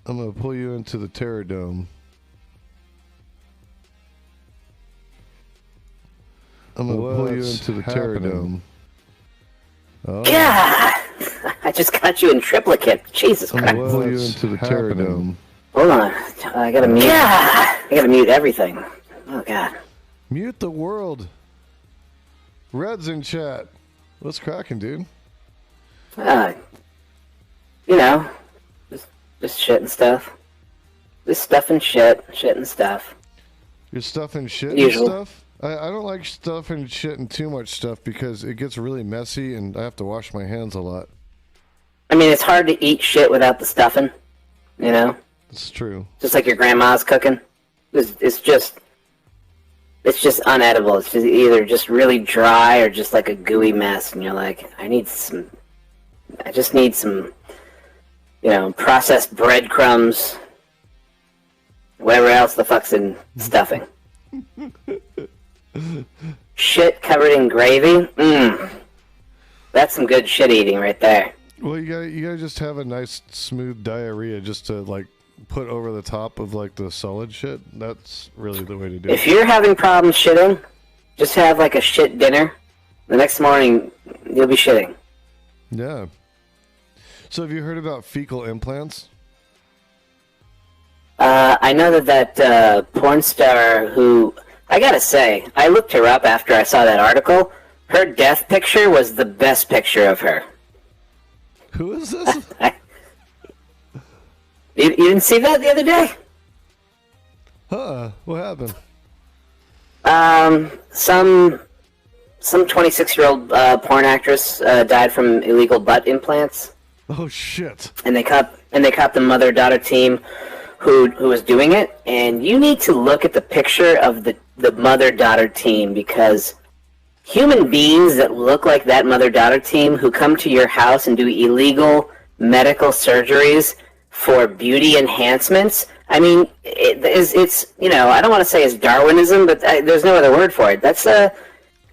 I'm gonna pull you into the Terror Dome. I'm gonna pull you into the Terror Dome. Oh. Yeah! I just got you in triplicate. Jesus Christ. I'm gonna pull you into the Terror Dome. Hold on. I gotta mute. I gotta mute everything. Oh, God. Mute the world. Red's in chat. What's cracking, dude? You know, just shit and stuff. Just stuff and shit and stuff. You're stuffing shit and stuff? I don't like stuffing shit and too much stuff because it gets really messy and I have to wash my hands a lot. I mean, it's hard to eat shit without the stuffing, you know? It's true. Just like your grandma's cooking. It's just unedible. It's just either just really dry or just like a gooey mess, and you're like, I just need some, you know, processed breadcrumbs, whatever else the fuck's in stuffing. Shit covered in gravy? That's some good shit eating right there. Well, you gotta just have a nice smooth diarrhea just to like put over the top of like the solid shit. That's really the way to do it. If you're having problems shitting, just have like a shit dinner. The next morning, you'll be shitting. Yeah. So have you heard about fecal implants? I know that porn star who, I gotta say, I looked her up after I saw that article. Her death picture was the best picture of her. Who is this? You didn't see that the other day? What happened? Some 26-year-old porn actress died from illegal butt implants. Oh shit! And they caught the mother-daughter team who was doing it. And you need to look at the picture of the mother-daughter team, because human beings that look like that mother-daughter team who come to your house and do illegal medical surgeries for beauty enhancements, I mean, it's you know, I don't want to say it's Darwinism, but there's no other word for it. That's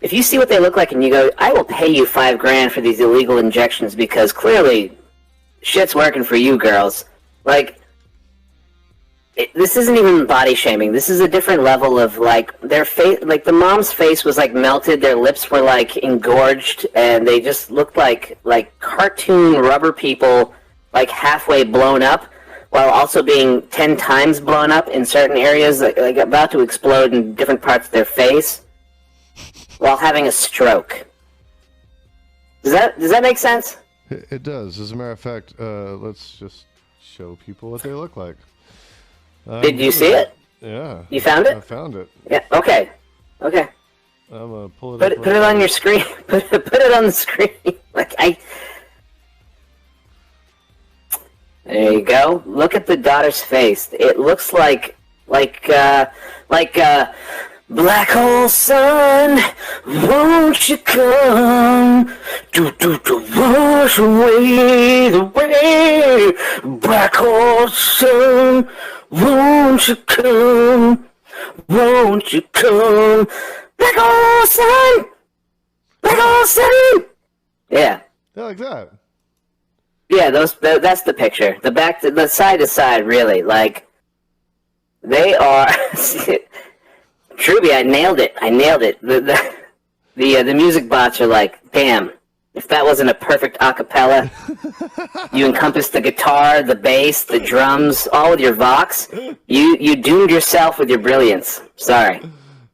if you see what they look like and you go, I will pay you $5,000 for these illegal injections because clearly shit's working for you girls. Like, this isn't even body shaming. This is a different level of like their face. Like the mom's face was like melted, their lips were like engorged, and they just looked like cartoon rubber people, like halfway blown up, while also being 10 times blown up in certain areas, like about to explode in different parts of their face, while having a stroke. Does that make sense? It does. As a matter of fact, let's just show people what they look like. Did you see it? Yeah. You found it? I found it. Yeah. Okay. I'm gonna pull it. Put it on your screen. Put it on the screen. There you go. Look at the daughter's face. It looks like black hole sun, won't you come to wash away the way? Black hole sun, won't you come? Won't you come? Black hole sun, black hole sun. Yeah. Yeah, like that. Yeah, that's the picture. The side to side, really. Like, they are. Truby, I nailed it. The music bots are like, damn, if that wasn't a perfect acapella, you encompassed the guitar, the bass, the drums, all with your vox. You doomed yourself with your brilliance. Sorry,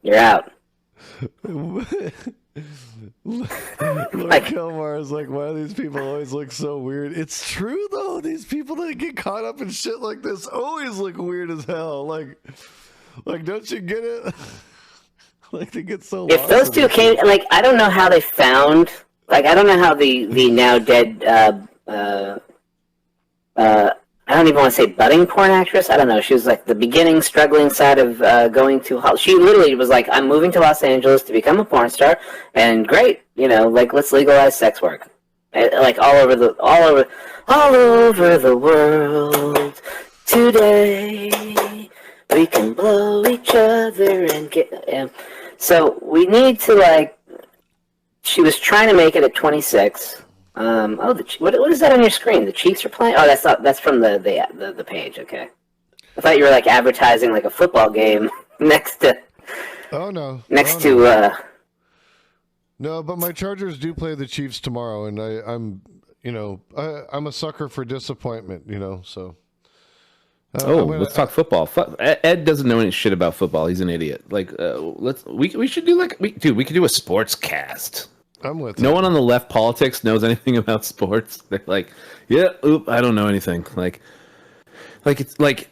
you're out. Like Kilmar is like, why do these people always look so weird? It's true though. These people that get caught up in shit like this always look weird as hell. Like, don't you get it? Like, they get so lost. If those two came, like, I don't know how they found, like, I don't know how the now dead, I don't even want to say budding porn actress. I don't know. She was like the beginning, struggling side of going to Hollywood. She literally was like, I'm moving to Los Angeles to become a porn star, and great, you know, like, let's legalize sex work. Like, all over the world today. We can blow each other and get... So we need to, like... She was trying to make it at 26. What is that on your screen? The Chiefs are playing. Oh, that's from the page. Okay, I thought you were like advertising like a football game next to. Oh no. Next oh, to. no. No, but my Chargers do play the Chiefs tomorrow, and I'm a sucker for disappointment. So. Let's talk football. Ed doesn't know any shit about football. He's an idiot. Like, we should do we could do a sports cast. I'm with no one on the left politics knows anything about sports. They're like, yeah, I don't know anything. Like it's like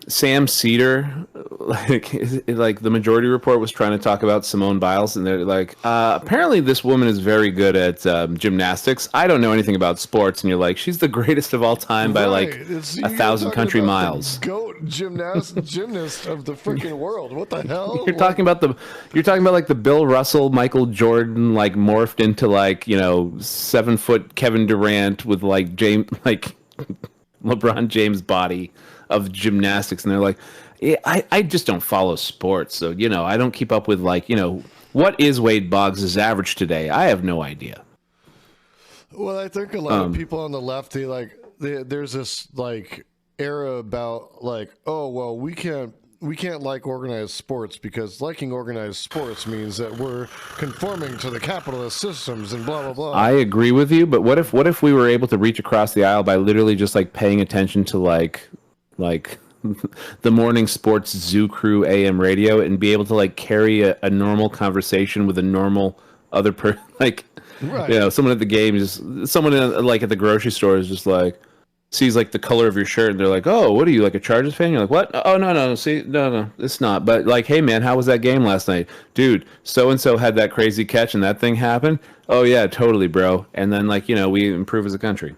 Sam Cedar, like the Majority Report was trying to talk about Simone Biles, and they're like, apparently this woman is very good at gymnastics. I don't know anything about sports, and you're like, she's the greatest of all time by like 1,000 country miles. Goat gymnast of the freaking world. What the hell? You're talking about like the Bill Russell, Michael Jordan, like morphed into like 7-foot Kevin Durant with like LeBron James body of gymnastics, and they're like, I just don't follow sports, so I don't keep up with like what is Wade Boggs' average today. I have no idea. Well, I think a lot of people on the left, there's this like era about like, oh well, we can't like organized sports because liking organized sports means that we're conforming to the capitalist systems and blah blah blah. I agree with you, but what if we were able to reach across the aisle by literally just like paying attention to like the morning sports Zoo Crew AM radio and be able to like carry a normal conversation with a normal other person, like right. Someone at the game someone like at the grocery store is just like sees like the color of your shirt and they're like, oh, what are you, like a Chargers fan? You're like, what? Oh no, see, no, it's not. But like, hey man, how was that game last night? Dude, so and so had that crazy catch and that thing happened. Oh yeah, totally, bro. And then like we improve as a country.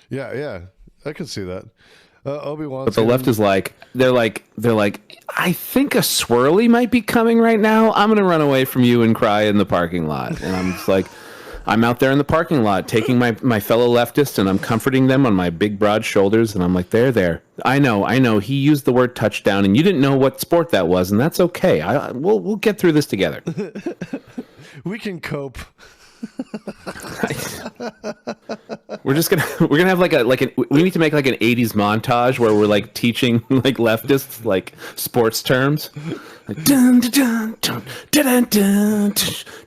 Yeah, I can see that. Obi-Wan. But the left is like, they're like, I think a swirly might be coming right now. I'm gonna run away from you and cry in the parking lot. And I'm just like, I'm out there in the parking lot taking my fellow leftists and I'm comforting them on my big broad shoulders. And I'm like, there. I know. He used the word touchdown and you didn't know what sport that was, and that's okay. We'll get through this together. We can cope. We're gonna have we need to make like an 80s montage where we're like teaching like leftists like sports terms. Like, dun, dun, dun, dun, dun, dun,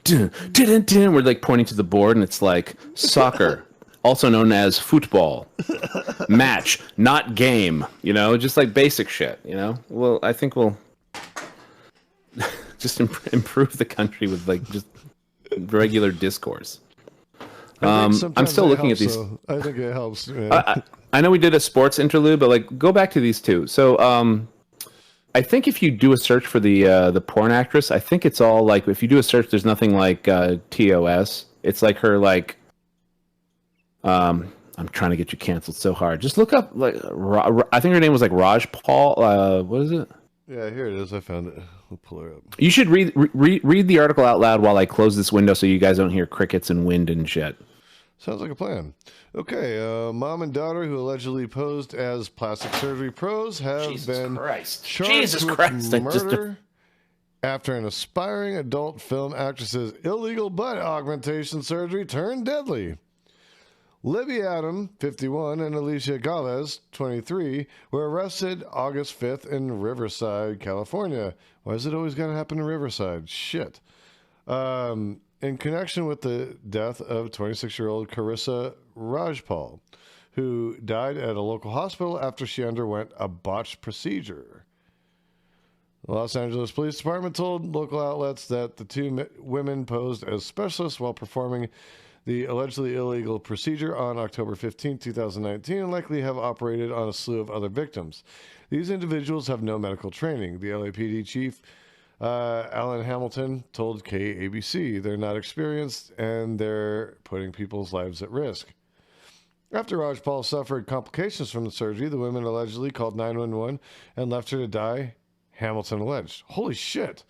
dun, dun, dun. We're like pointing to the board and it's like soccer, also known as football, match, not game, just like basic shit, Well, I think we'll just improve the country with like just regular discourse. I'm still looking at these. So I think it helps. I know we did a sports interlude, but like go back to these two. So I think if you do a search for the porn actress, I think it's all like if you do a search, there's nothing like TOS. It's like her like. I'm trying to get you canceled so hard. Just look up like I think her name was like Raj Paul. What is it? Yeah, here it is. I found it. We'll pull her up. You should read the article out loud while I close this window so you guys don't hear crickets and wind and shit. Sounds like a plan. Okay, mom and daughter who allegedly posed as plastic surgery pros have been charged with murder after an aspiring adult film actress's illegal butt augmentation surgery turned deadly. Libby Adam, 51, and Alicia Galvez, 23, were arrested August 5th in Riverside, California. Why is it always got to happen in Riverside? Shit. In connection with the death of 26-year-old Carissa Rajpal, who died at a local hospital after she underwent a botched procedure. The Los Angeles Police Department told local outlets that the two women posed as specialists while performing the allegedly illegal procedure on October 15, 2019, and likely have operated on a slew of other victims. These individuals have no medical training. The LAPD chief, Alan Hamilton, told KABC they're not experienced and they're putting people's lives at risk. After Rajpal suffered complications from the surgery, the women allegedly called 911 and left her to die, Hamilton alleged. Holy shit.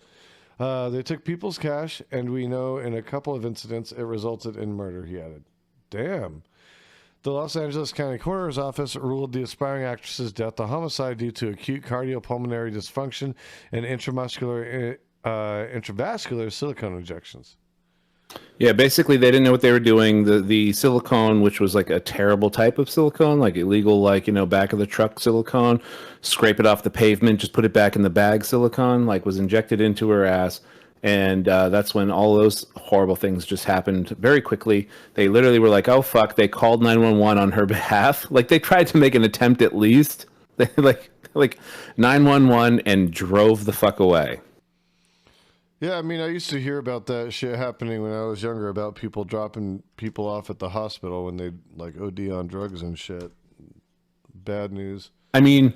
They took people's cash, and we know in a couple of incidents it resulted in murder, he added. Damn. The Los Angeles County Coroner's Office ruled the aspiring actress's death a homicide due to acute cardiopulmonary dysfunction and intravascular silicone injections. Yeah, basically they didn't know what they were doing. The silicone, which was like a terrible type of silicone, like illegal, like, you know, back of the truck silicone, scrape it off the pavement, just put it back in the bag silicone, like was injected into her ass. And that's when all those horrible things just happened very quickly. They literally were like, oh, fuck. They called 911 on her behalf. Like they tried to make an attempt at least. They like 911 and drove the fuck away. Yeah, I mean, I used to hear about that shit happening when I was younger about people dropping people off at the hospital when they like OD on drugs and shit. Bad news. I mean,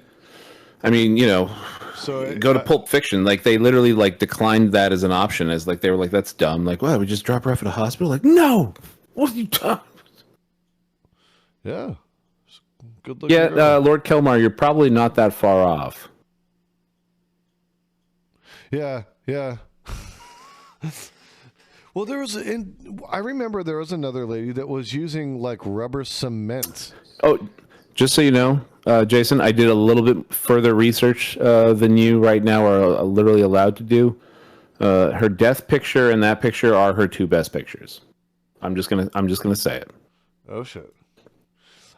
you know, so go to Pulp Fiction. Like they literally like declined that as an option. As like they were like, that's dumb. Like, what? We just drop her off at a hospital? Like, no. What are you talking? Yeah. Good looking. Yeah, Lord Kelmar, you're probably not that far off. Yeah. Well, I remember there was another lady that was using like rubber cement. Oh, just so you know, Jason, I did a little bit further research than you right now are literally allowed to do. Her death picture and that picture are her two best pictures. I'm just gonna say it. Oh shit.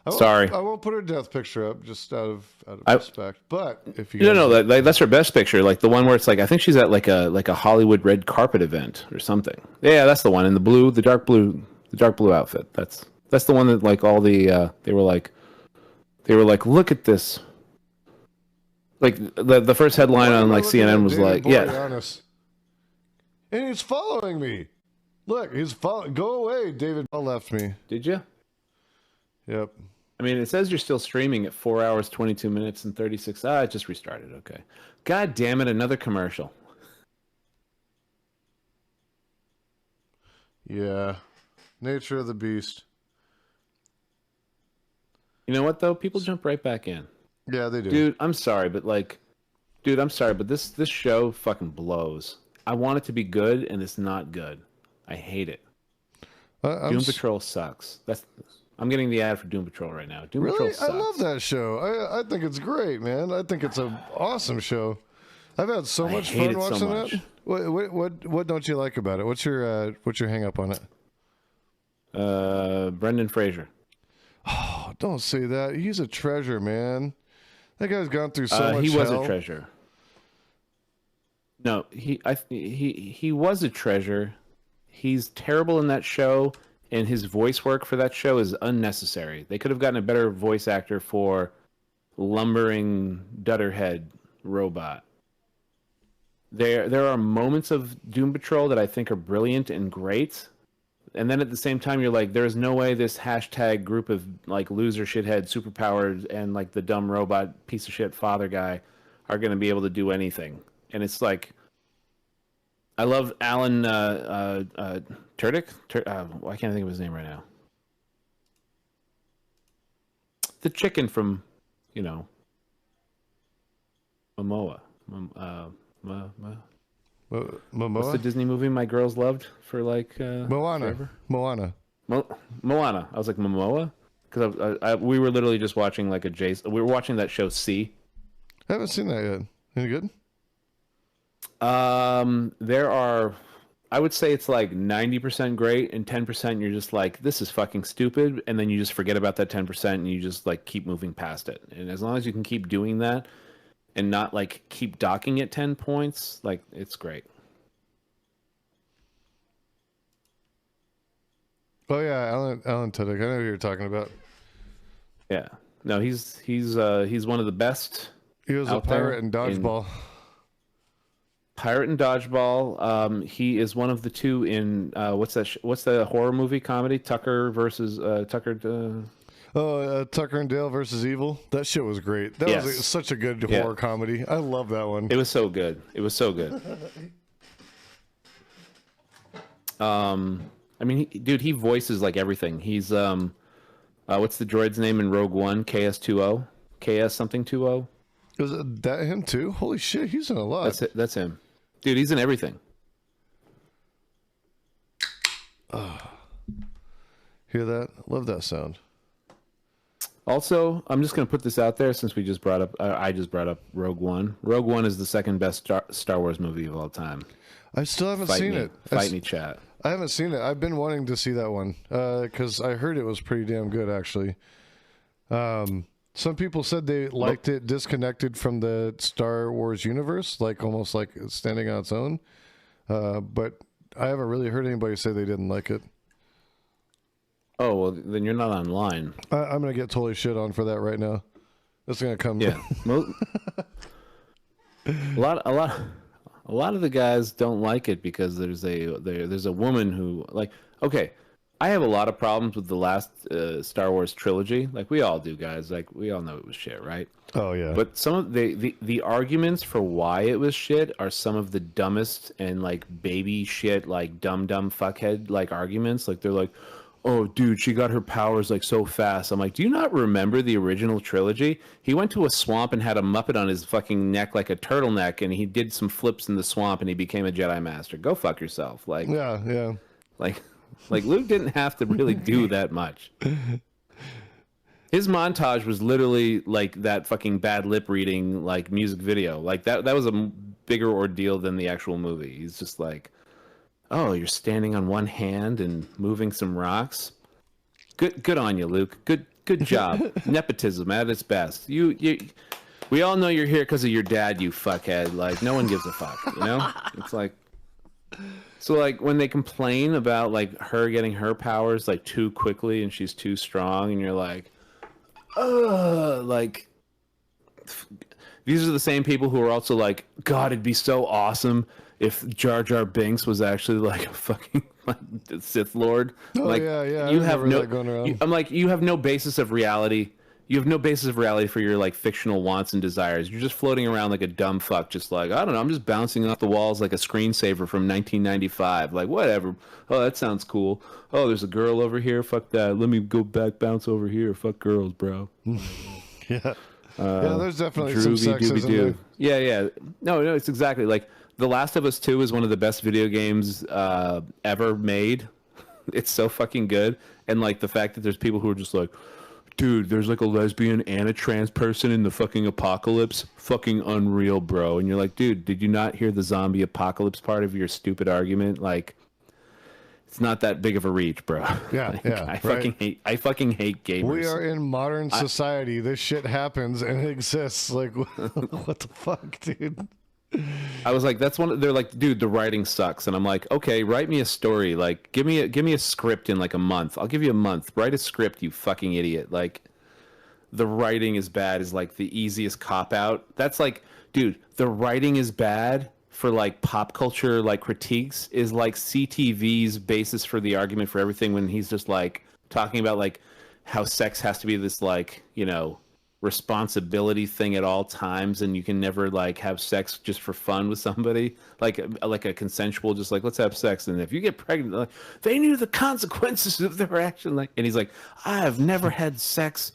Sorry, I won't put her death picture up just out of respect. But if you no, that's her best picture, like the one where it's like I think she's at like a Hollywood red carpet event or something. Yeah, that's the one in the dark blue outfit. That's the one that like all the they were like look at this. Like the first headline on like CNN was like, yeah, honest. And he's following me. Look, he's following. Go away, David. Left me. Did you? Yep. I mean, it says you're still streaming at 4 hours, 22 minutes, and 36. It just restarted. Okay. God damn it, another commercial. Yeah. Nature of the beast. You know what, though? People jump right back in. Yeah, they do. Dude, I'm sorry, but this show fucking blows. I want it to be good, and it's not good. I hate it. Doom Patrol sucks. I'm getting the ad for Doom Patrol right now. Doom Patrol sucks. I love that show. I think it's great, man. I think it's an awesome show. I've had so much fun watching that. What don't you like about it? What's your hang up on it? Brendan Fraser. Oh, don't say that. He's a treasure, man. That guy's gone through so much. He was hell. a treasure. No, he was a treasure. He's terrible in that show. And his voice work for that show is unnecessary. They could have gotten a better voice actor for lumbering Dutterhead robot. There are moments of Doom Patrol that I think are brilliant and great. And then at the same time, you're like, there's no way this hashtag group of like loser shithead superpowered and like the dumb robot piece of shit father guy are going to be able to do anything. And it's like, I love Alan Tudyk. I can't think of his name right now. The chicken from, you know, Momoa. Momoa? What's the Disney movie my girls loved for like Moana. Forever? Moana. I was like Momoa because we were literally just watching like we were watching that show C. I haven't seen that yet. Any good? There are, I would say it's like 90% great and 10% you're just like, this is fucking stupid. And then you just forget about that 10% and you just like keep moving past it. And as long as you can keep doing that and not like keep docking at 10 points, like it's great. Oh yeah, Alan Tudyk. I know who you're talking about. Yeah. No, he's one of the best. He was a pirate in Dodgeball. Pirate and Dodgeball. He is one of the two in what's the horror movie comedy? Tucker versus Tucker. Tucker and Dale versus Evil. That shit was great. That was such a good horror comedy. I love that one. It was so good. I mean, dude, he voices like everything. He's what's the droid's name in Rogue One? KS-20? KS something 20? Was that him too? Holy shit, he's in a lot. That's him. Dude, he's in everything. Hear that? Love that sound. Also, I'm just going to put this out there since we just brought up, I just brought up Rogue One. Rogue One is the second best Star Wars movie of all time. I still haven't seen it. Fight me, chat. I haven't seen it. I've been wanting to see that one because I heard it was pretty damn good, actually. Some people said they liked it disconnected from the Star Wars universe, like almost like standing on its own. But I haven't really heard anybody say they didn't like it. Oh, well, then you're not online. I'm going to get totally shit on for that right now. It's going to come. Yeah. A lot of the guys don't like it because there's a woman who, like, okay, I have a lot of problems with the last Star Wars trilogy. Like, we all do, guys. Like, we all know it was shit, right? Oh, yeah. But some of the arguments for why it was shit are some of the dumbest and, like, baby shit, like, dumb fuckhead, like, arguments. Like, they're like, oh, dude, she got her powers, like, so fast. I'm like, do you not remember the original trilogy? He went to a swamp and had a Muppet on his fucking neck like a turtleneck, and he did some flips in the swamp, and he became a Jedi Master. Go fuck yourself. Like, yeah. Like Luke didn't have to really do that much. His montage was literally like that fucking bad lip reading, like, music video. Like, that was a bigger ordeal than the actual movie. He's just like, oh, you're standing on one hand and moving some rocks. Good on you, Luke. Good job. Nepotism at its best. We all know you're here because of your dad, you fuckhead. Like, no one gives a fuck, you know? It's like, so, like, when they complain about, like, her getting her powers, like, too quickly and she's too strong, and you're like, like, these are the same people who are also like, God, it'd be so awesome if Jar Jar Binks was actually like a fucking, like, Sith Lord. Oh, like, yeah. You have no. I'm like, you have no basis of reality. You have no basis of reality for your, like, fictional wants and desires. You're just floating around like a dumb fuck, just like, I don't know, I'm just bouncing off the walls like a screensaver from 1995. Like, whatever. Oh, that sounds cool. Oh, there's a girl over here. Fuck that. Let me go back, bounce over here. Fuck girls, bro. Yeah. Yeah, there's definitely some sexism there. Yeah. No, it's exactly like The Last of Us 2 is one of the best video games ever made. It's so fucking good. And, like, the fact that there's people who are just like, dude, there's like a lesbian and a trans person in the fucking apocalypse. Fucking unreal, bro. And you're like, dude, did you not hear the zombie apocalypse part of your stupid argument? Like, it's not that big of a reach, bro. Yeah, like, yeah. I fucking hate gamers. We are in modern society. This shit happens and it exists. Like, what the fuck, dude? I was like, they're like, dude, the writing sucks. And I'm like, okay, write me a story. Like, give me a script in like a month. I'll give you a month. Write a script, you fucking idiot. Like, the writing is bad is like the easiest cop out. That's like, dude, the writing is bad for like pop culture, like, critiques is like CTV's basis for the argument for everything, when he's just like talking about like how sex has to be this, like, you know, responsibility thing at all times, and you can never like have sex just for fun with somebody, like a consensual, just like, let's have sex, and if you get pregnant, like, they knew the consequences of their action. Like, and he's like, I have never had sex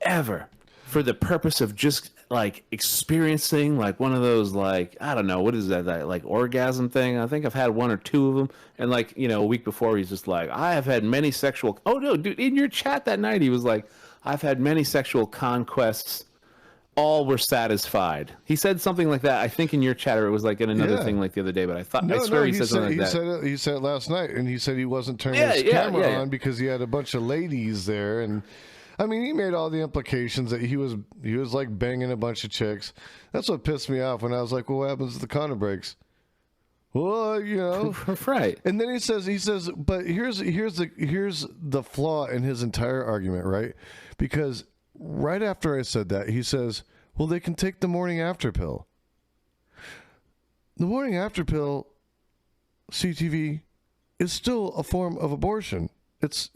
ever for the purpose of just like experiencing like one of those, like, I don't know, what is that, like orgasm thing. I think I've had one or two of them. And, like, you know, a week before he's just like, I have had many sexual, oh no, dude, in your chat that night he was like, I've had many sexual conquests, all were satisfied. He said something like that, I think, in your chat, or it was like in another thing like the other day, but I swear he said something like that. He said it last night, and he said he wasn't turning his camera on because he had a bunch of ladies there. And I mean, he made all the implications that he was like banging a bunch of chicks. That's what pissed me off when I was like, well, what happens if the condom breaks? Well, you know, right. And then he says, but here's the flaw in his entire argument, right? Because right after I said that, he says, well, they can take the morning after pill. The morning after pill, CTV, is still a form of abortion. It's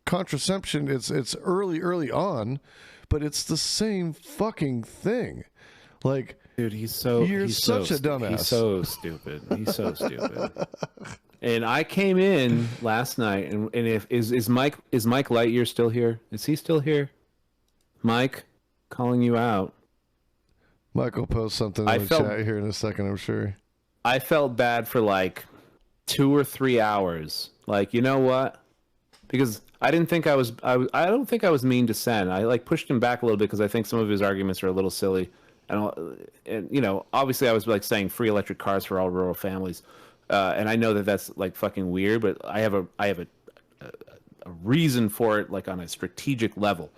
contraception. It's early on, but it's the same fucking thing. Like, dude, he's such a dumbass. He's so stupid. He's so stupid. And I came in last night, and is Mike Lightyear still here? Is he still here? Mike, calling you out. Mike will post something in the chat here in a second, I'm sure. I felt bad for like 2 or 3 hours. Like, you know what? Because I don't think I was mean to Sen. I like pushed him back a little bit because I think some of his arguments are a little silly. And you know, obviously I was like saying free electric cars for all rural families. And I know that that's like fucking weird, but I have a reason for it, like on a strategic level,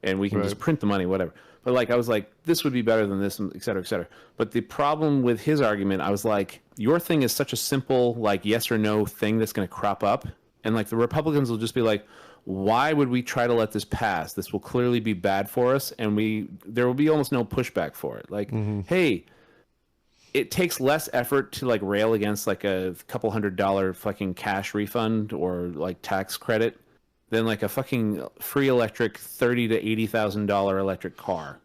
and we can just print the money, whatever. But like, I was like, this would be better than this, et cetera, et cetera. But the problem with his argument, I was like, your thing is such a simple, like, yes or no thing that's going to crop up. And like the Republicans will just be like, why would we try to let this pass? This will clearly be bad for us. And there will be almost no pushback for it. Like, hey, it takes less effort to like rail against like a couple $100 fucking cash refund or like tax credit than like a fucking free electric $30,000 to $80,000 electric car.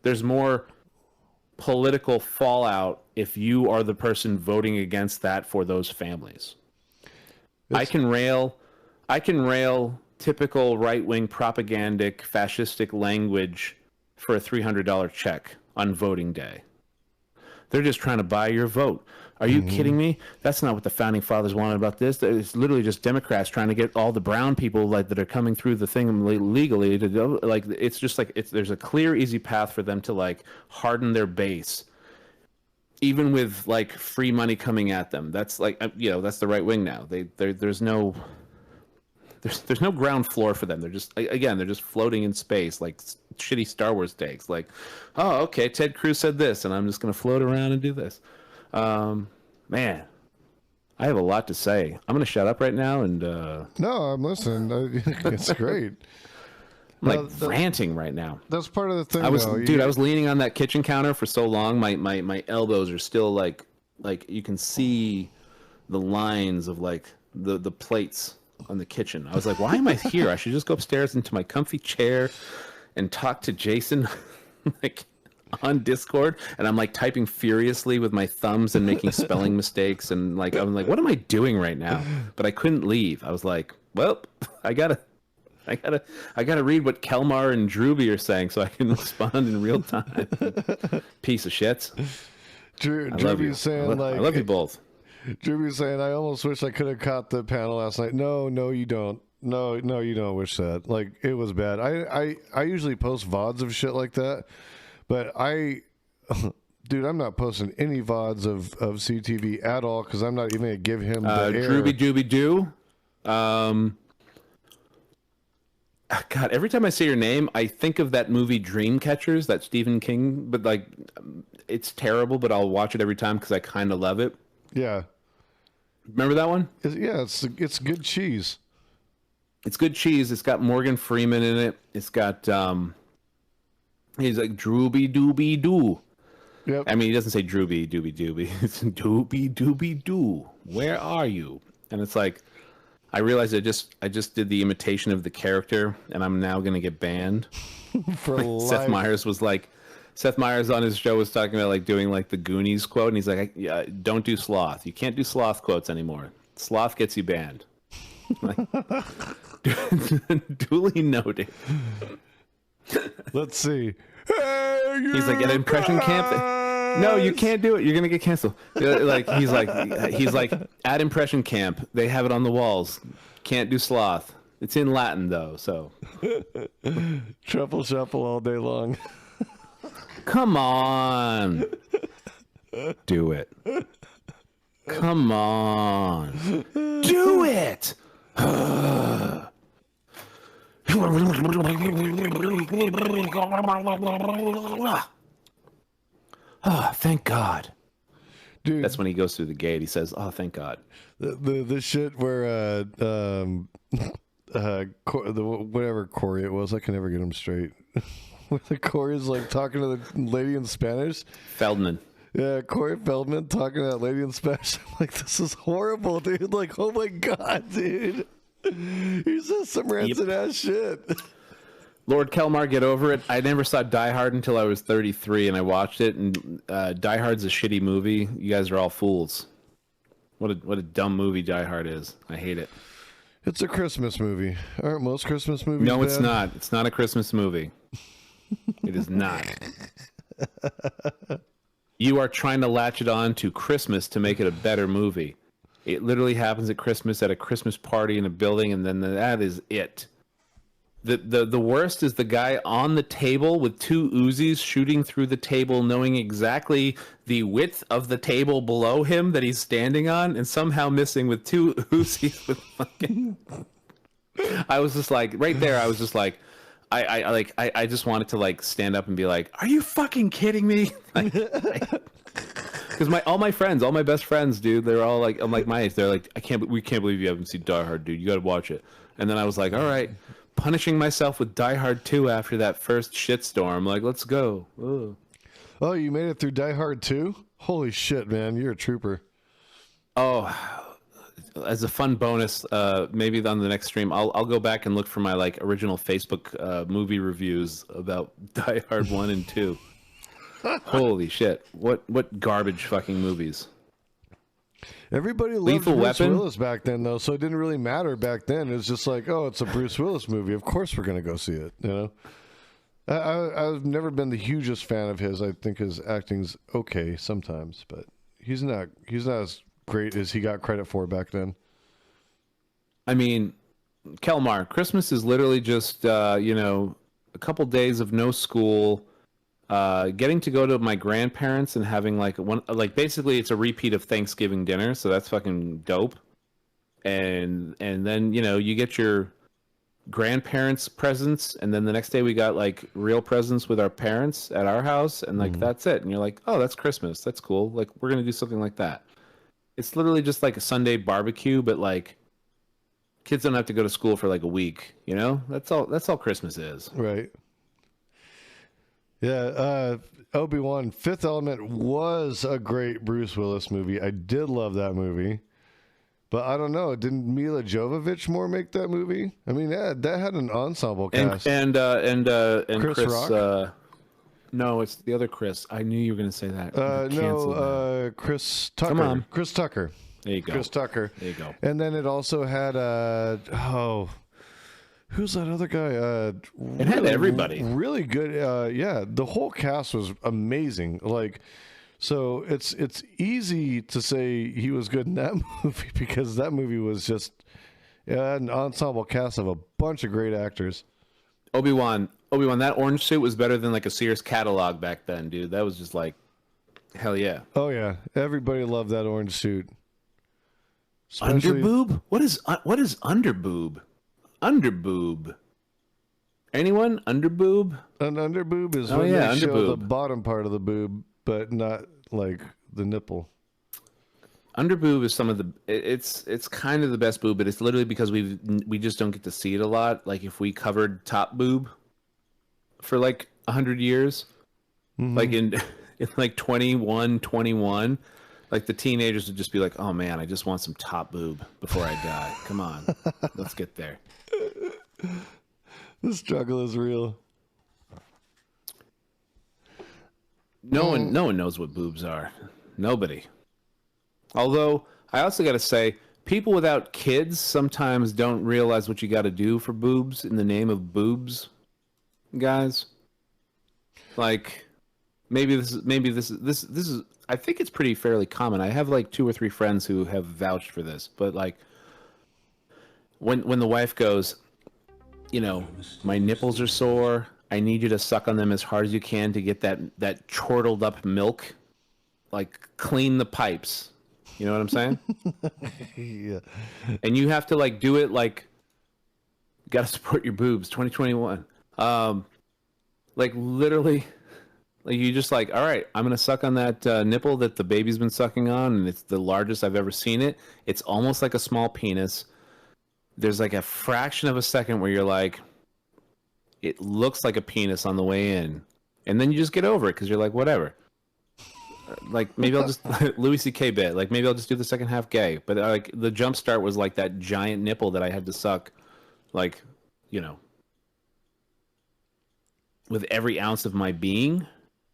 There's more political fallout if you are the person voting against that for those families. I can rail typical right-wing propagandic fascistic language for a $300 check on voting day. They're just trying to buy your vote. Are you kidding me? That's not what the founding fathers wanted about this. It's literally just Democrats trying to get all the brown people like that are coming through the thing legally to go. Like, it's just like there's a clear, easy path for them to like harden their base, even with like free money coming at them. That's like that's the right wing now. There's no ground floor for them. They're just they're just floating in space like shitty Star Wars takes. Like, oh, okay, Ted Cruz said this, and I'm just gonna float around and do this. Man, I have a lot to say. I'm gonna shut up right now and. No, I'm listening. It's great. I'm like ranting right now. That's part of the thing. I was leaning on that kitchen counter for so long. My elbows are still like you can see the lines of like the plates on the kitchen. I was like, why am I here? I should just go upstairs into my comfy chair and talk to Jason like on Discord. And I'm like typing furiously with my thumbs and making spelling mistakes. And like, I'm like, what am I doing right now? But I couldn't leave. I was like, well, I gotta read what Kelmar and Drewby are saying so I can respond in real time. Piece of shits. Drewby's saying like, I love you both. Drewby's saying, I almost wish I could have caught the panel last night. No, you don't. No, you don't wish that. Like, it was bad. I usually post VODs of shit like that, but dude, I'm not posting any VODs of CTV at all because I'm not even going to give him the air. Drewby Dooby Doo. God, every time I say your name, I think of that movie Dreamcatchers, that Stephen King, but like, it's terrible, but I'll watch it every time because I kind of love it. Yeah. Remember that one? It's good cheese. It's good cheese. It's got Morgan Freeman in it. It's got he's like Drooby Dooby Doo. Yep. I mean, he doesn't say Drooby Dooby Dooby. It's Dooby Dooby Doo. Where are you? And it's like, I realized I just did the imitation of the character, and I'm now gonna get banned. For life. Seth Meyers on his show was talking about like doing like the Goonies quote, and he's like, yeah, don't do sloth. You can't do sloth quotes anymore. Sloth gets you banned. Like, duly noted. Let's see. He's like, at impression camp. No, you can't do it. You're gonna get canceled. Like he's like at impression camp. They have it on the walls. Can't do sloth. It's in Latin though, so. Truffle shuffle all day long. Come on. Do it. Come on. Do it. Oh, thank God. Dude, that's when he goes through the gate. He says, "Oh, thank God." The shit where whatever Corey it was, I can never get him straight. Where the Corey's like talking to the lady in Spanish. Feldman. Yeah, Corey Feldman talking to that lady in Spanish. I'm like, this is horrible, dude. Like, oh my God, dude. He says some rancid ass shit. Lord Kelmar, get over it. I never saw Die Hard until I was 33, and I watched it. And Die Hard's a shitty movie. You guys are all fools. What a dumb movie Die Hard is. I hate it. It's a Christmas movie. Aren't most Christmas movies? No, bad? It's not. It's not a Christmas movie. It is not. You are trying to latch it on to Christmas to make it a better movie. It literally happens at Christmas, at a Christmas party in a building, and then that is it. The worst is the guy on the table with 2 Uzis shooting through the table, knowing exactly the width of the table below him that he's standing on, and somehow missing with 2 Uzis with fucking. I was just like, right there. I was just like, I just wanted to like stand up and be like, "Are you fucking kidding me?" Because all my friends, all my best friends, dude, they're all like, I'm like my age. They're like, we can't believe you haven't seen Die Hard, dude. You got to watch it. And then I was like, all right. Punishing myself with Die Hard 2 after that first shitstorm. Like, let's go. Ugh. Oh, you made it through Die Hard 2? Holy shit, man. You're a trooper. Oh, as a fun bonus, maybe on the next stream, I'll go back and look for my like original Facebook movie reviews about Die Hard 1 and 2. Holy shit. What garbage fucking movies. Everybody loved Lethal Bruce Weapon? Willis back then, though, so it didn't really matter back then. It was just like, oh, it's a Bruce Willis movie. Of course we're going to go see it, you know? I've never been the hugest fan of his. I think his acting's okay sometimes, but he's not as great as he got credit for back then. I mean, Kelmar, Christmas is literally just, a couple days of no school, getting to go to my grandparents and having basically it's a repeat of Thanksgiving dinner, so that's fucking dope. And then you get your grandparents' presents, and then the next day we got like real presents with our parents at our house, and like that's it. And you're like, oh, that's Christmas. That's cool. Like we're gonna do something like that. It's literally just like a Sunday barbecue, but like kids don't have to go to school for like a week. That's all Christmas is. Right. Yeah, Obi-Wan, Fifth Element was a great Bruce Willis movie. I did love that movie. But I don't know, didn't Mila Jovovich more make that movie? I mean, that had an ensemble cast. And Chris Rock? No, it's the other Chris. I knew you were going to say that. Chris Tucker. Come on. Chris Tucker. There you go. Chris Tucker. There you go. And then it also had who's that other guy? It had everybody. Really good. Yeah, the whole cast was amazing. Like, so it's easy to say he was good in that movie because that movie was just an ensemble cast of a bunch of great actors. Obi-Wan, that orange suit was better than like a Sears catalog back then, dude. That was just like, hell yeah. Oh yeah, everybody loved that orange suit. Especially... Underboob? What is underboob? Underboob. Anyone? Underboob? An underboob is when they show the bottom part of the boob, but not like the nipple. Underboob is some of the. It's kind of the best boob, but it's literally because we just don't get to see it a lot. Like if we covered top boob for like 100 years, like in like 21, like the teenagers would just be like, "Oh man, I just want some top boob before I die. Come on, let's get there." The struggle is real. No one knows what boobs are. Nobody. Although I also got to say, people without kids sometimes don't realize what you got to do for boobs in the name of boobs, guys. Like, maybe this is. I think it's pretty fairly common. I have like 2 or 3 friends who have vouched for this, but like, when the wife goes, my nipples are sore. I need you to suck on them as hard as you can to get that chortled up milk. Like, clean the pipes. You know what I'm saying? Yeah. And you have to like do it like, you gotta support your boobs. 2021. Like literally, like you just like, all right, I'm gonna suck on that nipple that the baby's been sucking on, and it's the largest I've ever seen it. It's almost like a small penis. There's like a fraction of a second where you're like, it looks like a penis on the way in, and then you just get over it because you're like, whatever. Like maybe I'll just Louis C.K. bit. Like maybe I'll just do the second half gay. But like the jump start was like that giant nipple that I had to suck, like, with every ounce of my being,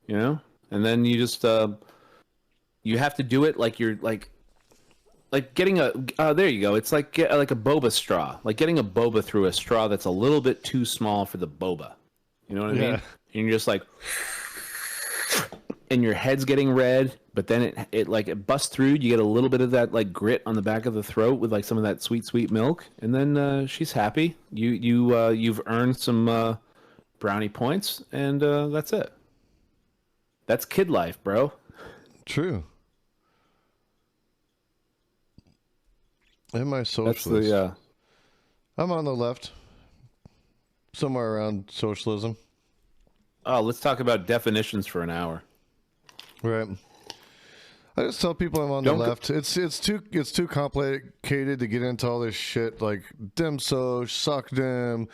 And then you just you have to do it like you're like getting a there you go. It's like a boba straw. Like getting a boba through a straw that's a little bit too small for the boba. You know what I mean? And you're just like, and your head's getting red, but then it busts through. You get a little bit of that like grit on the back of the throat with like some of that sweet milk, and then she's happy. You've earned some brownie points, and that's it. That's kid life, bro. True. In my socialist, I'm on the left, somewhere around socialism. Oh, let's talk about definitions for an hour. Right. I just tell people I'm on the left. It's too complicated to get into all this shit like dem soch, sock dem,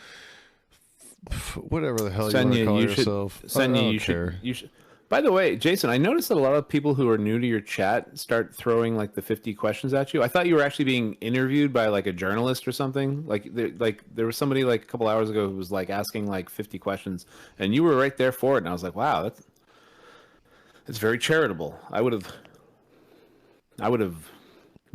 whatever the hell Senya, you want to call yourself. Senya, you should. By the way, Jason, I noticed that a lot of people who are new to your chat start throwing like the 50 questions at you. I thought you were actually being interviewed by like a journalist or something. Like there was somebody like a couple hours ago who was like asking like 50 questions, and you were right there for it. And I was like, wow, that's very charitable. I would have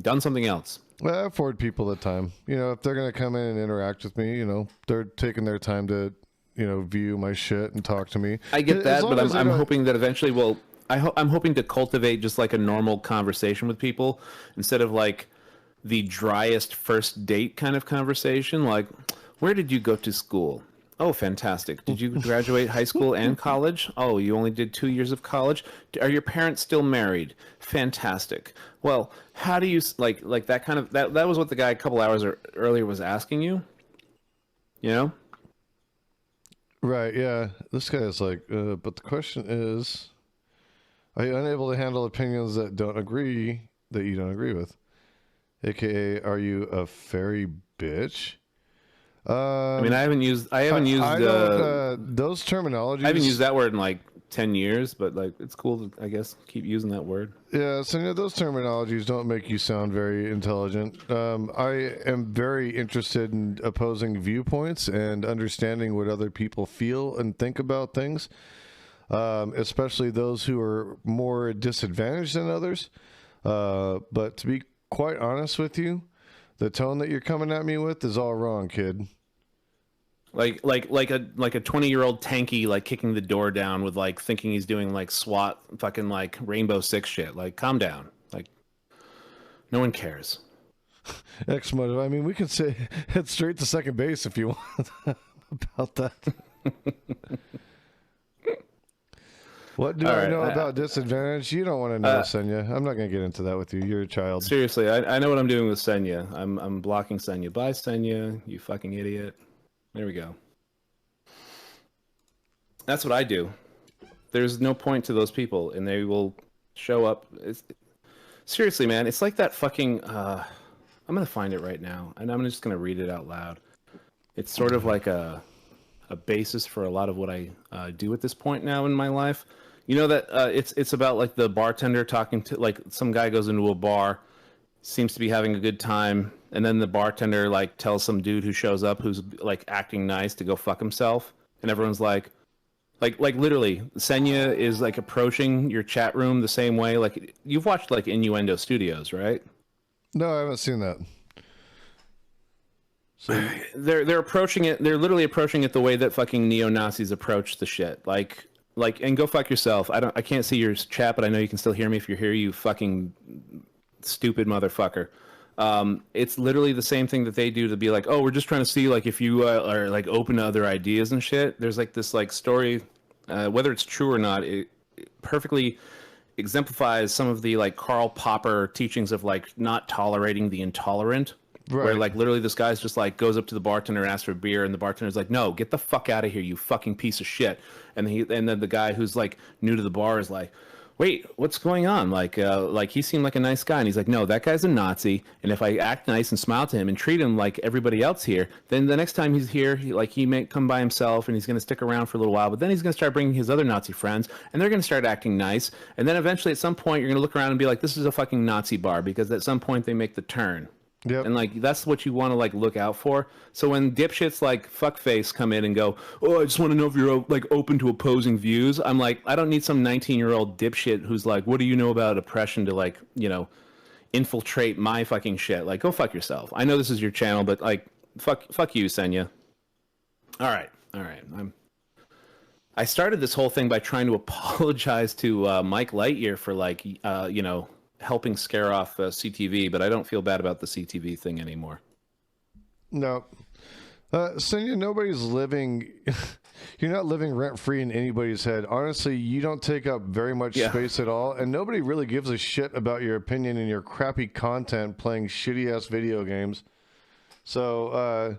done something else. Well, I afford people the time. You know, if they're gonna come in and interact with me, you know, they're taking their time to, you know, view my shit and talk to me. I get that, but I'm hoping that eventually I'm hoping to cultivate just like a normal conversation with people instead of like the driest first date kind of conversation. Like, where did you go to school? Oh, fantastic. Did you graduate high school and college? Oh, you only did 2 years of college? Are your parents still married? Fantastic. Well, how do you like that kind of that was what the guy a couple hours earlier was asking you. You know? Right, yeah. This guy is like, but the question is, are you unable to handle opinions that you don't agree with? AKA, are you a fairy bitch? I mean, I haven't used those terminologies. I haven't used that word in like 10 years, but like it's cool to, I guess, keep using that word. Yeah, so you know, those terminologies don't make you sound very intelligent. I am very interested in opposing viewpoints and understanding what other people feel and think about things, especially those who are more disadvantaged than others. But to be quite honest with you, the tone that you're coming at me with is all wrong, kid. Like a 20-year-old tanky like kicking the door down with like thinking he's doing like SWAT fucking like Rainbow Six shit. Like, calm down. Like, no one cares. X motive. I mean, we can say head straight to second base if you want about that. What do I know about disadvantage? You don't want to know, Senya. I'm not going to get into that with you. You're a child. Seriously, I know what I'm doing with Senya. I'm blocking Senya. Bye, Senya. You fucking idiot. There we go. That's what I do. There's no point to those people, and they will show up. Seriously, man, it's like that fucking... I'm going to find it right now, and I'm just going to read it out loud. It's sort of like a basis for a lot of what I do at this point now in my life. You know that it's about like the bartender talking to... Like, some guy goes into a bar, seems to be having a good time, and then the bartender like tells some dude who shows up who's like acting nice to go fuck himself, and everyone's like literally Senya is like approaching your chat room the same way. Like, you've watched like Innuendo Studios, right? No, I haven't seen that. So they're approaching it. They're literally approaching it the way that fucking neo-Nazis approach the shit. Like, and go fuck yourself. I can't see your chat, but I know you can still hear me if you're here. You fucking stupid motherfucker. It's literally the same thing that they do to be like, oh, we're just trying to see like if you are like open to other ideas and shit. There's like this like story, whether it's true or not, it perfectly exemplifies some of the like Karl Popper teachings of like not tolerating the intolerant. Right. Where like literally this guy's just like goes up to the bartender and asks for a beer, and the bartender's like, no, get the fuck out of here, you fucking piece of shit. And then the guy who's like new to the bar is like, wait, what's going on? Like he seemed like a nice guy, and he's like, no, that guy's a Nazi, and if I act nice and smile to him and treat him like everybody else here, then the next time he's here, he may come by himself, and he's going to stick around for a little while, but then he's going to start bringing his other Nazi friends, and they're going to start acting nice, and then eventually at some point you're going to look around and be like, this is a fucking Nazi bar, because at some point they make the turn. Yep. And like that's what you want to like look out for. So when dipshits like fuckface come in and go, oh, I just want to know if you're like open to opposing views, I'm like, I don't need some 19-year-old dipshit who's like, what do you know about oppression to like, you know, infiltrate my fucking shit. Like, go fuck yourself. I know this is your channel, but like fuck you, Senya. All right. I started this whole thing by trying to apologize to Mike Lightyear for like helping scare off CTV, but I don't feel bad about the CTV thing anymore. No. Sonia, nobody's living... You're not living rent-free in anybody's head. Honestly, you don't take up very much space at all, and nobody really gives a shit about your opinion and your crappy content playing shitty-ass video games. So,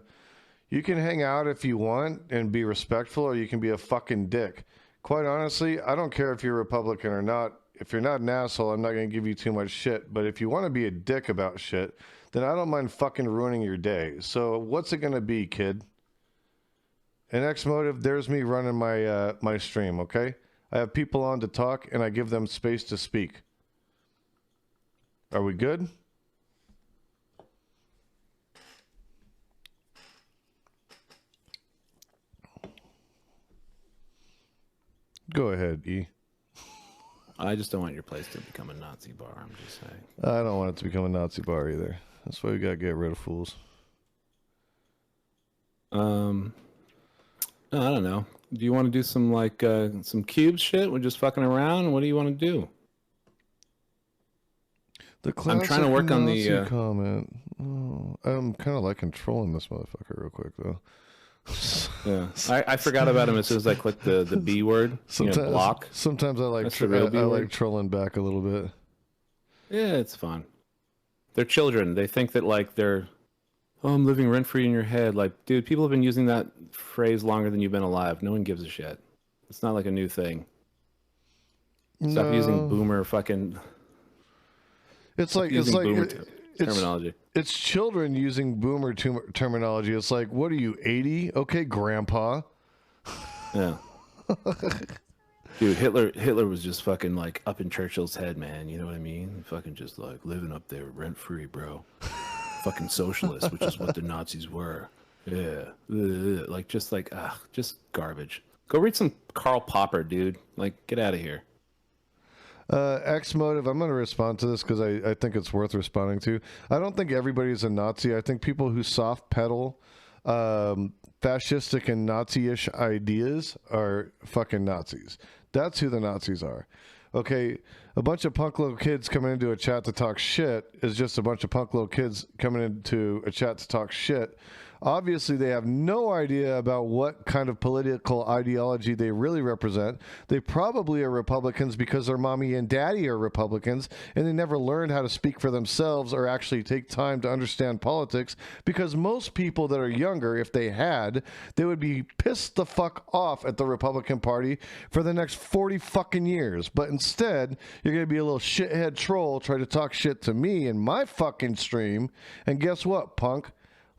you can hang out if you want and be respectful, or you can be a fucking dick. Quite honestly, I don't care if you're Republican or not. If you're not an asshole, I'm not going to give you too much shit. But if you want to be a dick about shit, then I don't mind fucking ruining your day. So what's it going to be, kid? In X Motive, there's me running my my stream, okay? I have people on to talk, and I give them space to speak. Are we good? Go ahead, E. I just don't want your place to become a Nazi bar, I'm just saying. I don't want it to become a Nazi bar either. That's why we gotta get rid of fools. I don't know. Do you want to do some like some cube shit? We're just fucking around. What do you want to do? The classic I'm trying to work on the comment. Oh, I'm kind of like controlling this motherfucker real quick though. Yeah, I forgot about him as soon as I clicked the B word. Sometimes, block. Sometimes I like I like trolling back a little bit. Yeah, it's fun. They're children. They think that like they're, oh, I'm living rent free in your head. Like, dude, people have been using that phrase longer than you've been alive. No one gives a shit. It's not like a new thing. Stop using boomer fucking. It's like terminology. It's children using boomer terminology. It's like, what are you, 80? Okay, grandpa. Yeah. Dude, Hitler was just fucking like up in Churchill's head, man. You know what I mean? Fucking just like living up there rent free, bro. Fucking socialist, which is what the Nazis were. Yeah. Like just garbage. Go read some Karl Popper, dude. Like, get out of here. X Motive, I'm going to respond to this because I think it's worth responding to. I don't think everybody's a Nazi. I think people who soft pedal fascistic and Nazi-ish ideas are fucking Nazis. That's who the Nazis are. Okay, a bunch of punk little kids coming into a chat to talk shit is just a bunch of punk little kids coming into a chat to talk shit. Obviously, they have no idea about what kind of political ideology they really represent. They probably are Republicans because their mommy and daddy are Republicans, and they never learned how to speak for themselves or actually take time to understand politics, because most people that are younger, if they had, they would be pissed the fuck off at the Republican Party for the next 40 fucking years. But instead, you're going to be a little shithead troll try to talk shit to me in my fucking stream, and guess what, punk?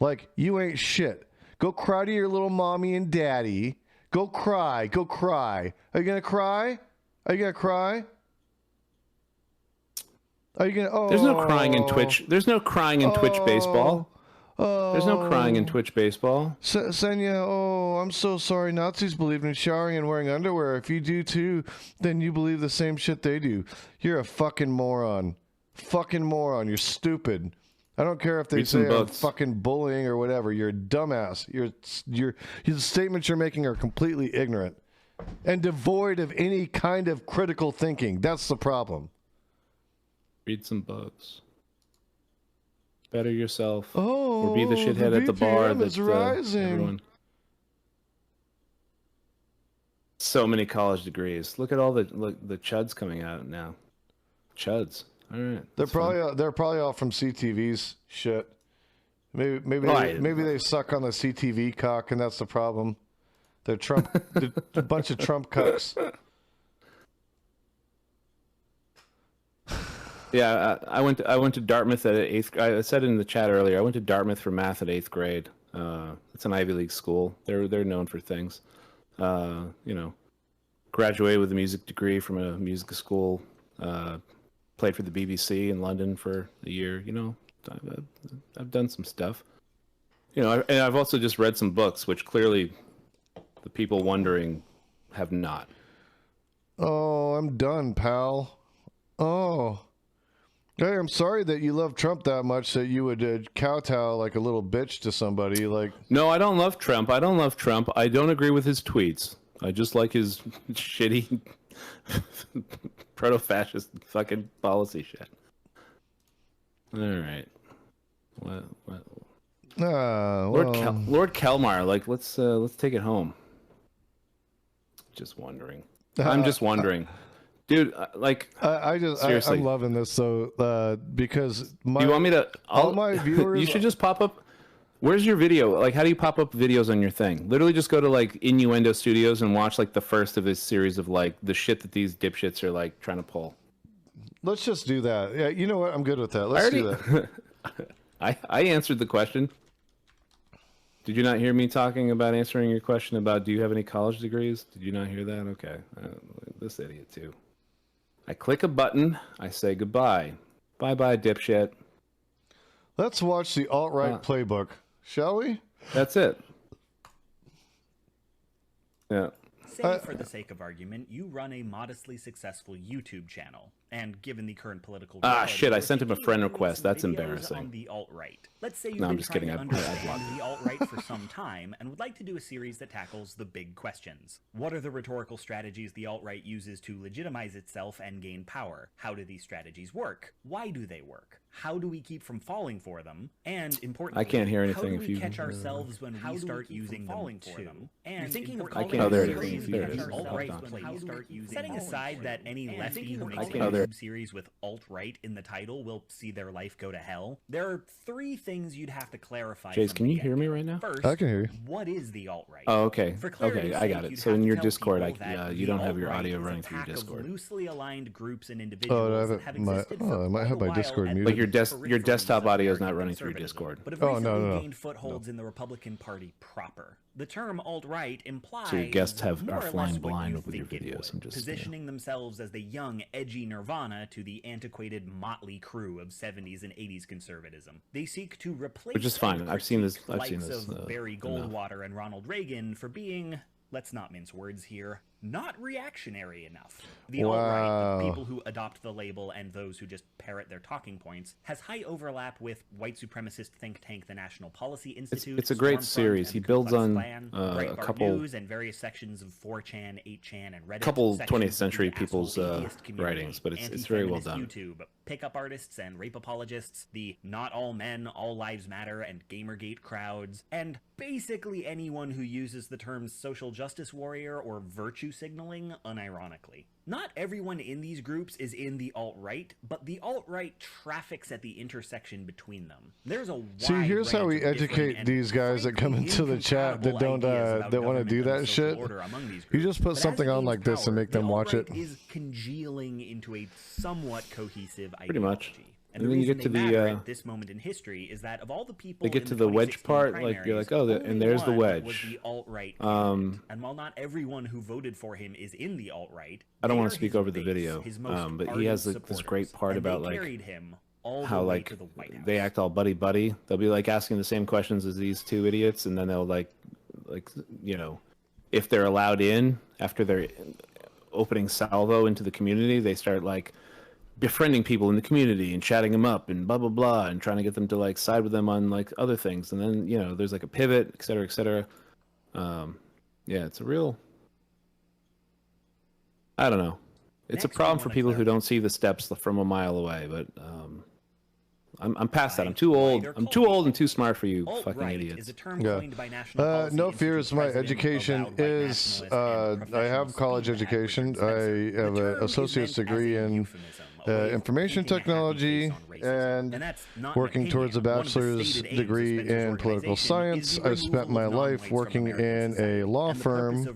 Like, you ain't shit. Go cry to your little mommy and daddy. Go cry. Go cry. Are you going to cry? Are you going to cry? Are you going to... Oh. There's no crying in Twitch. There's no crying in Twitch baseball. Oh. There's no crying in Twitch baseball. Senya, oh, I'm so sorry. Nazis believed in showering and wearing underwear. If you do too, then you believe the same shit they do. You're a fucking moron. Fucking moron. You're stupid. I don't care if they say I'm fucking bullying or whatever. You're a dumbass. The statements you're making are completely ignorant and devoid of any kind of critical thinking. That's the problem. Read some books. Better yourself. Oh, or be the shithead at the bar that's rising. Everyone. So many college degrees. Look at all the chuds coming out now. Chuds. All right. They're probably all from CTV's shit. Maybe they suck on the CTV cock, and that's the problem. They're a bunch of Trump cucks. Yeah, I went to Dartmouth at 8th. I said it in the chat earlier. I went to Dartmouth for math at 8th grade. It's an Ivy League school. They're known for things. Graduated with a music degree from a music school. Played for the BBC in London for a year. I've done some stuff. And I've also just read some books, which clearly the people wondering have not. Oh, I'm done, pal. Oh. Hey, I'm sorry that you love Trump that much that you would kowtow like a little bitch to somebody. Like, no, I don't love Trump. I don't agree with his tweets. I just like his shitty proto-fascist fucking policy shit. All right. What? Lord Kelmar, like let's take it home. Just wondering. I'm just wondering, dude. I'm loving this because do you want me to? All my viewers. You should just pop up. Where's your video? Like, how do you pop up videos on your thing? Literally, just go to like Innuendo Studios and watch like the first of this series of like the shit that these dipshits are like trying to pull. Let's just do that. Yeah, you know what? I'm good with that. Let's do that. I answered the question. Did you not hear me talking about answering your question about do you have any college degrees? Did you not hear that? Okay. This idiot too. I click a button. I say goodbye. Bye-bye, dipshit. Let's watch the alt-right playbook, shall we? That's it. Yeah. Say, for the sake of argument, you run a modestly successful YouTube channel, and given the current political shit! I sent him a friend request. That's embarrassing. On the alt-right. Let's say you've no, I'm been just trying kidding. to understand the alt-right for some time, and would like to do a series that tackles the big questions. What are the rhetorical strategies the alt-right uses to legitimize itself and gain power? How do these strategies work? Why do they work? How do we keep from falling for them? And importantly, I can't hear anything. How do if we you catch ourselves when we start using them too? And thinking of calling there it series is. There it is. alt-right when we start using setting aside that any lefty who makes a YouTube series with alt-right in the title will see their life go to hell. There are three things you'd have to clarify. Chase, can you hear me right now? First, I can hear you. What is the alt-right? Oh, okay. Okay, I got it. So in your Discord, you don't have your audio running through your Discord. Loosely aligned groups and individuals that have existed for I might have my Discord muted. Like your desktop audio is not running through Discord. But have recently gained footholds in the Republican Party proper. The term alt-right implies so your guests are more or flying less what blind you with your think it videos. would, positioning themselves as the young, edgy Nirvana to the antiquated motley crew of 70s and 80s conservatism. They seek to replace, which is fine. I've seen this. of Barry Goldwater and Ronald Reagan for being, let's not mince words here, not reactionary enough. The alt-right, the people who adopt the label and those who just parrot their talking points, has high overlap with white supremacist think tank the National Policy Institute. It's a great series. He builds on a couple news and various sections of 4chan, 8chan, and Reddit. Couple 20th century people's writings, but it's very well done. YouTube, pickup artists and rape apologists, the not all men, all lives matter, and Gamergate crowds, and basically anyone who uses the terms social justice warrior or virtue signaling unironically. Not everyone in these groups is in the alt-right, but the alt-right traffics at the intersection between them. There's a wide here's how we educate these guys that come into the chat that don't that want to do that shit. You just put something on like this and make them watch it. Is congealing into a somewhat cohesive ideology. Pretty much. And the reason you get to the at this moment in history is that of all the people they get to the wedge part, like you're like, oh, and there's the wedge. Was the alt-right and while not everyone who voted for him is in the alt-right, I don't want to speak over the video, but he has this great part about like how like they act all buddy. They'll be like asking the same questions as these two idiots, and then they'll like you know, if they're allowed in after their opening salvo into the community, they start like befriending people in the community and chatting them up and blah blah blah and trying to get them to like side with them on like other things, and then you know there's like a pivot, etc., etc. Yeah, it's a real, I don't know, it's a problem for people who don't see the steps from a mile away, but I'm past that. I'm too old and too smart for you fucking idiots. No fears. My education is I have college education. I have an associate's degree in information technology and working towards a bachelor's degree in political science. I spent my life working in a law firm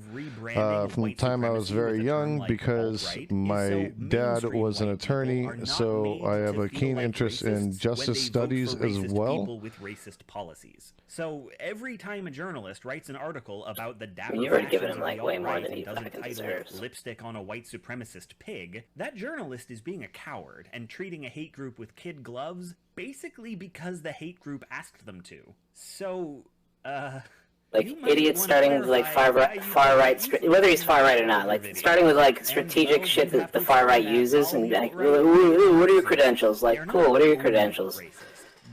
from the time I was very young because my dad was an attorney, so I have a keen interest in justice studies as well. With racist policies. So every time a journalist writes an article about the dapper you've already given him like way more than he fucking deserves. Lipstick on a white supremacist pig, that journalist is being a coward and treating a hate group with kid gloves basically because the hate group asked them to. So, like idiots starting with like far right, whether he's far right or not, like starting with like strategic shit that the far right uses, and like, what are your credentials? Like, cool, what are your credentials?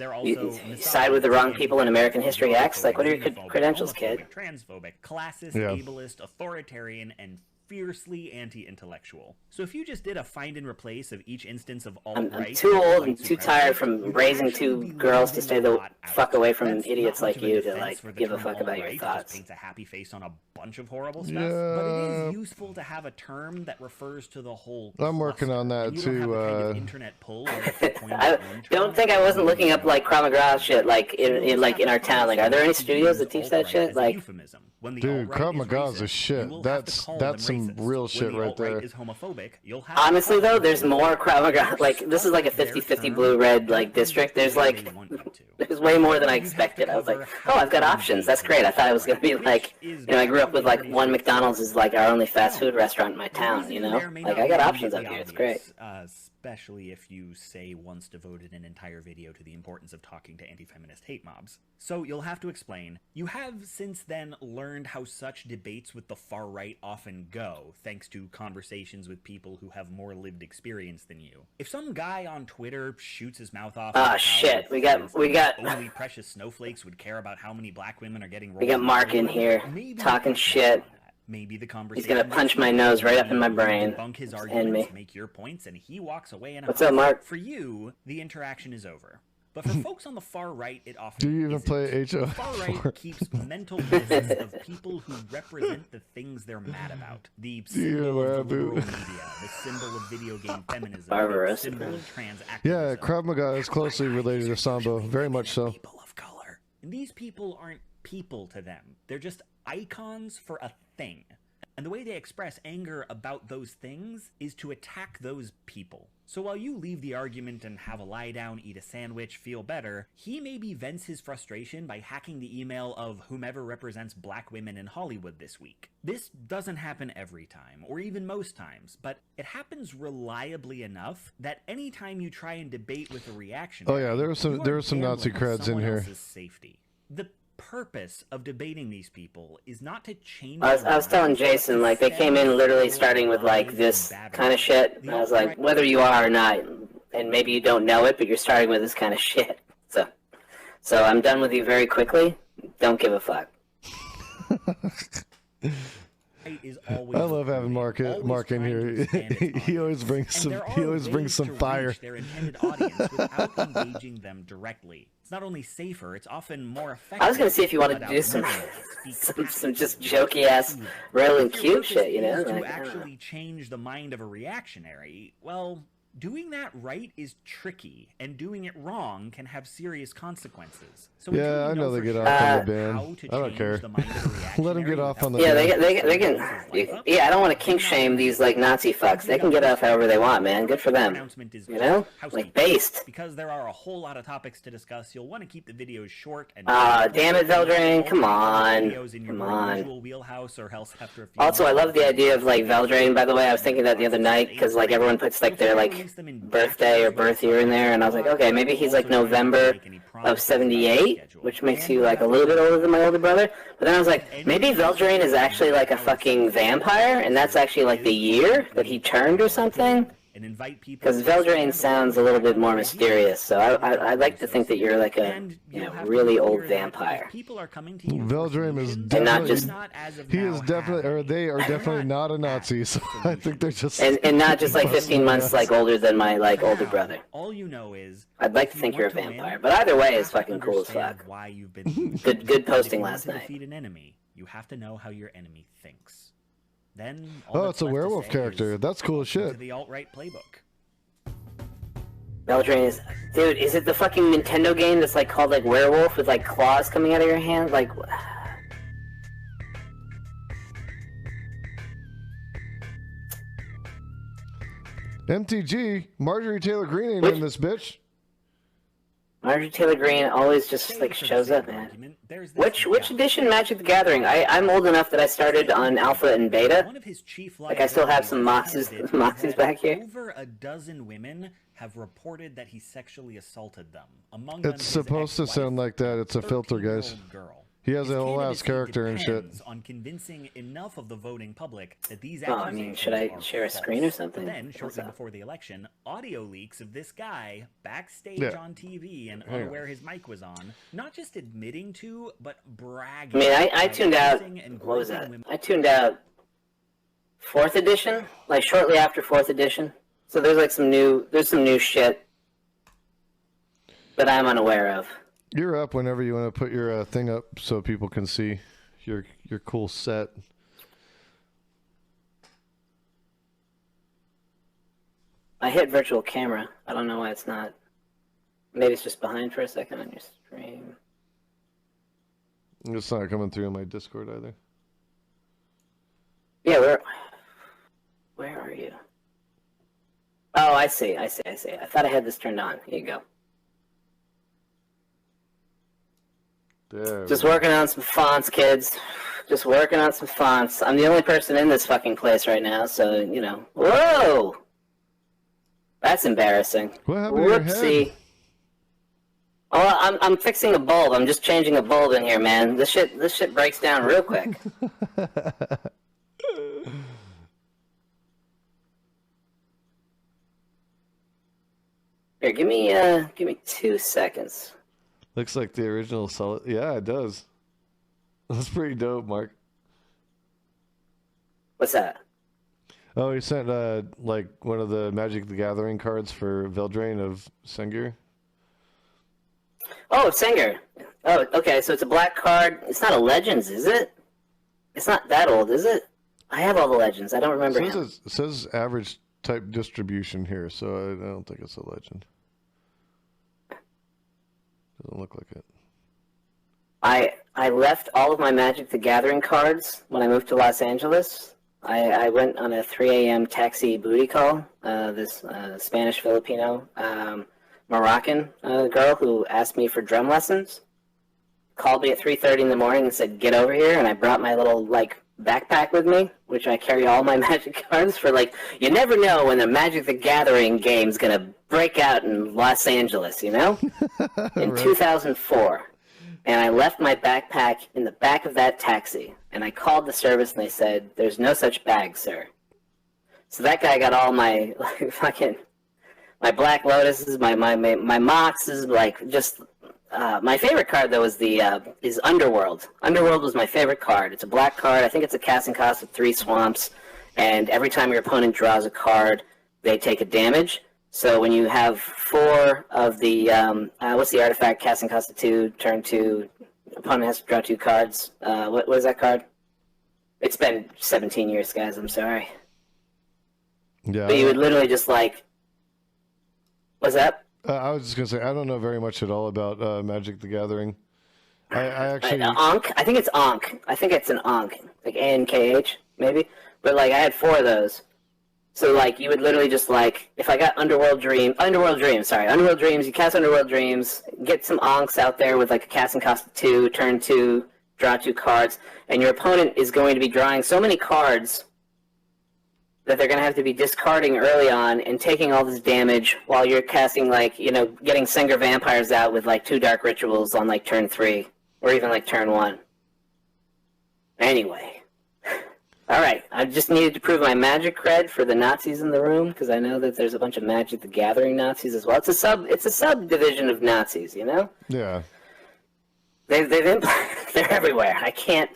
They're You also side with the wrong people in American History X? Like, what are your credentials, kid? Transphobic, classist, Yeah. ableist, authoritarian, and fiercely anti-intellectual. So if you just did a find and replace of each instance of alt-right, I'm too old and too tired from raising two girls to stay the fuck away from That's idiots not much like of a you to defense like for the give a term fuck about your alt-right. It just thoughts. paints a happy face on a bunch of horrible stuff, but it Yeah. is useful to have a term that refers to the whole I'm working on cluster, that and you don't have too, the kind of internet pull where if you coin I your own don't term, think I wasn't you looking up like Krav Maga shit like in just like have in to our town. Like, are promise there any not to studios use that teach that alt-right shit? as a Like, euphemism. When the Dude, alt-right Krav is Maga is a racist, shit. you will have to That's call that's them some racist. real When shit the right alt-right there. is homophobic, you'll have to honestly call though, them there's homophobic. more Krav Maga. Like, this is like a Their 50-50 term, blue-red don't like use district. it the There's way like they want you to. there's way more than I You'd have to expected. I was like, cover oh, I've got how options. to That's great. I thought it was gonna be which like, is I grew up with like actually one pretty McDonald's is like our only fast food No. restaurant in my The town. reason You know, there may like not I got be options up immediately here. It's great. obvious, especially if you say once devoted an entire video to the importance of talking to anti-feminist hate mobs. So you'll have to explain. You have since then learned how such debates with the far right often go, thanks to conversations with people who have more lived experience than you. If some guy on Twitter shoots his mouth off, Ah, about how, shit. for We got instance, only precious snowflakes would care about how many black women are getting We got rolled Mark in Hollywood, here maybe talking you can shit. on that. Maybe the He's conversation gonna punch my nose right up in my you brain. debunk his End arguments, me. make your points, and he walks away in a What's huff. up, Mark? For you, the interaction is over. But for folks on the far right, it often Do you even isn't. play The far right keeps mental lists of people who represent the things they're mad about. The symbol of the liberal media, the symbol of video game feminism, the Barbarous. symbol of trans activism. Yeah, Krav Maga is closely related to Sambo, very much so. People of color. And these people aren't people to them. They're just icons for a thing. And the way they express anger about those things is to attack those people. So while you leave the argument and have a lie down, eat a sandwich, feel better, he maybe vents his frustration by hacking the email of whomever represents black women in Hollywood this week. This doesn't happen every time, or even most times, but it happens reliably enough that anytime you try and debate with a reaction, Oh yeah, there was some Nazi creds in here. Safety. The purpose of debating these people is not to change. I was telling Jason, like, they came in literally starting with like this kind of shit. And I was like, whether you are or not, and maybe you don't know it, but you're starting with this kind of shit. So I'm done with you very quickly. Don't give a fuck. I love having Mark in here. He always brings some fire. Their intended audience without engaging them directly. It's not only safer, it's often more effective. I was gonna see if you wanted to do some just jokey ass, real and cute shit, you know? To Like, actually change the mind of a reactionary, well, doing that right is tricky, and doing it wrong can have serious consequences. So Yeah, I know they get off on the ban. I don't care. Let them get off on the yeah, ban. they can. Yeah, I don't want to kink shame these like Nazi fucks. They can get off however they want, man. Good for them. You know, like based. Because there are a whole lot of topics to discuss, you'll want to keep the videos short and. Damn it, Veldrain! Come on, come on. Wheelhouse, or else after a few Also, I love the idea of like Veldrain. By the way, I was thinking that the other night because like everyone puts like their like birthday or birth year in there, and I was like, okay, maybe he's like November of '78, which makes you like a little bit older than my older brother. But then I was like, maybe Veldrain is actually like a fucking vampire, and that's actually like the year that he turned or something. Because Veldrain sounds a little bit more mysterious, so I'd like to think that you're like a really old vampire. Veldrain is And not definitely, just he is definitely, or they are definitely not a Nazi, so I think they're just... and not just like 15 months like older than my like older brother. All you know is I'd like to think you're a vampire, but either way is fucking cool as fuck. why you've been Good posting last night. defeat an enemy, you have to know how your enemy thinks. Then Oh, it's a werewolf character. That's cool as to shit. the alt-right playbook. Veldrain is, dude. Is it the fucking Nintendo game that's like called like Werewolf with like claws coming out of your hand? Like, MTG, Marjorie Taylor Greene ain't in this bitch. Marjorie Taylor Greene always just like shows up, man. Which edition Magic the Gathering? I'm old enough that I started on Alpha and Beta. One of his chief Like I still have some Moxies back here. Over a dozen women have reported that he sexually assaulted them. Among them It's his supposed to ex-wife, sound like that. It's a filter, guys. 13-year-old girl. He has His a whole ass candidacy character and shit. depends on convincing enough of the voting public that these Oh, I accusations mean, should I are share a false. screen or something? But then, What's shortly up? before the election, audio leaks of this guy backstage Yeah. on TV and Hang on. unaware his mic was on, not just admitting to, but I bragging. mean, I by tuned out. kissing and What was groping that? women. I tuned out 4th edition, like shortly after 4th edition. So there's like some new shit that I'm unaware of. You're up whenever you want to put your thing up so people can see your cool set. I hit virtual camera. I don't know why it's not. Maybe it's just behind for a second on your stream. It's not coming through in my Discord either. Yeah, where are you? Oh, I see. I thought I had this turned on. Here you go. There. Just working on some fonts, kids. Just working on some fonts. I'm the only person in this fucking place right now, so, you know. Whoa! That's embarrassing. What happened to your Whoopsie. head? Oh, I'm fixing a bulb. I'm just changing a bulb in here, man. This shit breaks down real quick. Here, give me 2 seconds. Looks like the original solid. Yeah, it does. That's pretty dope, Mark. What's that? Oh, he sent like one of the Magic the Gathering cards for Veldrain of Sengir. Oh, Singer. Oh, okay, so it's a black card. It's not a Legends, is it? It's not that old, is it? I have all the Legends. I don't remember him. It says average type distribution here, so I don't think it's a legend. Doesn't look like it. I left all of my Magic the Gathering cards when I moved to Los Angeles. I went on a 3 a.m. taxi booty call. This Spanish-Filipino Moroccan girl who asked me for drum lessons called me at 3:30 in the morning and said, "Get over here." And I brought my little backpack with me, which I carry all my Magic cards for. You never know when the Magic the Gathering game's gonna break out in Los Angeles, you know? In 2004. And I left my backpack in the back of that taxi. And I called the service and they said, "There's no such bag, sir." So that guy got all my my Black Lotuses, my Moxes, my favorite card though is Underworld. Underworld was my favorite card. It's a black card. I think it's a casting cost of 3 swamps, and every time your opponent draws a card, they take a damage. So when you have 4 of the what's the artifact? Casting cost of 2, turn 2. Opponent has to draw 2 cards. What is that card? It's been 17 years, guys. I'm sorry. Yeah. But you would literally just what's that? I was just gonna say I don't know very much at all about Magic the Gathering. I actually Ankh. I think it's Ankh. I think it's an Ankh, like ANKH maybe. But I had 4 of those. So you would literally just if I got Underworld Dreams, you cast Underworld Dreams, get some Ankhs out there with a casting cost of 2, turn 2, draw 2 cards, and your opponent is going to be drawing so many cards that they're going to have to be discarding early on and taking all this damage while you're casting getting Singer Vampires out with 2 Dark Rituals on turn 3 or even turn 1. Anyway. Alright, I just needed to prove my magic cred for the Nazis in the room, because I know that there's a bunch of Magic the Gathering Nazis as well. It's a subdivision of Nazis, you know? yeah. They're everywhere. I can't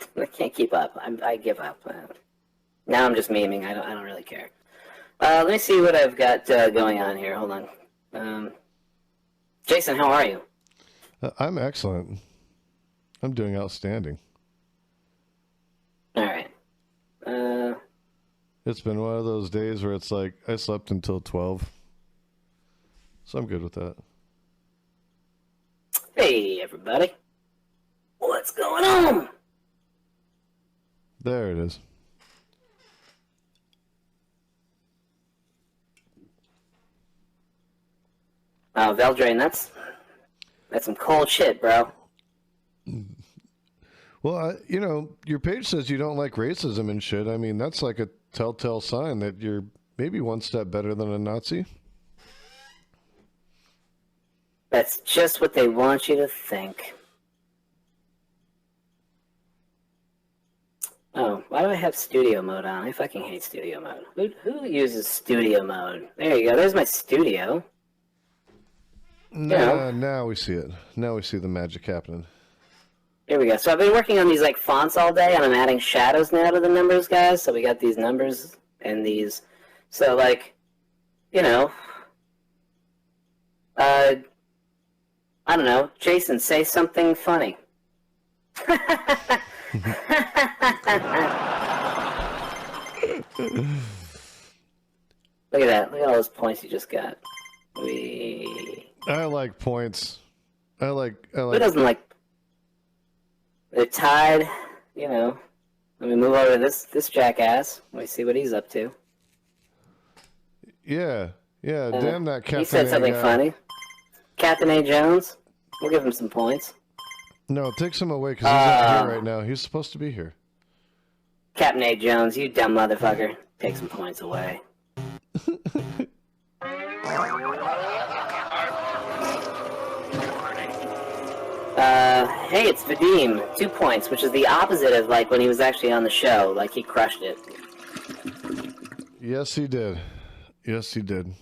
keep up. I give up. Now I'm just memeing. I don't really care. Let me see what I've got going on here. Hold on. Jason, how are you? I'm excellent. I'm doing outstanding. All right. It's been one of those days where it's I slept until 12. So I'm good with that. Hey, everybody. What's going on? There it is. Veldrain, that's some cold shit, bro. Well, your page says you don't like racism and shit. I mean, that's a telltale sign that you're maybe one step better than a Nazi. That's just what they want you to think. Oh, why do I have studio mode on? I fucking hate studio mode. Who uses studio mode? There you go. There's my studio. Now we see it. Now we see the magic happening. Here we go. So I've been working on these like fonts all day, and I'm adding shadows now to the numbers, guys. So we got these numbers and these. So like, I don't know. Jason, say something funny. Look at that. Look at all those points you just got. I like points. I like. Who doesn't like? They're tied. Let me move over to this jackass. Let me see what he's up to. Yeah. Damn that Captain. He said something funny. Captain A. Jones. We'll give him some points. No, it takes him away because he's not here right now. He's supposed to be here. Captain A. Jones, you dumb motherfucker. Take some points away. Hey, it's Vadim. 2 points, which is the opposite of like when he was actually on the show. Like he crushed it. Yes, he did. Yes, he did.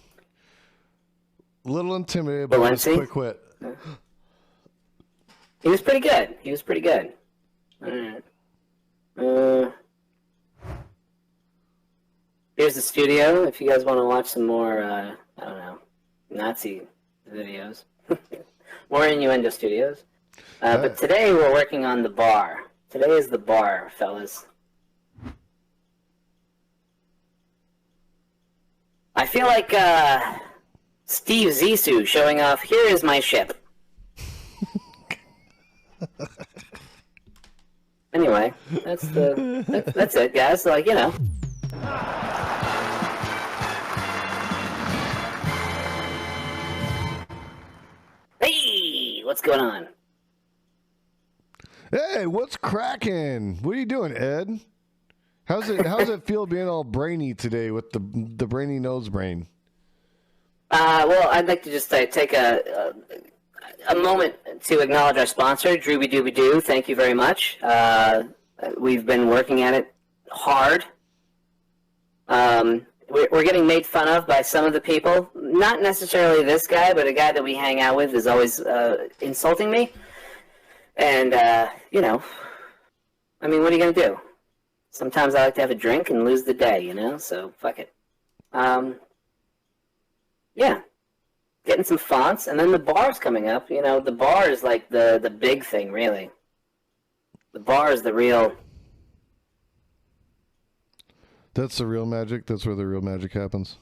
A little intimidated by his quick wit. He was pretty good. Alright. Here's the studio, if you guys want to watch some more, I don't know, Nazi videos. More innuendo studios. But today we're working on the bar. Today is the bar, fellas. I feel like, Steve Zissou showing off, here is my ship. Anyway, that's it, guys. Like, Hey, what's going on? Hey, what's cracking? What are you doing, Ed? How's it feel being all brainy today with the brainy nose brain? Well, I'd like to just take a moment to acknowledge our sponsor, Drooby Dooby Doo. Thank you very much. We've been working at it hard. We're getting made fun of by some of the people. Not necessarily this guy, but a guy that we hang out with is always insulting me. And, I mean, what are you going to do? Sometimes I like to have a drink and lose the day, So, fuck it. Yeah. Getting some fonts, and then the bar's coming up. The bar is like the big thing, really. The bar is the real... That's the real magic. That's where the real magic happens.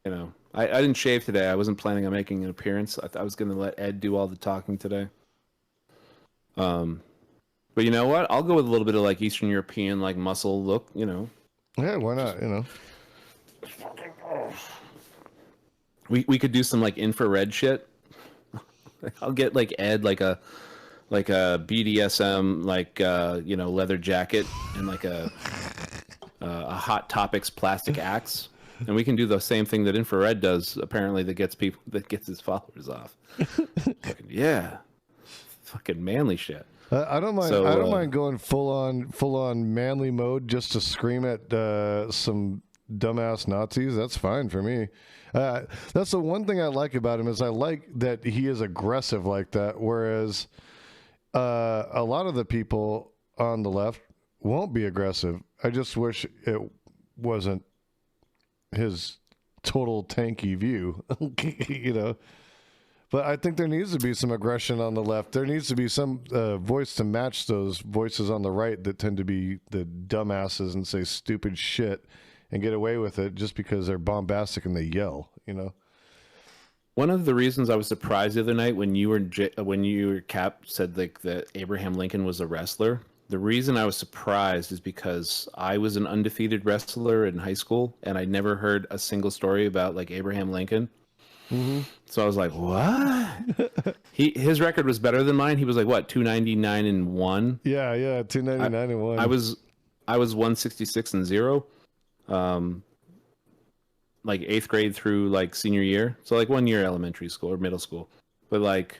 I didn't shave today. I wasn't planning on making an appearance. I was going to let Ed do all the talking today. But you know what? I'll go with a little bit of like Eastern European like muscle look. Yeah, why not? We could do some like infrared shit. I'll get like Ed like a BDSM like leather jacket and like a Hot Topics plastic axe, and we can do the same thing that infrared does. Apparently, that gets his followers off. Yeah, fucking manly shit. I don't mind. I don't mind going full on manly mode just to scream at some dumbass Nazis. That's fine for me. That's the one thing I like about him is I like that he is aggressive like that. Whereas a lot of the people on the left won't be aggressive. I just wish it wasn't his total tanky view, But I think there needs to be some aggression on the left. There needs to be some voice to match those voices on the right that tend to be the dumbasses and say stupid shit and get away with it just because they're bombastic and they yell, One of the reasons I was surprised the other night when you were Cap said like that Abraham Lincoln was a wrestler. The reason I was surprised is because I was an undefeated wrestler in high school and I never heard a single story about like Abraham Lincoln. Mm-hmm. So I was like, what? His record was better than mine. He was like, what, 299-1? Yeah, 299-1. I was 166-0. Like 8th grade through like senior year. So like 1 year elementary school or middle school. But like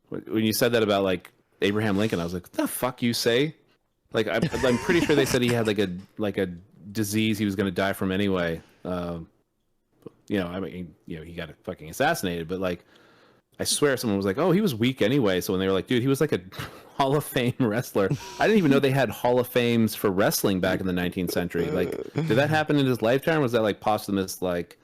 when you said that about like Abraham Lincoln, I was like, what the fuck you say? Like I'm pretty sure they said he had like a disease he was going to die from anyway. I mean, he got fucking assassinated, but like, I swear someone was like, "Oh, he was weak anyway." So when they were like, "Dude, he was like a Hall of Fame wrestler," I didn't even know they had Hall of Fames for wrestling back in the 19th century. Like, did that happen in his lifetime, or was that like posthumous? Like,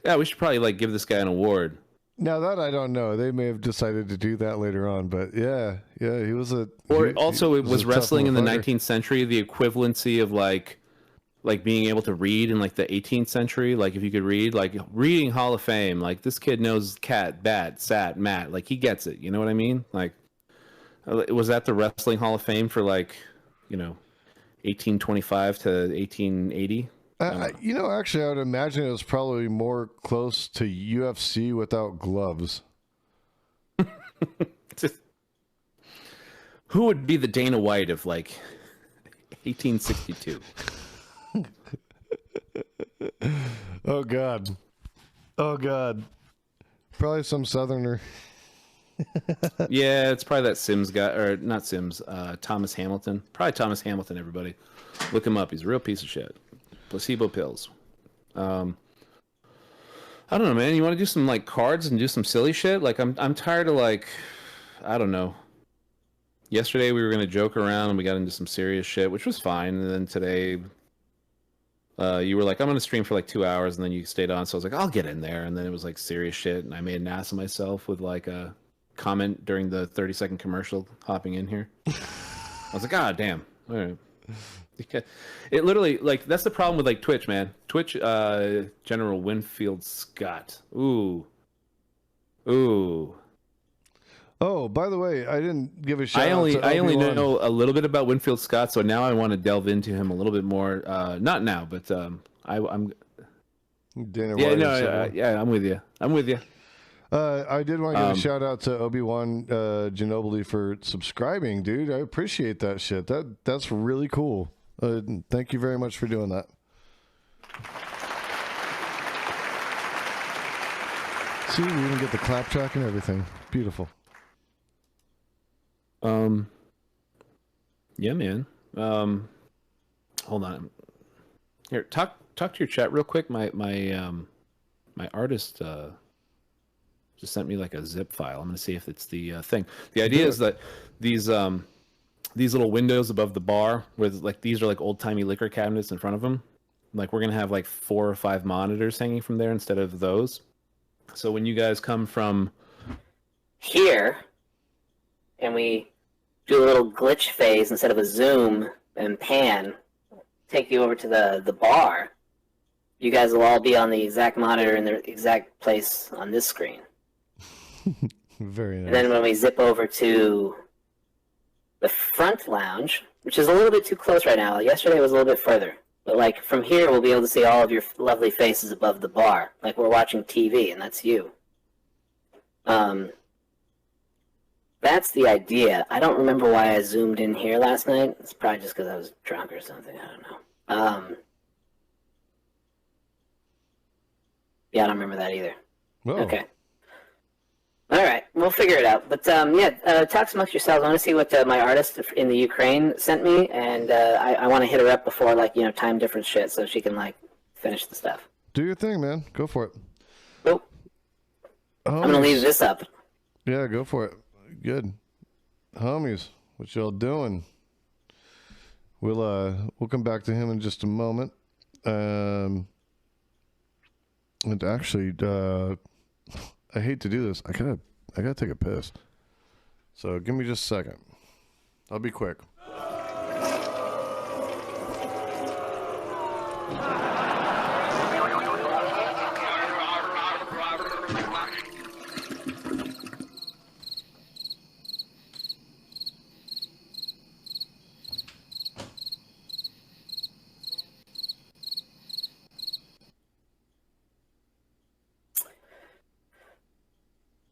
yeah, we should probably like give this guy an award. Now that I don't know, they may have decided to do that later on, but yeah, he was a. Or also, it was a tough wrestling in the motherfucker. 19th century the equivalency of like being able to read in like the 18th century. Like if you could read, like reading Hall of Fame, like this kid knows cat, bat, sat, mat, like he gets it. You know what I mean? Like, was that the Wrestling Hall of Fame for like, 1825 to 1880? Actually, I would imagine it was probably more close to UFC without gloves. Who would be the Dana White of like 1862? Oh God. Probably some Southerner. Yeah, it's probably that Sims guy, or not Sims, Thomas Hamilton. Probably Thomas Hamilton, everybody. Look him up. He's a real piece of shit. Placebo pills. I don't know, man. You want to do some like cards and do some silly shit? Like I'm tired of like, I don't know. Yesterday we were gonna joke around and we got into some serious shit, which was fine. And then today, you were like, I'm gonna stream for like 2 hours, and then you stayed on. So I was like, I'll get in there. And then it was like serious shit, and I made an ass of myself with like a comment during the 30-second commercial hopping in here. I was like, God damn. All right. It literally, like, that's the problem with like Twitch, man. Twitch, General Winfield Scott. Ooh. Oh, by the way, I didn't give a shout I out only to Obi-Wan. know a little bit about Winfield Scott, so now I want to delve into him a little bit more. Not now, but I'm. Dana Yeah, White no, and so yeah, I'm with you. I did want to give a shout out to Obi-Wan Ginobili for subscribing, dude. I appreciate that shit. That's really cool. Thank you very much for doing that. See, we even get the clap track and everything. Beautiful. Yeah, man. Hold on. Here, talk to your chat real quick. My artist just sent me like a zip file. I'm gonna see if it's the thing. The idea is that these little windows above the bar, with like these are like old timey liquor cabinets in front of them. Like we're gonna have like 4 or 5 monitors hanging from there instead of those. So when you guys come from Here, and we do a little glitch phase instead of a zoom and pan, take you over to the bar, you guys will all be on the exact monitor in the exact place on this screen. Very nice. And then when we zip over to the front lounge, which is a little bit too close right now. Yesterday was a little bit further. But like from here, we'll be able to see all of your lovely faces above the bar. Like we're watching TV, and that's you. That's the idea. I don't remember why I zoomed in here last night. It's probably just because I was drunk or something. I don't know. Yeah, I don't remember that either. Whoa. Okay. All right, we'll figure it out. But talk amongst yourselves. I want to see what my artist in the Ukraine sent me, and I want to hit her up before time difference shit, so she can finish the stuff. Do your thing, man. Go for it. Oh, I'm gonna leave this up. Yeah, go for it. Good. Homies, what y'all doing? We'll come back to him in just a moment. And actually, I hate to do this. I gotta take a piss. So give me just a second. I'll be quick.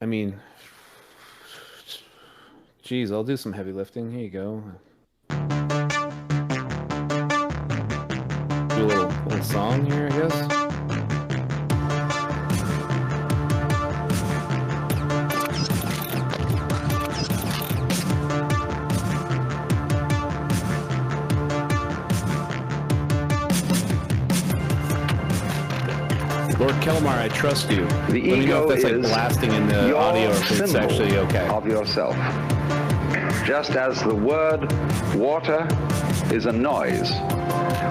I mean, geez, I'll do some heavy lifting. Here you go. Do a little song here, I guess. Lord Kelmar, I trust you. The Let me know ego if that's like is blasting in the your audio or if it's symbol actually okay. of yourself. Just as the word water is a noise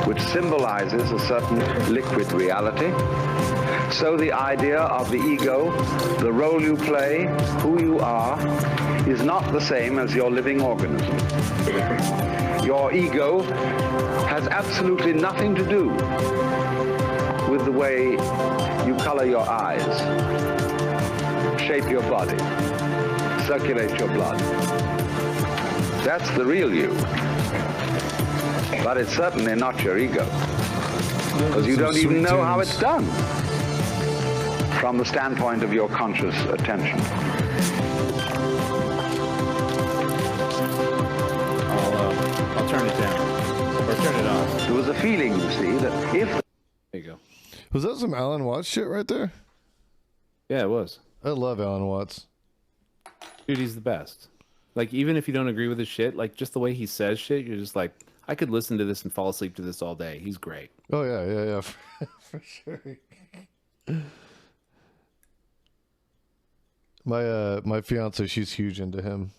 which symbolizes a certain liquid reality, so the idea of the ego, the role you play, who you are, is not the same as your living organism. Your ego has absolutely nothing to do with the way you color your eyes, shape your body, circulate your blood. That's the real you. But it's certainly not your ego, because you don't even know how it's done from the standpoint of your conscious attention. I'll turn it down or turn it off. There was a feeling, you see, that if... There you go. Was that some Alan Watts shit right there? Yeah, it was. I love Alan Watts. Dude, he's the best. Like, even if you don't agree with his shit, like, just the way he says shit, you're just like, I could listen to this and fall asleep to this all day. He's great. Oh, yeah, for sure. My fiance, she's huge into him.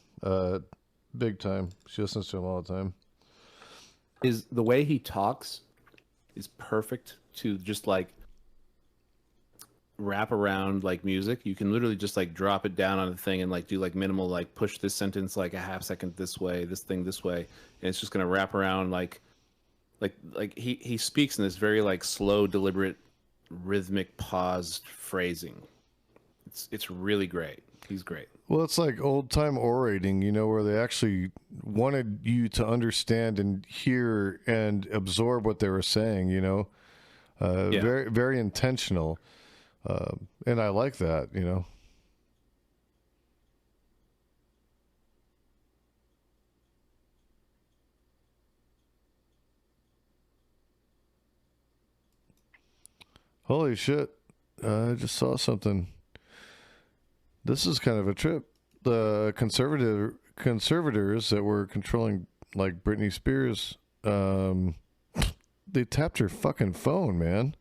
Big time. She listens to him all the time. Is the way he talks is perfect to just, like, wrap around like music. You can literally just like drop it down on the thing and like do like minimal, like push this sentence like a half second this way, this thing this way, and it's just gonna wrap around like he speaks in this very like slow, deliberate, rhythmic, paused phrasing. It's really great. He's great. Well, it's like old time orating, you know, where they actually wanted you to understand and hear and absorb what they were saying, you know. Yeah. Very, very intentional. And I like that, you know. Holy shit. I just saw something. This is kind of a trip. The conservators that were controlling like Britney Spears, they tapped her fucking phone, man.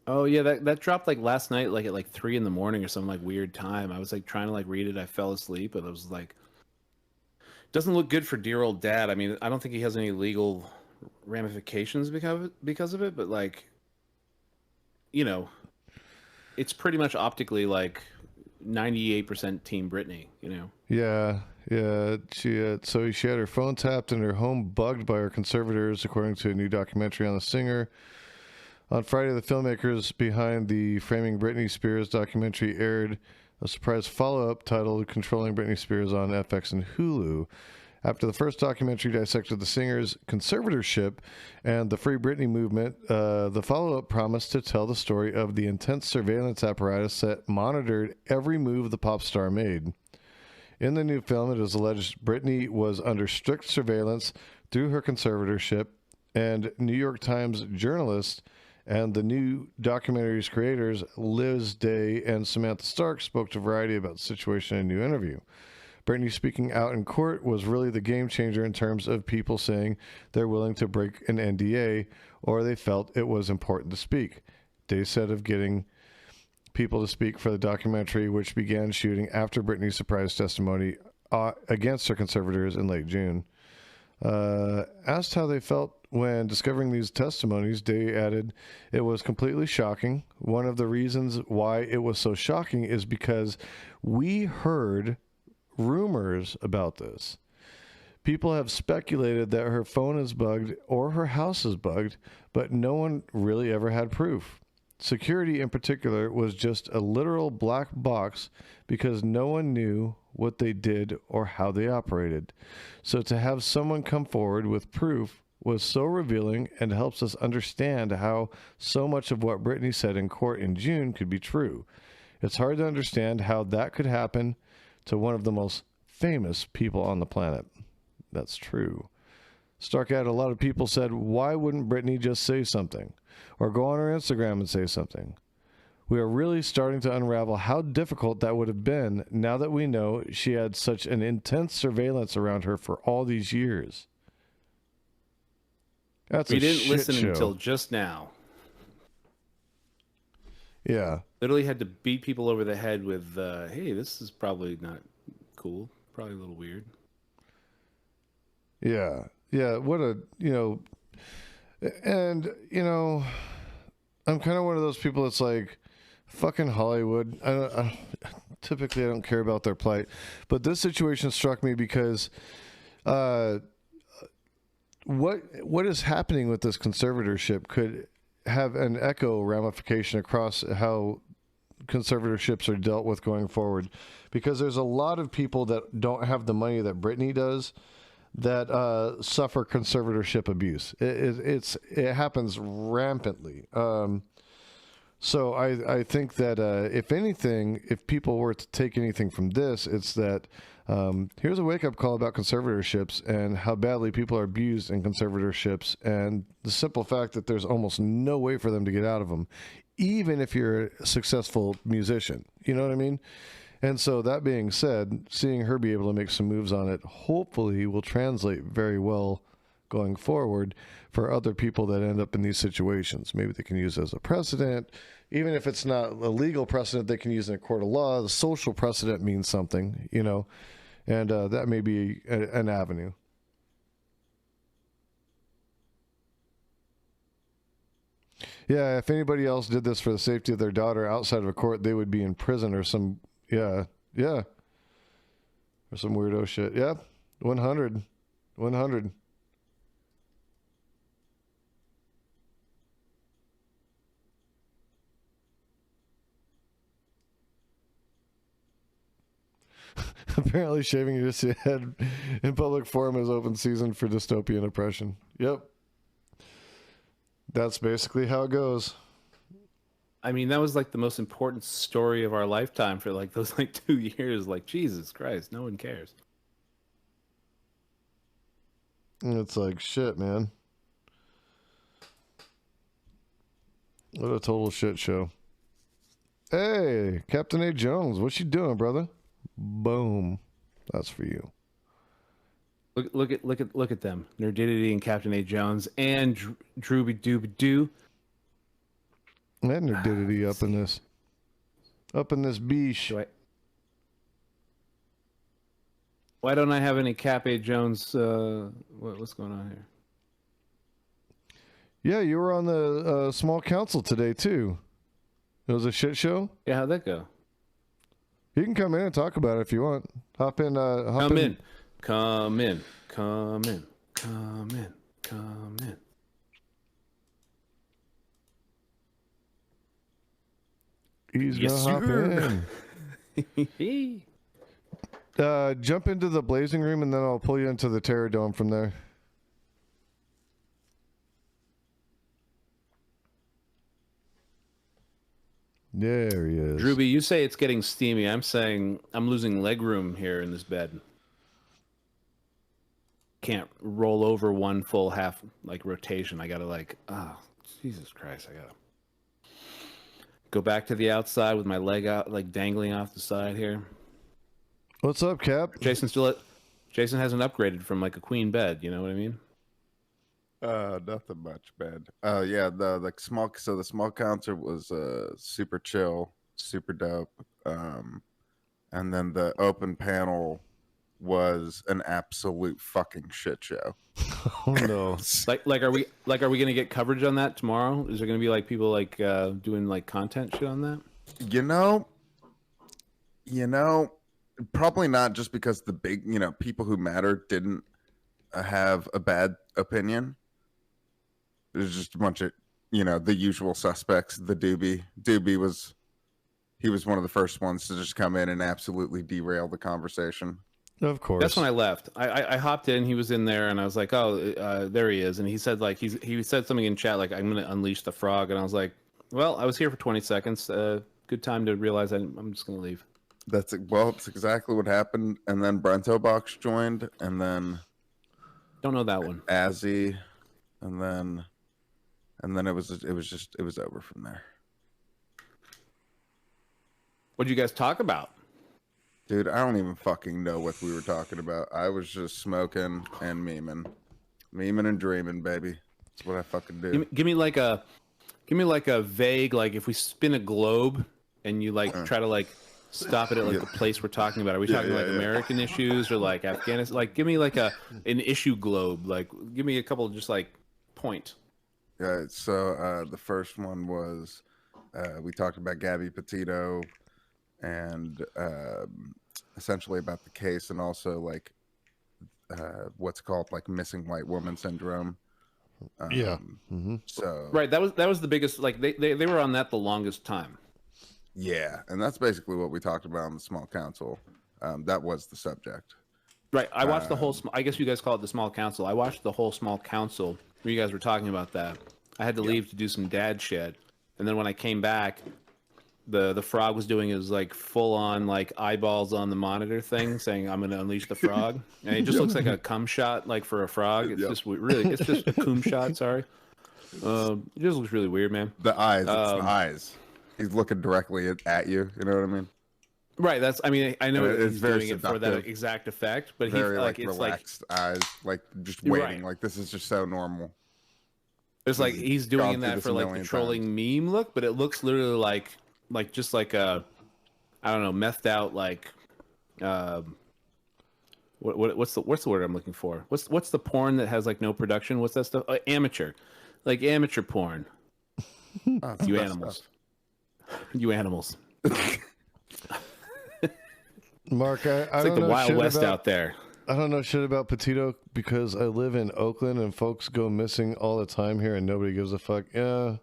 Oh yeah, that dropped like last night, like at like 3 a.m. or some like weird time. I was like trying to like read it. I fell asleep, and I was like, doesn't look good for dear old dad. I mean, I don't think he has any legal ramifications because of it, but like, you know, it's pretty much optically like 98% Team Britney, you know. Yeah. She had her phone tapped and her home bugged by her conservators, according to a new documentary on the singer. On Friday, the filmmakers behind the Framing Britney Spears documentary aired a surprise follow-up titled Controlling Britney Spears on FX and Hulu. After the first documentary dissected the singer's conservatorship and the Free Britney movement, the follow-up promised to tell the story of the intense surveillance apparatus that monitored every move the pop star made. In the new film, it is alleged Britney was under strict surveillance through her conservatorship, and New York Times journalist and the new documentary's creators, Liz Day and Samantha Stark, spoke to Variety about the situation in a new interview. Britney speaking out in court was really the game changer in terms of people saying they're willing to break an NDA or they felt it was important to speak. Day said of getting people to speak for the documentary, which began shooting after Britney's surprise testimony against her conservators in late June. Asked how they felt when discovering these testimonies, Day added, "It was completely shocking. One of the reasons why it was so shocking is because we heard rumors about this. People have speculated that her phone is bugged or her house is bugged, but no one really ever had proof. Security in particular was just a literal black box because no one knew what they did or how they operated. So to have someone come forward with proof was so revealing and helps us understand how so much of what Britney said in court in June could be true. It's hard to understand how that could happen to one of the most famous people on the planet." That's true. Stark added, "A lot of people said, why wouldn't Britney just say something? Or go on her Instagram and say something? We are really starting to unravel how difficult that would have been now that we know she had such an intense surveillance around her for all these years." That's we a didn't shit listen show. until just now. Yeah. Literally had to beat people over the head with, hey, this is probably not cool. Probably a little weird. Yeah. Yeah. What a, and, I'm kind of one of those people that's like, fucking Hollywood. Typically, I don't care about their plight. But this situation struck me because what is happening with this conservatorship could have an echo ramification across how conservatorships are dealt with going forward, because there's a lot of people that don't have the money that Brittany does that suffer conservatorship abuse. It happens rampantly. So I think that if anything, if people were to take anything from this, it's that here's a wake-up call about conservatorships and how badly people are abused in conservatorships, and the simple fact that there's almost no way for them to get out of them, even if you're a successful musician. You know what I mean? And so that being said, seeing her be able to make some moves on it hopefully will translate very well going forward for other people that end up in these situations. Maybe they can use it as a precedent. Even if it's not a legal precedent, they can use it in a court of law. The social precedent means something, and that may be an avenue. Yeah, if anybody else did this for the safety of their daughter outside of a court, they would be in prison or some, or some weirdo shit. Yeah, 100. Apparently shaving your head in public forum is open season for dystopian oppression. Yep. That's basically how it goes. I mean, that was like the most important story of our lifetime for like those 2 years. Like, Jesus Christ, no one cares. It's like, shit, man. What a total shit show. Hey, Captain A. Jones, what you doing, brother? Boom. That's for you. Look at them. Nerdidity and Captain A. Jones and Drooby Dooby Doo. And Nerdidity up in this beach. Why don't I have any Cap A. Jones? What's going on here? Yeah, you were on the small council today too. It was a shit show. Yeah, how'd that go? You can come in and talk about it if you want. Hop in. Come in. He's gonna hop in. Jump into the blazing room, and then I'll pull you into the Terror Dome from there. There he is. Drooby, you say it's getting steamy. I'm saying I'm losing leg room here in this bed. Can't roll over one full half rotation. I gotta Jesus Christ, I gotta go back to the outside with my leg out dangling off the side here. What's up, Cap? Jason hasn't upgraded from a queen bed, you know what I mean? Nothing much, man. Yeah, the small concert was super chill, super dope. And then the open panel was an absolute fucking shit show. Oh no. Are we gonna get coverage on that tomorrow? Is there gonna be people doing content shit on that? You know, probably not, just because the big, people who matter didn't have a bad opinion. There's just a bunch of, the usual suspects. The Doobie was one of the first ones to just come in and absolutely derail the conversation. Of course. That's when I left. I hopped in. He was in there, and I was like, "Oh, there he is." And he said he said something in chat "I'm going to unleash the frog," and I was like, "Well, I was here for 20 seconds. Good time to realize I'm just going to leave." It's exactly what happened. And then Brento Box joined, and then don't know that one. Azzy, and then it was over from there. What did you guys talk about? Dude, I don't even fucking know what we were talking about. I was just smoking and memeing and dreaming, baby. That's what I fucking do. Give me Give me like a vague, like if we spin a globe and you like try to like stop it at like the place we're talking about. Are we talking like American issues or like Afghanistan? Like give me like an issue globe. Like give me a couple just like point. Yeah. So the first one was we talked about Gabby Petito and essentially about the case and also like what's called like missing white woman syndrome. So right, that was the biggest. Like they were on that the longest time. Yeah, and that's basically what we talked about on the small council. That was the subject. Right. I watched the whole. I guess you guys call it the small council. I watched the whole small council where you guys were talking about that. I had to leave to do some dad shit, and then when I came back, the frog was doing his like full on like eyeballs on the monitor thing, saying I'm going to unleash the frog, and it just looks like a cum shot like for a frog. It's just really, it's just a cum shot. Sorry. It just looks really weird, man. The eyes, it's the eyes. He's looking directly at you. You know what I mean? Right. That's. I mean, I know It's he's very doing it for that exact effect, but he's very like, like it's relaxed eyes, like just waiting. Like this is just so normal. It's like he's doing that for like the trolling meme look, but it looks literally like just like a, I don't know, methed out like, what's the word I'm looking for? What's the porn that has like no production? What's that stuff? Amateur, like amateur porn. You animals. You animals. Mark, I It's don't like the know Wild shit West about, out there. I don't know shit about Petito because I live in Oakland and folks go missing all the time here and nobody gives a fuck. Yeah,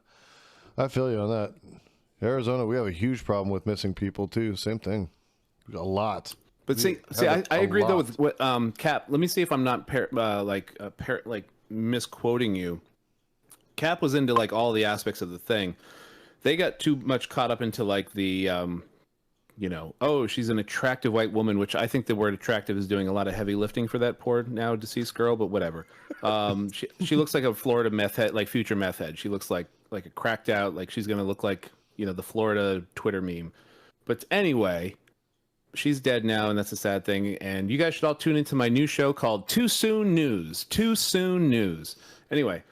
I feel you on that. Arizona, we have a huge problem with missing people too. Same thing. A lot. But see, I agree though with what Cap. Let me see if I'm not misquoting you. Cap was into like all the aspects of the thing. They got too much caught up into like the you know, oh, she's an attractive white woman, which I think the word attractive is doing a lot of heavy lifting for that poor now deceased girl, but whatever. She looks like a Florida meth head, like future meth head. She looks like a cracked out, like she's gonna look like, you know, the Florida Twitter meme. But anyway, she's dead now, and that's a sad thing. And you guys should all tune into my new show called Too Soon News. Too Soon News. Anyway,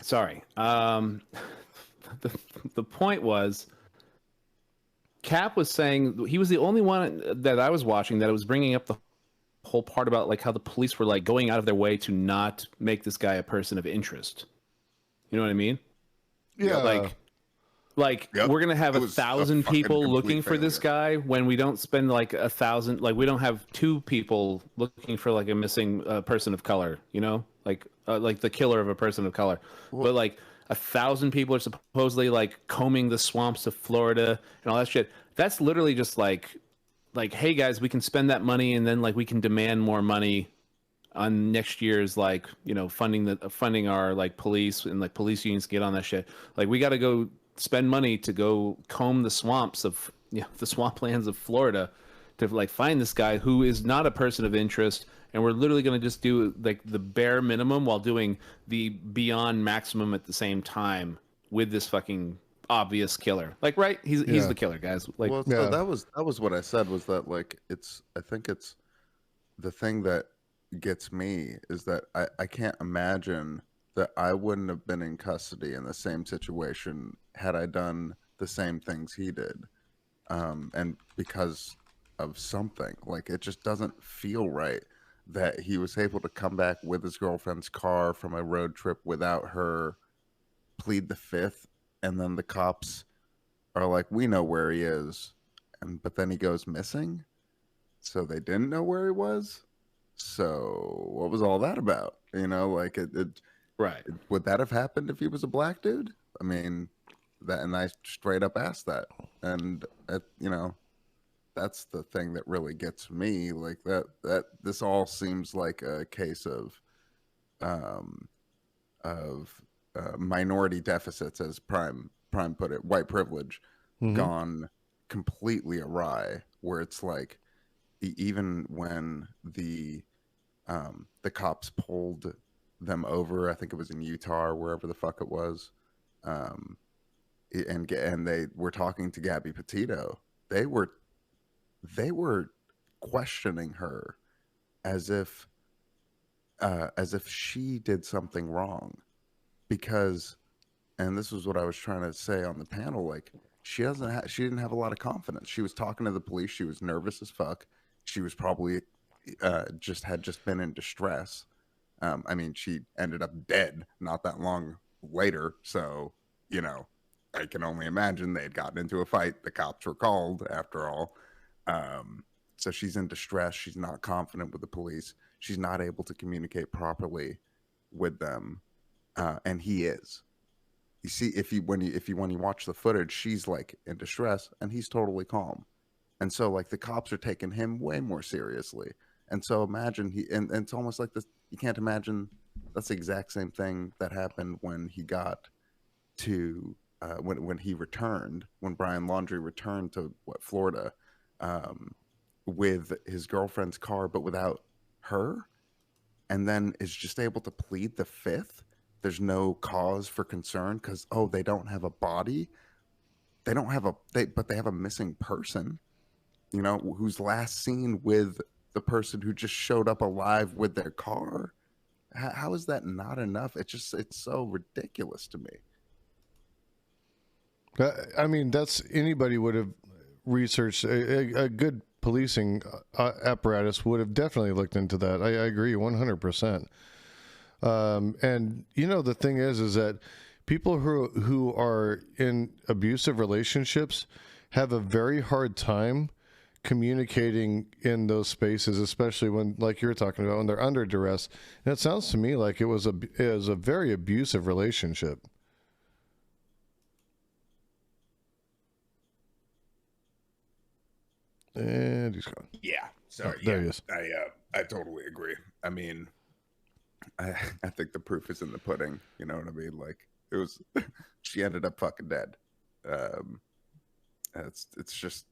sorry. The point was, Cap was saying he was the only one that I was watching that was bringing up the whole part about like how the police were like going out of their way to not make this guy a person of interest. You know what I mean? Yeah. Like we're gonna have 1,000 people looking for this guy when we don't spend like 1,000. Like we don't have 2 people looking for like a missing person of color. You know, like the killer of a person of color. But like 1,000 people are supposedly like combing the swamps of Florida and all that shit. That's literally just like, hey guys, we can spend that money and then like we can demand more money on next year's like, you know, funding our like police and like police unions get on that shit. Like we got to go spend money to go comb the swamps of, you know, the swamplands of Florida to like find this guy who is not a person of interest. And we're literally going to just do like the bare minimum while doing the beyond maximum at the same time with this fucking obvious killer. Like, right? He's the killer, guys. Like, well, so that was what I said was that like I think it's the thing that gets me is that I can't imagine that I wouldn't have been in custody in the same situation had I done the same things he did, and because of something, like it just doesn't feel right that he was able to come back with his girlfriend's car from a road trip without her, plead the fifth, and then the cops are like, we know where he is, but then he goes missing, so they didn't know where he was. So what was all that about? You know, like right. Would that have happened if he was a black dude? I mean, and I straight up asked that, and you know, that's the thing that really gets me. Like that this all seems like a case of minority deficits, as Prime put it, white privilege gone completely awry. Where it's like, even when the cops pulled them over, I think it was in Utah or wherever the fuck it was, and they were talking to Gabby Petito. They were questioning her as if she did something wrong, because and this was what I was trying to say on the panel. Like, she didn't have a lot of confidence. She was talking to the police. She was nervous as fuck. She was probably just been in distress. I mean, she ended up dead not that long later. So, you know, I can only imagine they had gotten into a fight. The cops were called after all. So she's in distress. She's not confident with the police. She's not able to communicate properly with them. And he is. You see, when you watch the footage, she's like in distress and he's totally calm. And so like the cops are taking him way more seriously. And so imagine and it's almost like this, you can't imagine that's the exact same thing that happened when he got to when he returned, when Brian Laundrie returned to Florida, with his girlfriend's car, but without her, and then is just able to plead the fifth. There's no cause for concern because, they don't have a body. They don't have but they have a missing person, you know, who's last seen with the person who just showed up alive with their car. How is that not enough? It's so ridiculous to me. I mean, that's anybody would have researched a good policing apparatus would have definitely looked into that. I agree 100%. And you know, the thing is that people who are in abusive relationships have a very hard time communicating in those spaces, especially when, like you were talking about, when they're under duress. And it sounds to me like it was a very abusive relationship. And he's gone. Yeah. Sorry. There he is. I totally agree. I mean, I think the proof is in the pudding. You know what I mean? Like, it was, she ended up fucking dead. It's just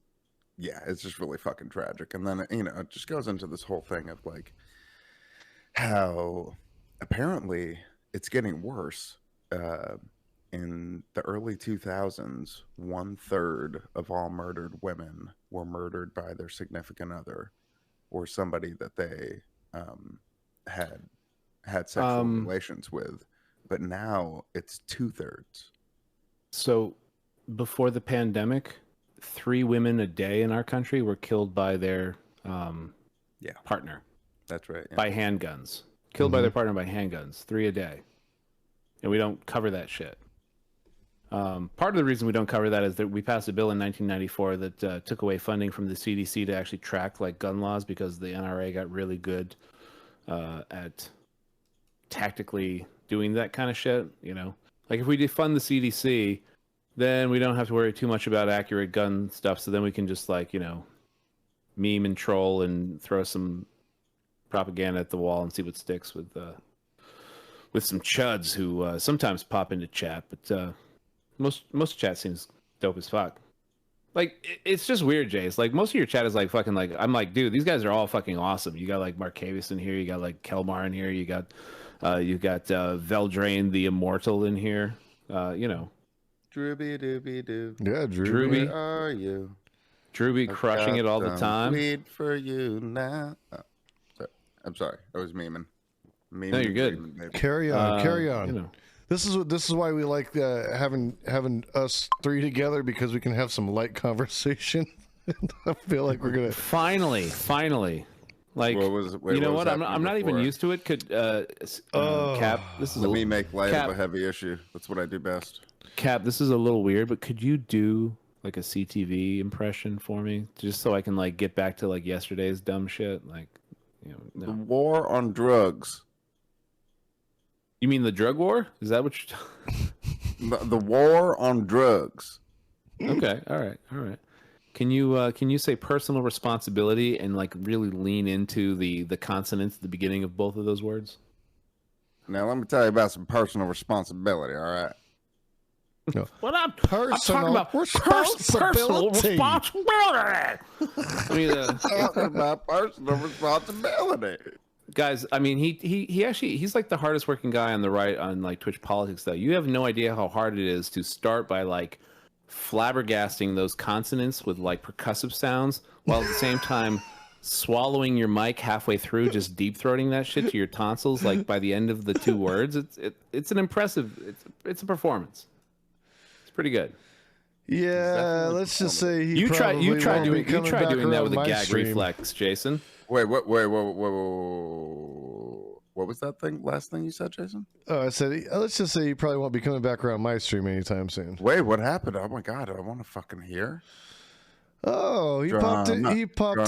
really fucking tragic. And then, you know, it just goes into this whole thing of like how apparently it's getting worse. In the early 2000s, 1/3 of all murdered women were murdered by their significant other or somebody that they had sexual relations with. But now it's 2/3. So before the pandemic, 3 women a day in our country were killed by their partner. That's right. Yeah. By handguns. Killed by their partner by handguns. 3 a day. And we don't cover that shit. Part of the reason we don't cover that is that we passed a bill in 1994 that took away funding from the CDC to actually track like gun laws because the NRA got really good at tactically doing that kind of shit. You know, like if we defund the CDC, then we don't have to worry too much about accurate gun stuff. So then we can just like, you know, meme and troll and throw some propaganda at the wall and see what sticks with some chuds who sometimes pop into chat, but most chat seems dope as fuck. Like it's just weird, Jay. It's like most of your chat is like fucking like I'm like, dude, these guys are all fucking awesome. You got like Marcavis in here, you got like Kelmar in here, you got Veldrain the Immortal in here. You know. Drooby dooby doo. Yeah, Drooby. Where are you? Drooby crushing it all the time. Weed for you now. I'm sorry, I was memeing. No, you're good. Carry on. You know. This is why we like having us 3 together, because we can have some light conversation. I feel like we're gonna finally. Like, you know what? I'm not even used to it. Could Cap? This is let me make light of a heavy issue. That's what I do best. Cap, this is a little weird, but could you do like a CTV impression for me, just so I can like get back to like yesterday's dumb shit? Like, you know, no. The war on drugs. You mean the drug war? Is that what you're the war on drugs? Okay, all right. Can you say personal responsibility and like really lean into the consonants at the beginning of both of those words? Now let me tell you about some personal responsibility. All right. No. What I'm talking about personal responsibility. I mean, talking about personal responsibility. Guys, I mean, he actually he's like the hardest working guy on the right on like Twitch politics though. You have no idea how hard it is to start by like flabbergasting those consonants with like percussive sounds while at the same time swallowing your mic halfway through, just deep throating that shit to your tonsils like by the end of the 2 words. It's an impressive it's a performance. pretty good. Yeah, let's just say he You tried probably doing that with a my gag stream. reflex, Jason. Wait, what was that last thing you said, Jason? Oh, I said let's just say he probably won't be coming back around my stream anytime soon. Wait, what happened? Oh my god, I want to fucking hear. Oh, he popped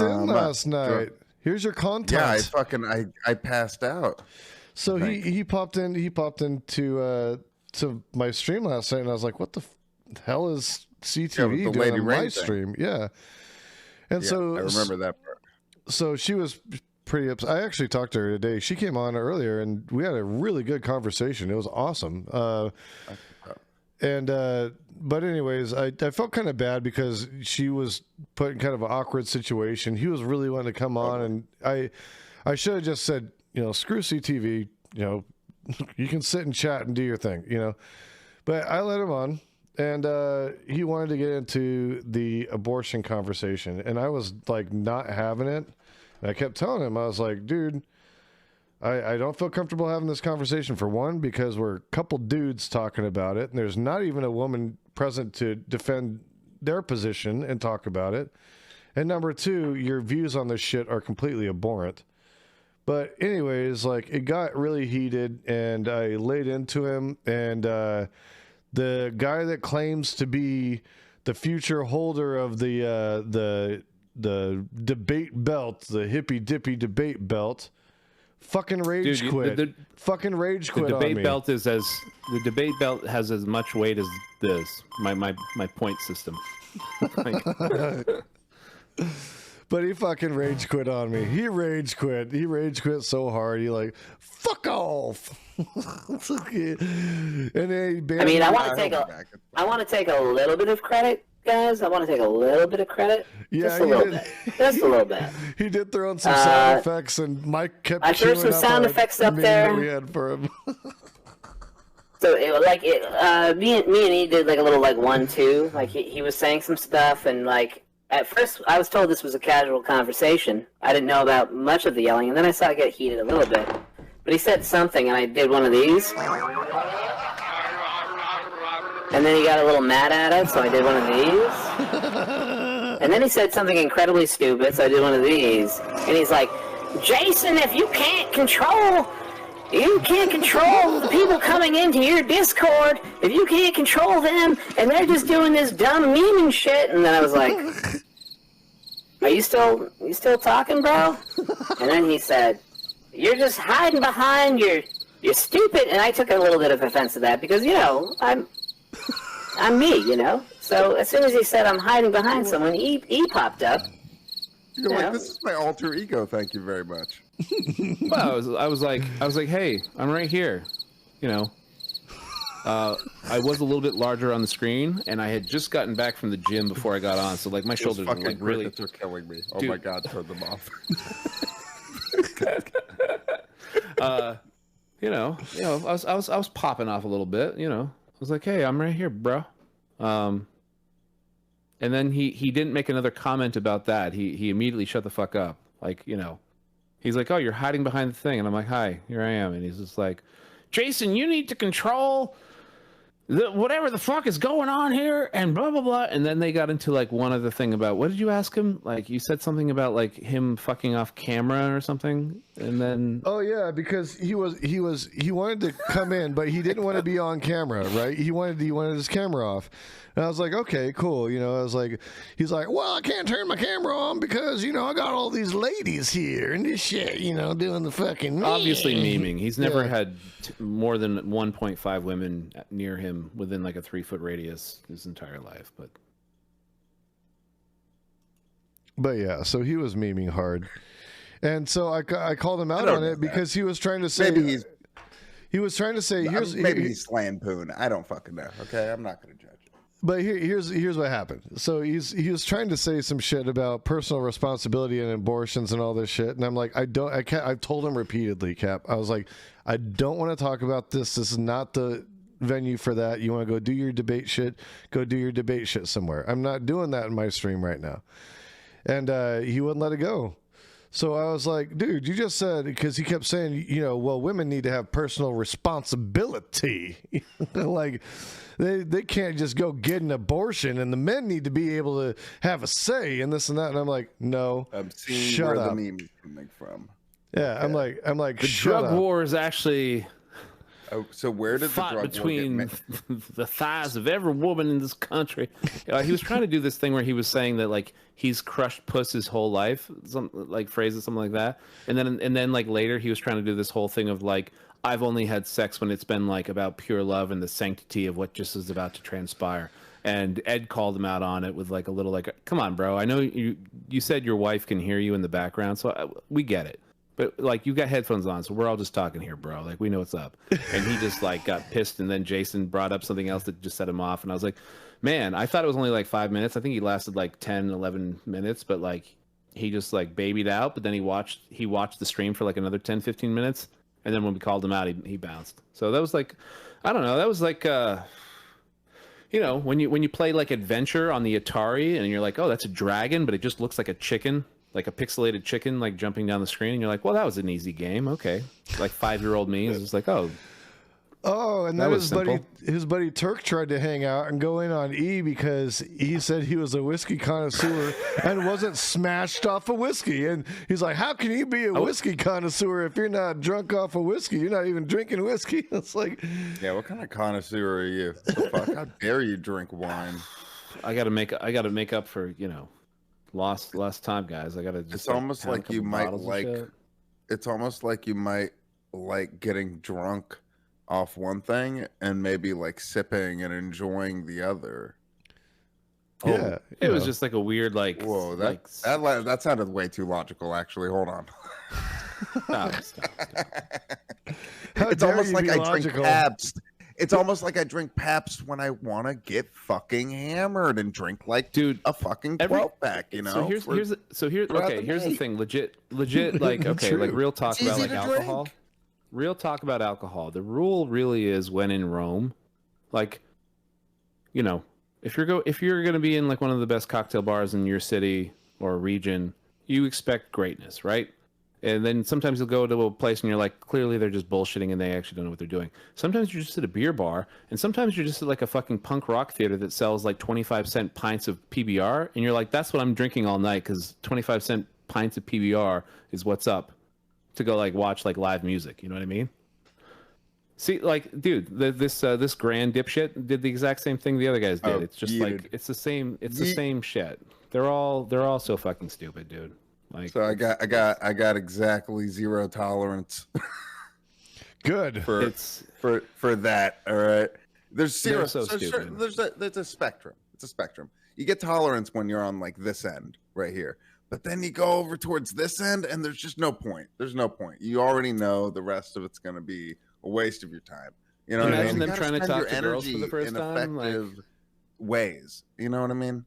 in last night. Here's your content. Yeah, I passed out. So he popped into to my stream last night, and I was like, "What the hell is CTV doing on my stream?" Yeah, and so I remember that part. So she was pretty upset. I actually talked to her today. She came on earlier, and we had a really good conversation. It was awesome. But anyways, I felt kind of bad because she was put in kind of an awkward situation. He was really wanting to come on, and I should have just said, screw CTV, you can sit and chat and do your thing, But I let him on, and he wanted to get into the abortion conversation, and I was like not having it. And I kept telling him, I was like, dude, I don't feel comfortable having this conversation, for one, because we're a couple dudes talking about it, and there's not even a woman present to defend their position and talk about it. And number two, your views on this shit are completely abhorrent. But anyways, like, it got really heated, and I laid into him, and the guy that claims to be the future holder of the debate belt, the hippy dippy debate belt, fucking rage quit. Fucking rage quit on me. The debate belt has as much weight as this. My point system. But he fucking rage quit on me. He rage quit. He rage quit so hard. He like, fuck off. And then he banned I mean, me. I want to take a little bit of credit, guys. I want to take a little bit of credit. Yeah, just a little bit. Just a little bit. He did throw in some sound effects, and Mike kept. I threw some sound effects up there. That we had for him. So me and he did like a little like 1-2. Like he was saying some stuff, and like at first I was told this was a casual conversation. I didn't know about much of the yelling, and then I saw it get heated a little bit. But he said something, and I did one of these. And then he got a little mad at it, so I did one of these. And then he said something incredibly stupid, so I did one of these. And he's like, Jason, if you can't control the people coming into your Discord, if you can't control them, and they're just doing this dumb memeing shit. And then I was like, are you still talking, bro? And then he said, you're just hiding behind you're stupid. And I took a little bit of offense to that because, I'm me, So as soon as he said I'm hiding behind someone, he popped up. You're like, this is my alter ego. Thank you very much. Well, I was like, hey, I'm right here. I was a little bit larger on the screen, and I had just gotten back from the gym before I got on, so like my shoulders were like really. They're killing me. Oh my god, turn them off. I was popping off a little bit. I was like, hey, I'm right here, bro. And then he didn't make another comment about that. He immediately shut the fuck up. Like, he's like, oh, you're hiding behind the thing. And I'm like, hi, here I am. And he's just like, Jason, you need to control whatever the fuck is going on here and blah, blah, blah. And then they got into like one other thing about, what did you ask him? Like, you said something about like him fucking off camera or something. And then. Oh yeah, because he wanted to come in, but he didn't want to be on camera, right? He wanted his camera off. And I was like, okay, cool. I was like, he's like, well, I can't turn my camera on because, I got all these ladies here and this shit, doing the fucking. Obviously memeing. He's never had more than 1.5 women near him within like a 3-foot radius his entire life. But yeah, so he was memeing hard. And so I called him out on it because he was trying to say. He was trying to say, he's lampoon. I don't fucking know. Okay, I'm not going to judge. But here's what happened. So he was trying to say some shit about personal responsibility and abortions and all this shit, and I'm like, I can't. I've told him repeatedly, Cap. I was like, I don't want to talk about this. This is not the venue for that. You want to go do your debate shit? Go do your debate shit somewhere. I'm not doing that in my stream right now. And he wouldn't let it go. So I was like, dude, you just said, because he kept saying, you know, well, women need to have personal responsibility. Like, they can't just go get an abortion, and the men need to be able to have a say in this and that. And I'm like, no, I'm seeing shut where up. the meme is coming from. Yeah, okay. I'm like, the shut drug up. war is actually so where did fought the drug between war get the thighs of every woman in this country. He was trying to do this thing where he was saying that like he's crushed puss his whole life, some like phrases, something like that. And then like later he was trying to do this whole thing of like, I've only had sex when it's been like about pure love and the sanctity of what just is about to transpire. And Ed called him out on it with like a little like, come on, bro. I know you said your wife can hear you in the background, so we get it. But like you got headphones on, so we're all just talking here, bro. Like we know what's up. And he just like got pissed, and then Jason brought up something else that just set him off. And I was like, man, I thought it was only like 5 minutes. I think he lasted like 10, 11 minutes, but like he just like babied out. But then he watched the stream for like another 10, 15 minutes. And then when we called him out, he bounced. So that was like, I don't know. That was like, you know, when you play like Adventure on the Atari, and you're like, oh, that's a dragon, but it just looks like a chicken. Like a pixelated chicken, like jumping down the screen, and you're like, "Well, that was an easy game." Okay, like 5-year-old me is just like, "Oh, and then his buddy Turk tried to hang out and go in on E because he said he was a whiskey connoisseur and wasn't smashed off of whiskey. And he's like, "How can you be a whiskey connoisseur if you're not drunk off of whiskey? You're not even drinking whiskey." It's like, yeah, what kind of connoisseur are you? The fuck? How dare you drink wine? I gotta make up for lost time, guys. I gotta just. It's almost like you might like. It's almost like you might like getting drunk off one thing and maybe like sipping and enjoying the other. Yeah, it was just like a weird like. Whoa, that sounded way too logical. Actually, hold on. Stop. It's almost like I drink Pabst. It's almost like I drink Pabst when I want to get fucking hammered and drink like a fucking 12-pack, you know. So here's the thing. Legit. Like okay, like real talk about like alcohol. Drink. Real talk about alcohol. The rule really is when in Rome, like, you know, if you're gonna be in like one of the best cocktail bars in your city or region, you expect greatness, right? And then sometimes you'll go to a place and you're like, clearly they're just bullshitting and they actually don't know what they're doing. Sometimes you're just at a beer bar, and sometimes you're just at like a fucking punk rock theater that sells like 25-cent pints of PBR, and you're like, that's what I'm drinking all night because 25-cent pints of PBR is what's up to go like watch like live music. You know what I mean? See, like, dude, this grand dipshit did the exact same thing the other guys did. It's just like it's the same shit. They're all so fucking stupid, dude. Like, so I got exactly zero tolerance. Good for that. All right. There's zero. So stupid. There's a spectrum. It's a spectrum. You get tolerance when you're on like this end right here, but then you go over towards this end, and there's just no point. There's no point. You already know the rest of it's going to be a waste of your time. You know what I mean? Imagine them trying to talk to girls for the first time, effective ways. You know what I mean?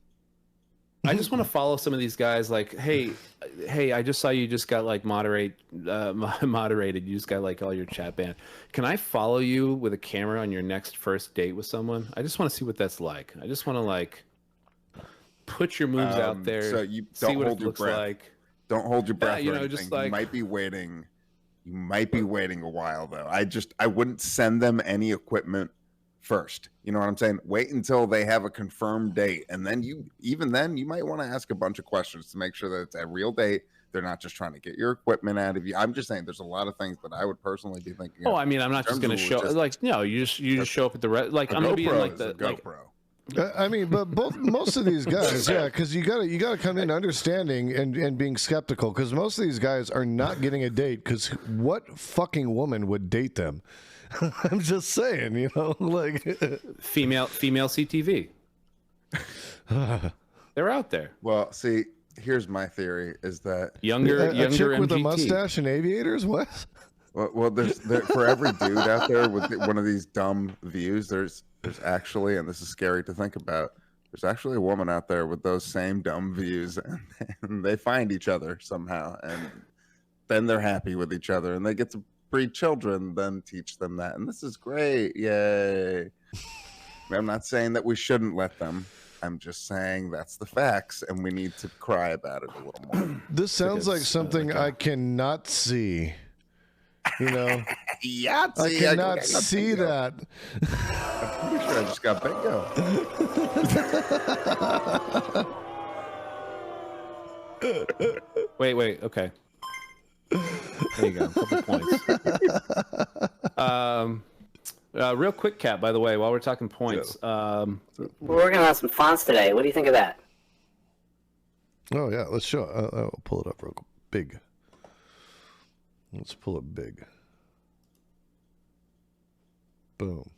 I just want to follow some of these guys. Like, hey, I just saw you just got like moderated. You just got like all your chat banned. Can I follow you with a camera on your next first date with someone? I just want to see what that's like. I just want to like put your moves out there. So you see don't what hold it your looks breath. like. Don't hold your breath. You or know, anything. just like you might be waiting. You might be waiting a while though. I wouldn't send them any equipment first. You know what I'm saying? Wait until they have a confirmed date, and then you might want to ask a bunch of questions to make sure that it's a real date. They're not just trying to get your equipment out of you. I'm just saying there's a lot of things that I would personally be thinking. Oh, I mean, I'm not just going to show like you just show up at the like I'm going to be in like the GoPro. I mean, but most of these guys, yeah, because you gotta come in understanding and being skeptical, because most of these guys are not getting a date. Because what fucking woman would date them? I'm just saying, you know, like female CTV. They're out there. Well, see, here's my theory: is that younger a chick with MGT. a mustache and aviators? What? Well, there's for every dude out there with one of these dumb views, there's actually, and this is scary to think about, there's actually a woman out there with those same dumb views, and they find each other somehow, and then they're happy with each other, and they get to breed children, then teach them that, and this is great, yay! I'm not saying that we shouldn't let them, I'm just saying that's the facts, and we need to cry about it a little more. This sounds like something I cannot see. You know, I cannot see that. I'm pretty sure I just got bingo. Wait. Okay. There you go. A couple points. Real quick, Cap, by the way, while we're talking points. We're working on some fonts today. What do you think of that? Oh, yeah. Let's show it. I'll pull it up real big. Let's pull it big. Boom.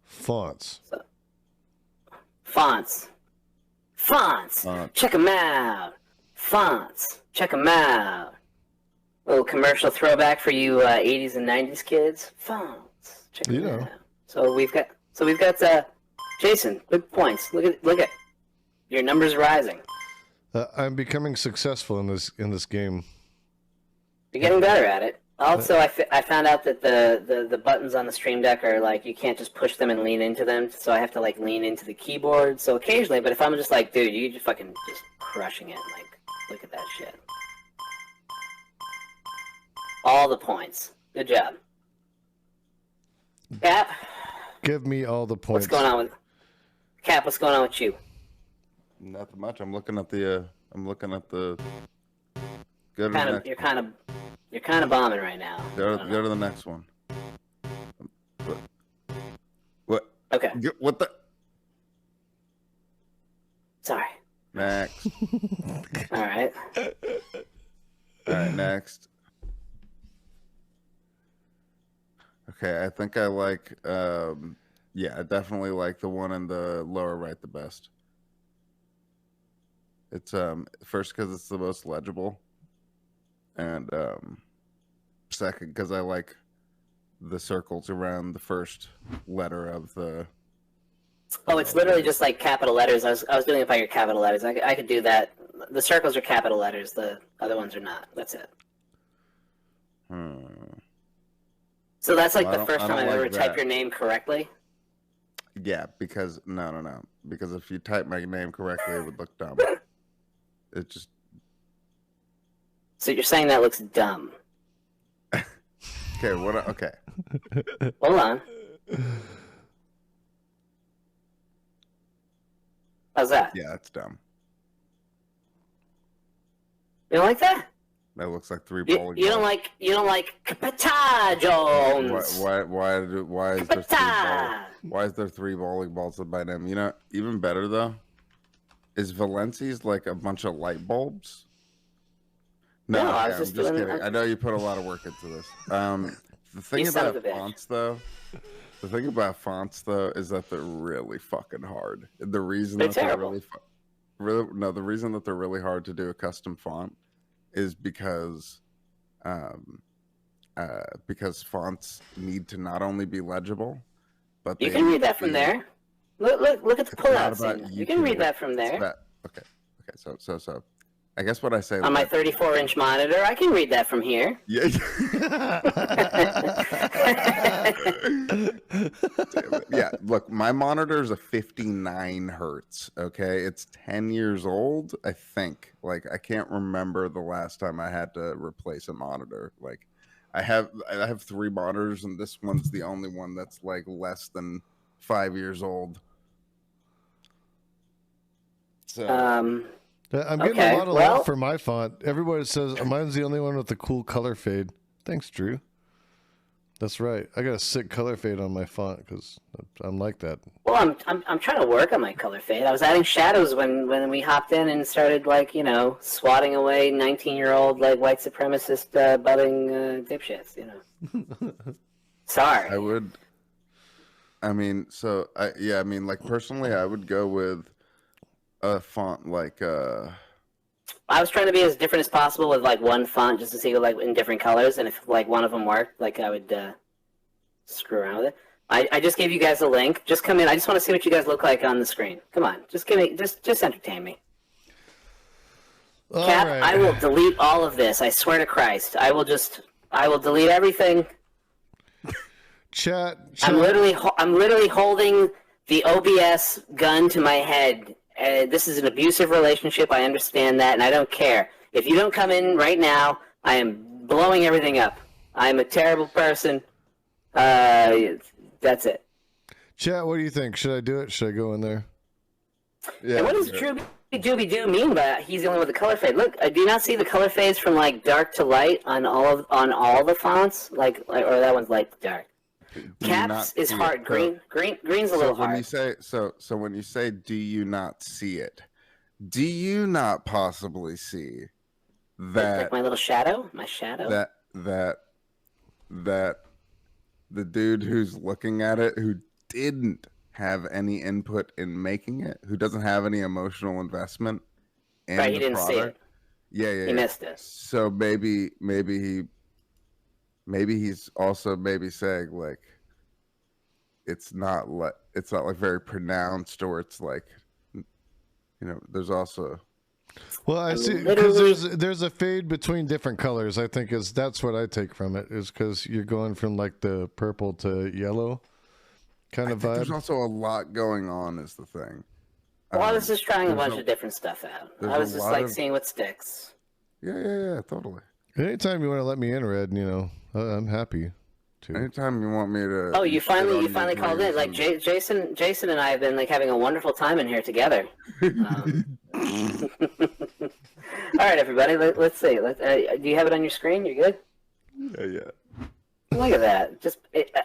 Fonts. Fonts. Check them out. Fonts. Check them out. Little commercial throwback for you 80s and 90s kids. Fonts. Check them out. So we've got Jason. Good points. Look at your numbers rising. I'm becoming successful in this game. You're getting better at it. Also, I found out that the buttons on the Stream Deck are like you can't just push them and lean into them, so I have to like lean into the keyboard. So occasionally, but if I'm just like, dude, you just fucking just crushing it, like look at that shit. All the points. Good job. Cap. Give me all the points. What's going on with Cap? What's going on with you? Nothing much. I'm looking at the. Go to You're kind of bombing right now. Go to the next one. What? Okay. What the? Sorry. Next. All right. All right, next. Okay, I think I like. Yeah, I definitely like the one in the lower right the best. It's first because it's the most legible, and second because I like the circles around the first letter of the. Oh, it's literally just like capital letters. I was doing it by your capital letters. I could do that. The circles are capital letters. The other ones are not. That's it. So that's like the first time I've ever typed your name correctly? Yeah, because no. Because if you type my name correctly, it would look dumb. It just. So you're saying that looks dumb? Okay, what? Okay. Hold on. How's that? Yeah, it's dumb. You don't like that? That looks like three bowling. You don't like Kapata Jones. Why is there three bowling balls by them? You know, even better though, is Valenci's like a bunch of light bulbs? No, I I'm just kidding. I know you put a lot of work into this. The thing about fonts though, is that they're really fucking hard. The reason they're that terrible. the reason that they're really hard to do a custom font is because fonts need to not only be legible, but you can read that from there. Look at the pullout. You can read that from there. Okay. So I guess what I say on my 34-inch monitor, I can read that from here. Yeah. Yeah. Look, my monitor is a 59 hertz. Okay, it's 10 years old. I think. Like, I can't remember the last time I had to replace a monitor. Like, I have 3 monitors, and this one's the only one that's like less than 5 years old. So. I'm getting a lot of love for my font. Everybody says mine's the only one with the cool color fade. Thanks, Drew. That's right. I got a sick color fade on my font because I'm like that. Well, I'm trying to work on my color fade. I was adding shadows when we hopped in and started swatting away 19-year-old white supremacist budding dipshits. Sorry. Personally, I would go with a font I was trying to be as different as possible with one font just to see in different colors, and if one of them worked, I would screw around with it. I just gave you guys a link. Just come in. I just want to see what you guys look like on the screen. Come on, just entertain me. Cap, right. I will delete all of this. I swear to Christ, I will delete everything. Chat. I'm literally holding the OBS gun to my head. This is an abusive relationship. I understand that, and I don't care. If you don't come in right now, I am blowing everything up. I'm a terrible person. That's it. Chat, what do you think? Should I do it? Should I go in there? Yeah, And what does Drooby Doo mean by he's the only with the color fade? Look, do you not see the color fades from like dark to light on all the fonts? Like or that one's light to dark. Caps is hard. Green's a little hard. When you say so when you say do you not see it? Do you not possibly see that like my little shadow? My shadow? That the dude who's looking at it who didn't have any input in making it, who doesn't have any emotional investment in right, he the didn't product. See it. Yeah. He missed it. So maybe he's also saying like it's not like very pronounced, or it's like, you know, there's also. Well, I see, because there's a fade between different colors. I think that's what I take from it, is because you're going from like the purple to yellow kind of vibe. There's also a lot going on, is the thing. Well, I was just trying a bunch of different stuff out. I was just like seeing what sticks. Yeah, totally. Anytime you want to let me in, Red, you know, I'm happy to. Anytime you want me to. Oh, you finally called in. Like Jason and I have been like having a wonderful time in here together. All right, everybody. Let's see. Do you have it on your screen? You're good. Yeah. Look at that.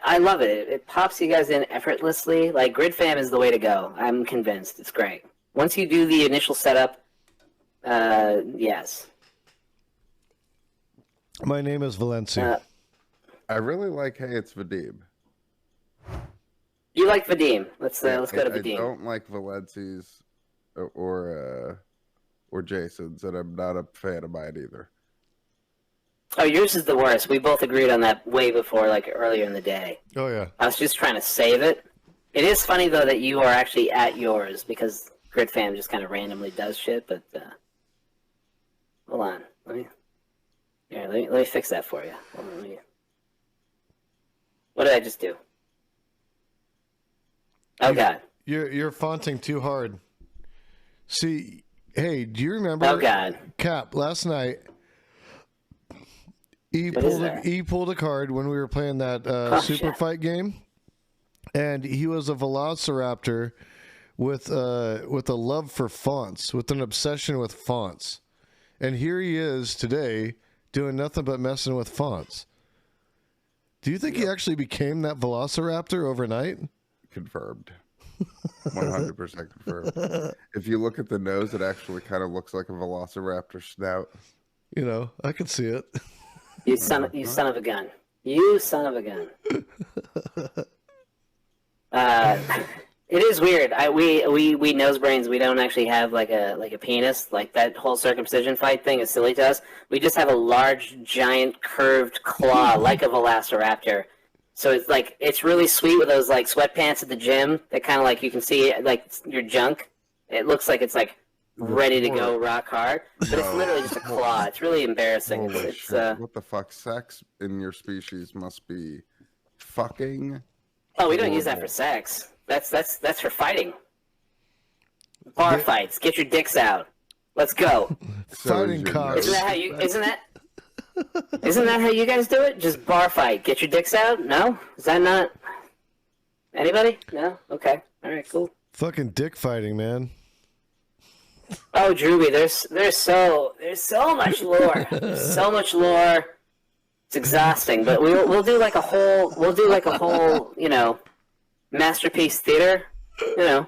I love it. It pops you guys in effortlessly. Like GridFam is the way to go. I'm convinced. It's great. Once you do the initial setup, yes. My name is Valencia. I really like Hey It's Vadim. You like Vadim. Let's go to Vadim. I don't like Valenci's or Jason's, and I'm not a fan of mine either. Oh, yours is the worst. We both agreed on that way before, like earlier in the day. Oh, yeah. I was just trying to save it. It is funny, though, that you are actually at yours, because GridFam just kind of randomly does shit, but hold on. Let me fix that for you. Hold on, what did I just do? Oh, God. You're fonting too hard. See, hey, do you remember? Oh, God. Cap, last night, he pulled a card when we were playing that super fight game, and he was a velociraptor with a love for fonts, with an obsession with fonts. And here he is today doing nothing but messing with fonts. Do you think he actually became that velociraptor overnight? Confirmed. 100% confirmed. If you look at the nose, it actually kind of looks like a velociraptor snout. You know, I can see it. You son of a gun. You son of a gun. It is weird. We nose brains. We don't actually have like a penis. Like that whole circumcision fight thing is silly to us. We just have a large, giant, curved claw like a velociraptor. So it's really sweet with those like sweatpants at the gym that kind of like you can see like your junk. It looks like it's like ready to go rock hard, but it's literally just a claw. It's really embarrassing. What the fuck? Sex in your species must be fucking. Oh, we don't use that for sex. That's for fighting. Bar fights. Get your dicks out. Let's go. Fighting cocks. Isn't that how you guys do it? Just bar fight. Get your dicks out? No? Is that not? Anybody? No? Okay. All right. Cool. Fucking dick fighting, man. Oh, Drooby, there's so much lore. So much lore. It's exhausting, but we'll do like a whole you know, masterpiece theater. You know,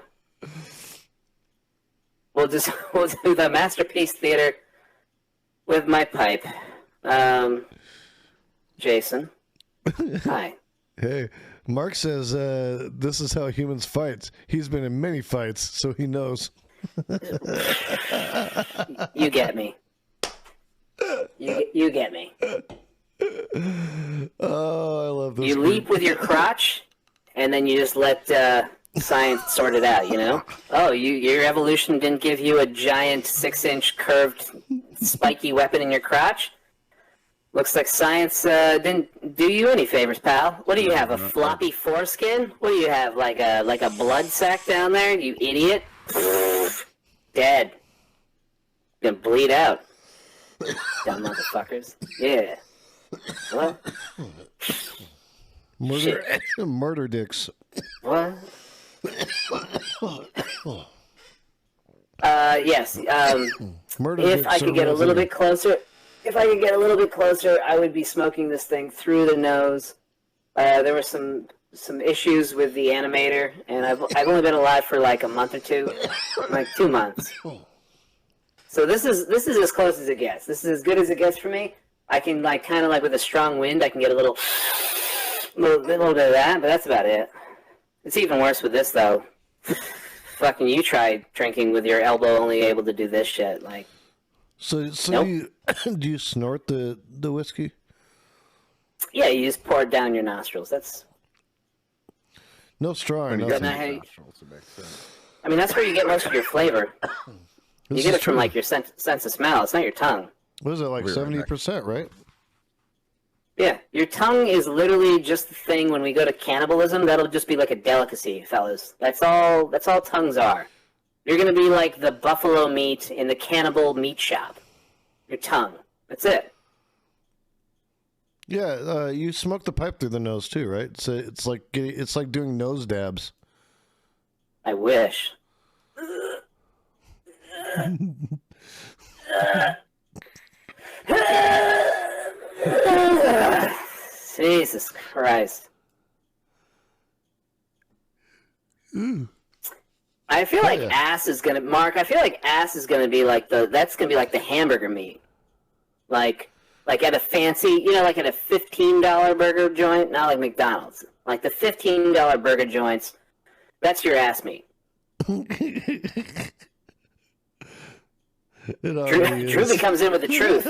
we'll do the masterpiece theater with my pipe. Jason, hi. Hey, Mark says this is how humans fight. He's been in many fights, so he knows. You get me. You get me. Oh, I love this. You leap with your crotch, and then you just let science sort it out, you know? Oh, your evolution didn't give you a giant 6-inch curved spiky weapon in your crotch? Looks like science didn't do you any favors, pal. What do you have, a floppy foreskin? What do you have, like a blood sac down there, you idiot? Dead. Gonna bleed out. Dumb motherfuckers. Yeah. What? Murder dicks. What? Yes. Murder If dicks I could get a little bit closer... If I could get a little bit closer, I would be smoking this thing through the nose. There were some issues with the animator, and I've only been alive for like a month or two, like 2 months. So this is as close as it gets. This is as good as it gets for me. I can like kind of like with a strong wind, I can get a little bit of that, but that's about it. It's even worse with this though. Fucking you try drinking with your elbow only able to do this shit, like. So Nope. do you snort the whiskey? Yeah, you just pour it down your nostrils. That's. No straw or When you nothing. get Isn't that how you- nostrils, it makes sense. I mean, that's where you get most of your flavor. You This get is it from true. like your sense of smell. It's not your tongue. What is it, like Weird, 70%, right? Yeah, your tongue is literally just the thing. When we go to cannibalism, that'll just be like a delicacy, fellas. That's all tongues are. You're gonna be like the buffalo meat in the cannibal meat shop. Your tongue. That's it. Yeah, you smoke the pipe through the nose too, right? So it's like doing nose dabs. I wish. Jesus Christ. I feel like ass is gonna I feel like ass is gonna be like that's gonna be like the hamburger meat. Like at a fancy, like at a $15 burger joint, not like McDonald's. Like the $15 burger joints, that's your ass meat. It already is. Truly comes in with the truth.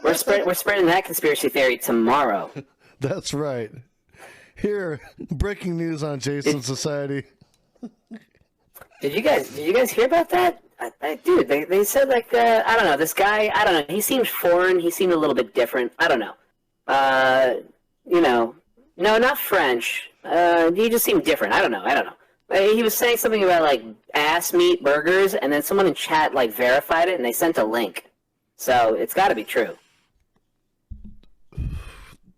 We're spreading that conspiracy theory tomorrow. That's right. Here, breaking news on Jason Society. Did you guys hear about that? Dude, they said like I don't know, this guy, I don't know, he seemed foreign, he seemed a little bit different. I don't know. No, not French. He just seemed different. I don't know. He was saying something about like ass meat burgers, and then someone in chat like verified it, and they sent a link. So it's got to be true.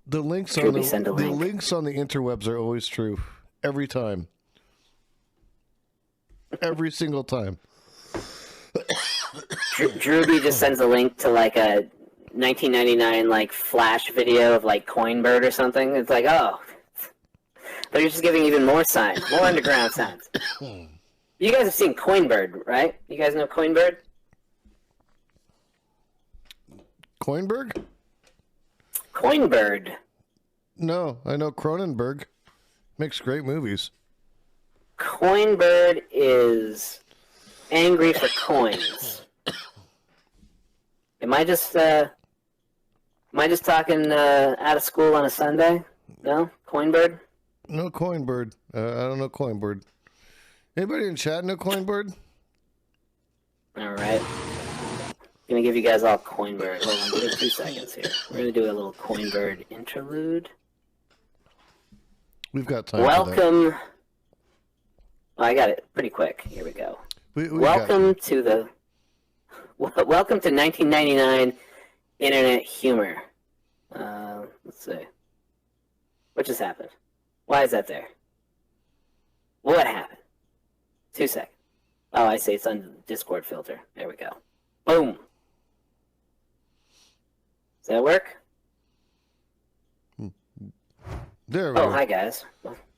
The links Should on we the send a link? links on the interwebs are always true. Every time. Every single time. Drewby just sends a link to like a 1999 like flash video of like Coinbird or something. It's like, oh, but you're just giving even more signs, more underground signs. You guys have seen Coinbird, right? You guys know Coinbird? Coinberg? Coinbird. No, I know Cronenberg. Makes great movies. Coinbird is angry for coins. Am I just talking out of school on a Sunday? No? Coinbird? No Coinbird. I don't know Coinbird. Anybody in chat know Coinbird? Alright. Gonna give you guys all Coinbird. Hold on, give me 2 seconds here. We're gonna do a little Coinbird interlude. We've got time for that. Welcome. Oh, I got it pretty quick. Here we go. We Welcome to 1999 internet humor. Let's see. What just happened? Why is that there? What happened? 2 seconds. Oh, I see. It's on the Discord filter. There we go. Boom. Does that work? There we Oh, go. hi guys.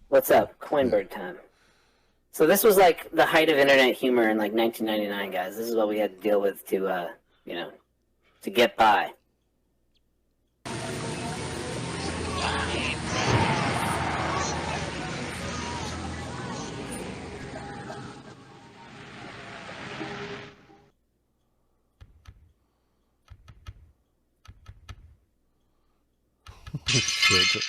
What's up? Coinbird time. So this was like the height of internet humor in like 1999, guys. This is what we had to deal with to, to get by. Shit.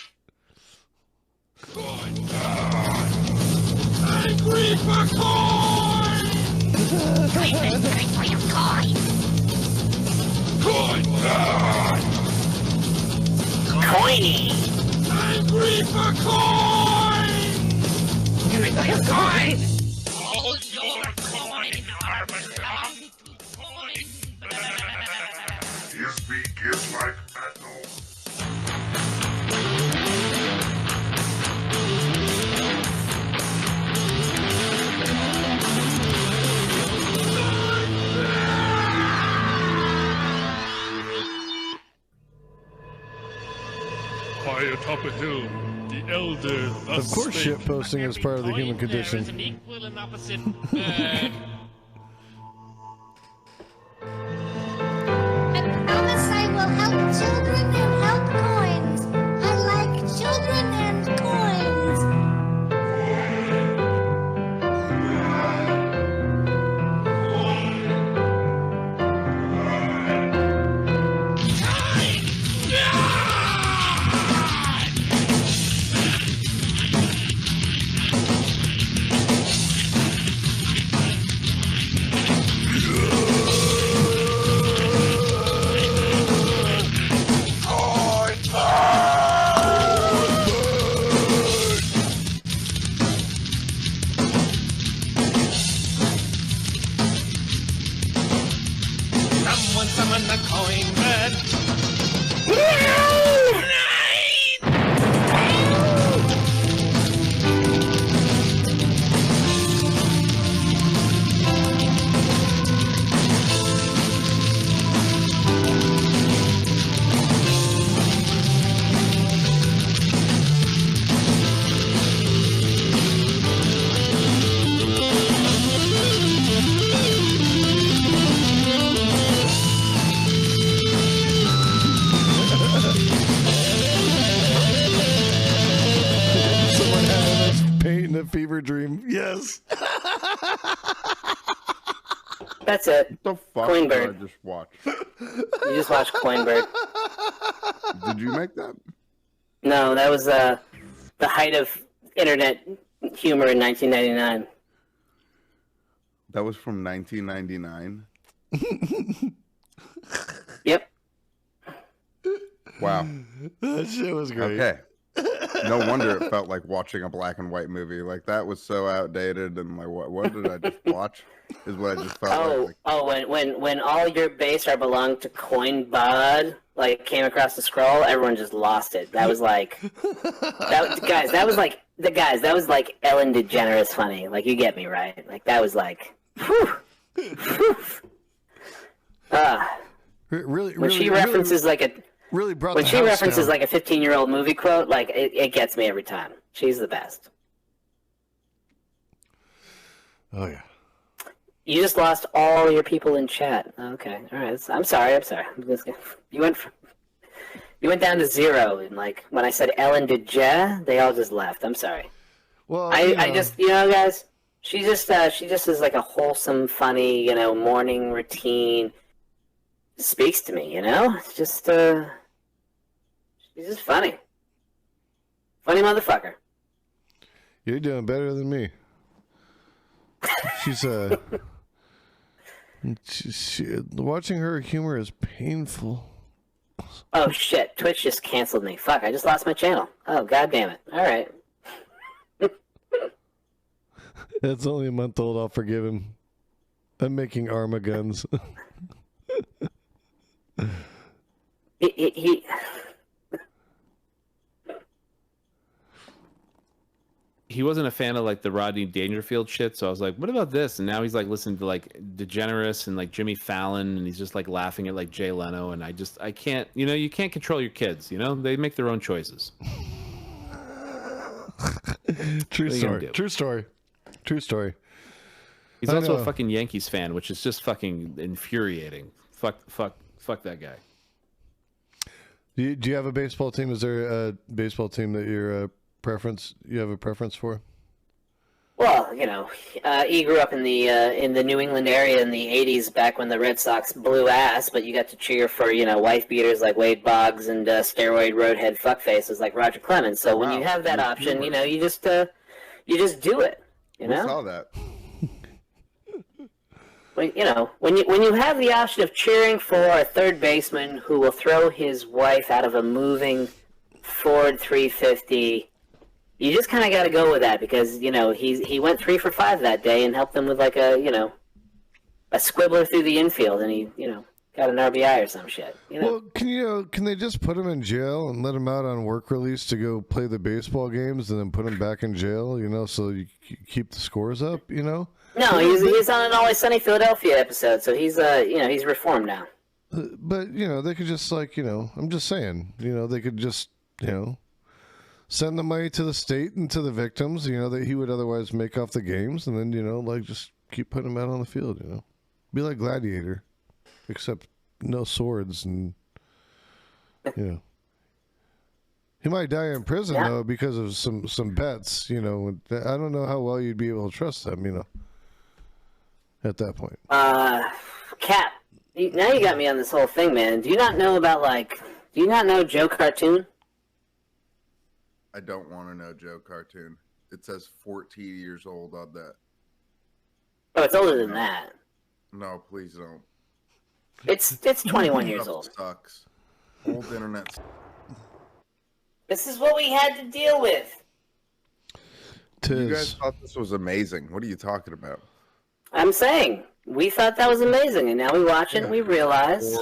coiny. Angry for coin! Give me your coin! All your coin are belong to coin. His beak is like metal. High atop a hill, the elder thus Of course, spake. shitposting is part of the human There is condition. an equal and opposite bird. I promise I will help children and help coins. I like children and coins. Someone summon the coin bird. Someone had MS Paint in a fever dream. Yes. That's it. What the fuck Coin did I bird. just watch? You just watched Coinbird. Did you make that? No, that was the height of internet humor in 1999. That was from 1999. Yep. Wow. That shit was great. Okay. No wonder it felt like watching a black and white movie. Like that was so outdated and like what did I just watch? Is what I just felt like. When all your base are belonged to Coinbud, like came across the scroll, everyone just lost it. That was like, that was like Ellen DeGeneres funny. Like you get me right. Like that was like, whew. Really, When she references like a really brought when the she house references down. like a 15-year-old movie quote, like it gets me every time. She's the best. Oh yeah. You just lost all your people in chat. Okay, all right. I'm sorry. You went down to 0, and like when I said Ellen DeGeneres, they all just left. I'm sorry. Well, I just guys, she just is like a wholesome, funny, morning routine. Speaks to me, It's just she's just funny. Funny motherfucker. You're doing better than me. She's watching her humor is painful. Oh shit! Twitch just canceled me. Fuck! I just lost my channel. Oh god damn it! All right. That's only a month old. I'll forgive him. I'm making Arma guns. He He wasn't a fan of like the Rodney Dangerfield shit, so I was like, "What about this?" And now he's like listening to like DeGeneres and like Jimmy Fallon, and he's just like laughing at like Jay Leno. And I can't, you can't control your kids. They make their own choices. True story. True story. True story. He's also a fucking Yankees fan, which is just fucking infuriating. Fuck that guy. Do you have a baseball team? Is there a baseball team that you have a preference for? Well, he grew up in the New England area in the '80s, back when the Red Sox blew ass. But you got to cheer for wife beaters like Wade Boggs and steroid roadhead fuckfaces like Roger Clemens. So when you have that option, you just do it. We saw that. When you have the option of cheering for a third baseman who will throw his wife out of a moving Ford 350. You just kind of got to go with that because, you know, he went 3 for 5 that day and helped them with like a, you know, a squibbler through the infield, and he, you know, got an RBI or some shit. You know? Well, can they just put him in jail and let him out on work release to go play the baseball games and then put him back in jail? You know, so you keep the scores up. You know. No, he's on an Always Sunny Philadelphia episode, so he's you know, he's reformed now. But you know, they could just like, you know, I'm just saying, you know, they could just, you know, send the money to the state and to the victims, you know, that he would otherwise make off the games, and then, you know, like just keep putting him out on the field. You know, be like Gladiator, except no swords, and you know, he might die in prison though because of some bets. You know, I don't know how well you'd be able to trust them. You know, at that point. Cap. Now you got me on this whole thing, man. Do you not know about, like, do you not know Joe Cartoon? I don't want to know Joe Cartoon. It says 14 years old on that. Oh, it's older than that. No, please don't. It's 21 years old. Sucks. Old internet. This is what we had to deal with. You guys thought this was amazing. What are you talking about? I'm saying. We thought that was amazing, and now we watch it and we realize...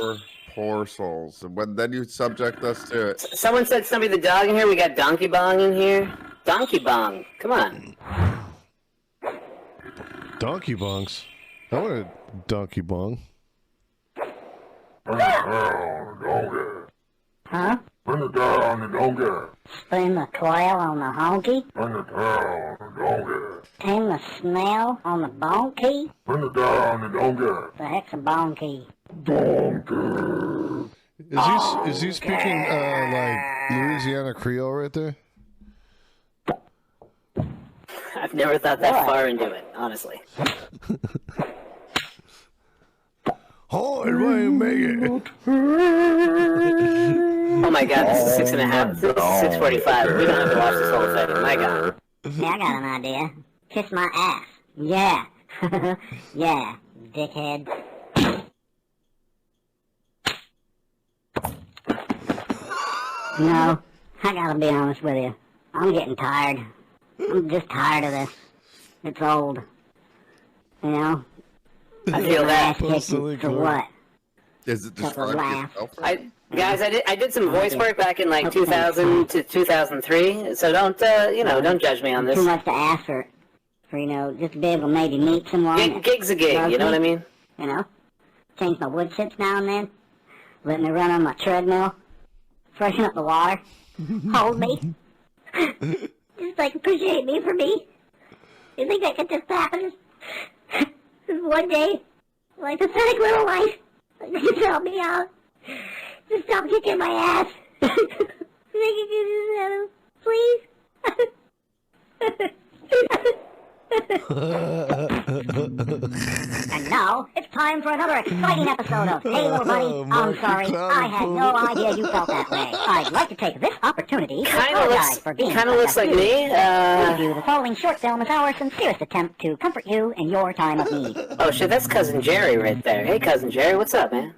Poor souls. Then you subject us to it. Someone said somebody the dog in here. We got Donkey Bong in here. Donkey Bong. Come on. Donkey Bongs. I want a Donkey Bong. Bring it down, donkey. Huh? Bring it down, donkey. Spin the coil on the honky? Bring it down, donkey. Tame the smell on the bone key? Bring it down, donkey. The heck's a bone key? Donkey. Is he speaking like Louisiana Creole right there? I've never thought that far into it, honestly. Oh, it won't make it. Oh my god, this is 6:30. This is 6:45. We don't have to watch this whole thing. My god. Yeah, I got an idea. Kiss my ass. Yeah. Yeah, dickhead. No, I gotta be honest with you. I'm getting tired. I'm just tired of this. It's old. You know? I feel that. For what? Is it described yourself? Guys, I did some voice work back in like 2000 to 2003, so don't you know, don't judge me on this. Too much to ask for you know, just to be able to maybe meet someone. Gig's a gig, you know what I mean? You know, change my wood chips now and then. Let me run on my treadmill. Freshen up the water. Hold me. Just like appreciate me for me. You think that could just happen? Just one day, like pathetic little life. Just help me out. Just stop kicking my ass. Think you can just please. And now, it's time for another exciting episode of Hey Little Buddy, I'm sorry, I had no idea you felt that way. I'd like to take this opportunity to apologize for being kind of looks like me. The following short film is our sincerest attempt to comfort you in your time of need. Oh shit, that's Cousin Jerry right there. Hey Cousin Jerry, what's up, man?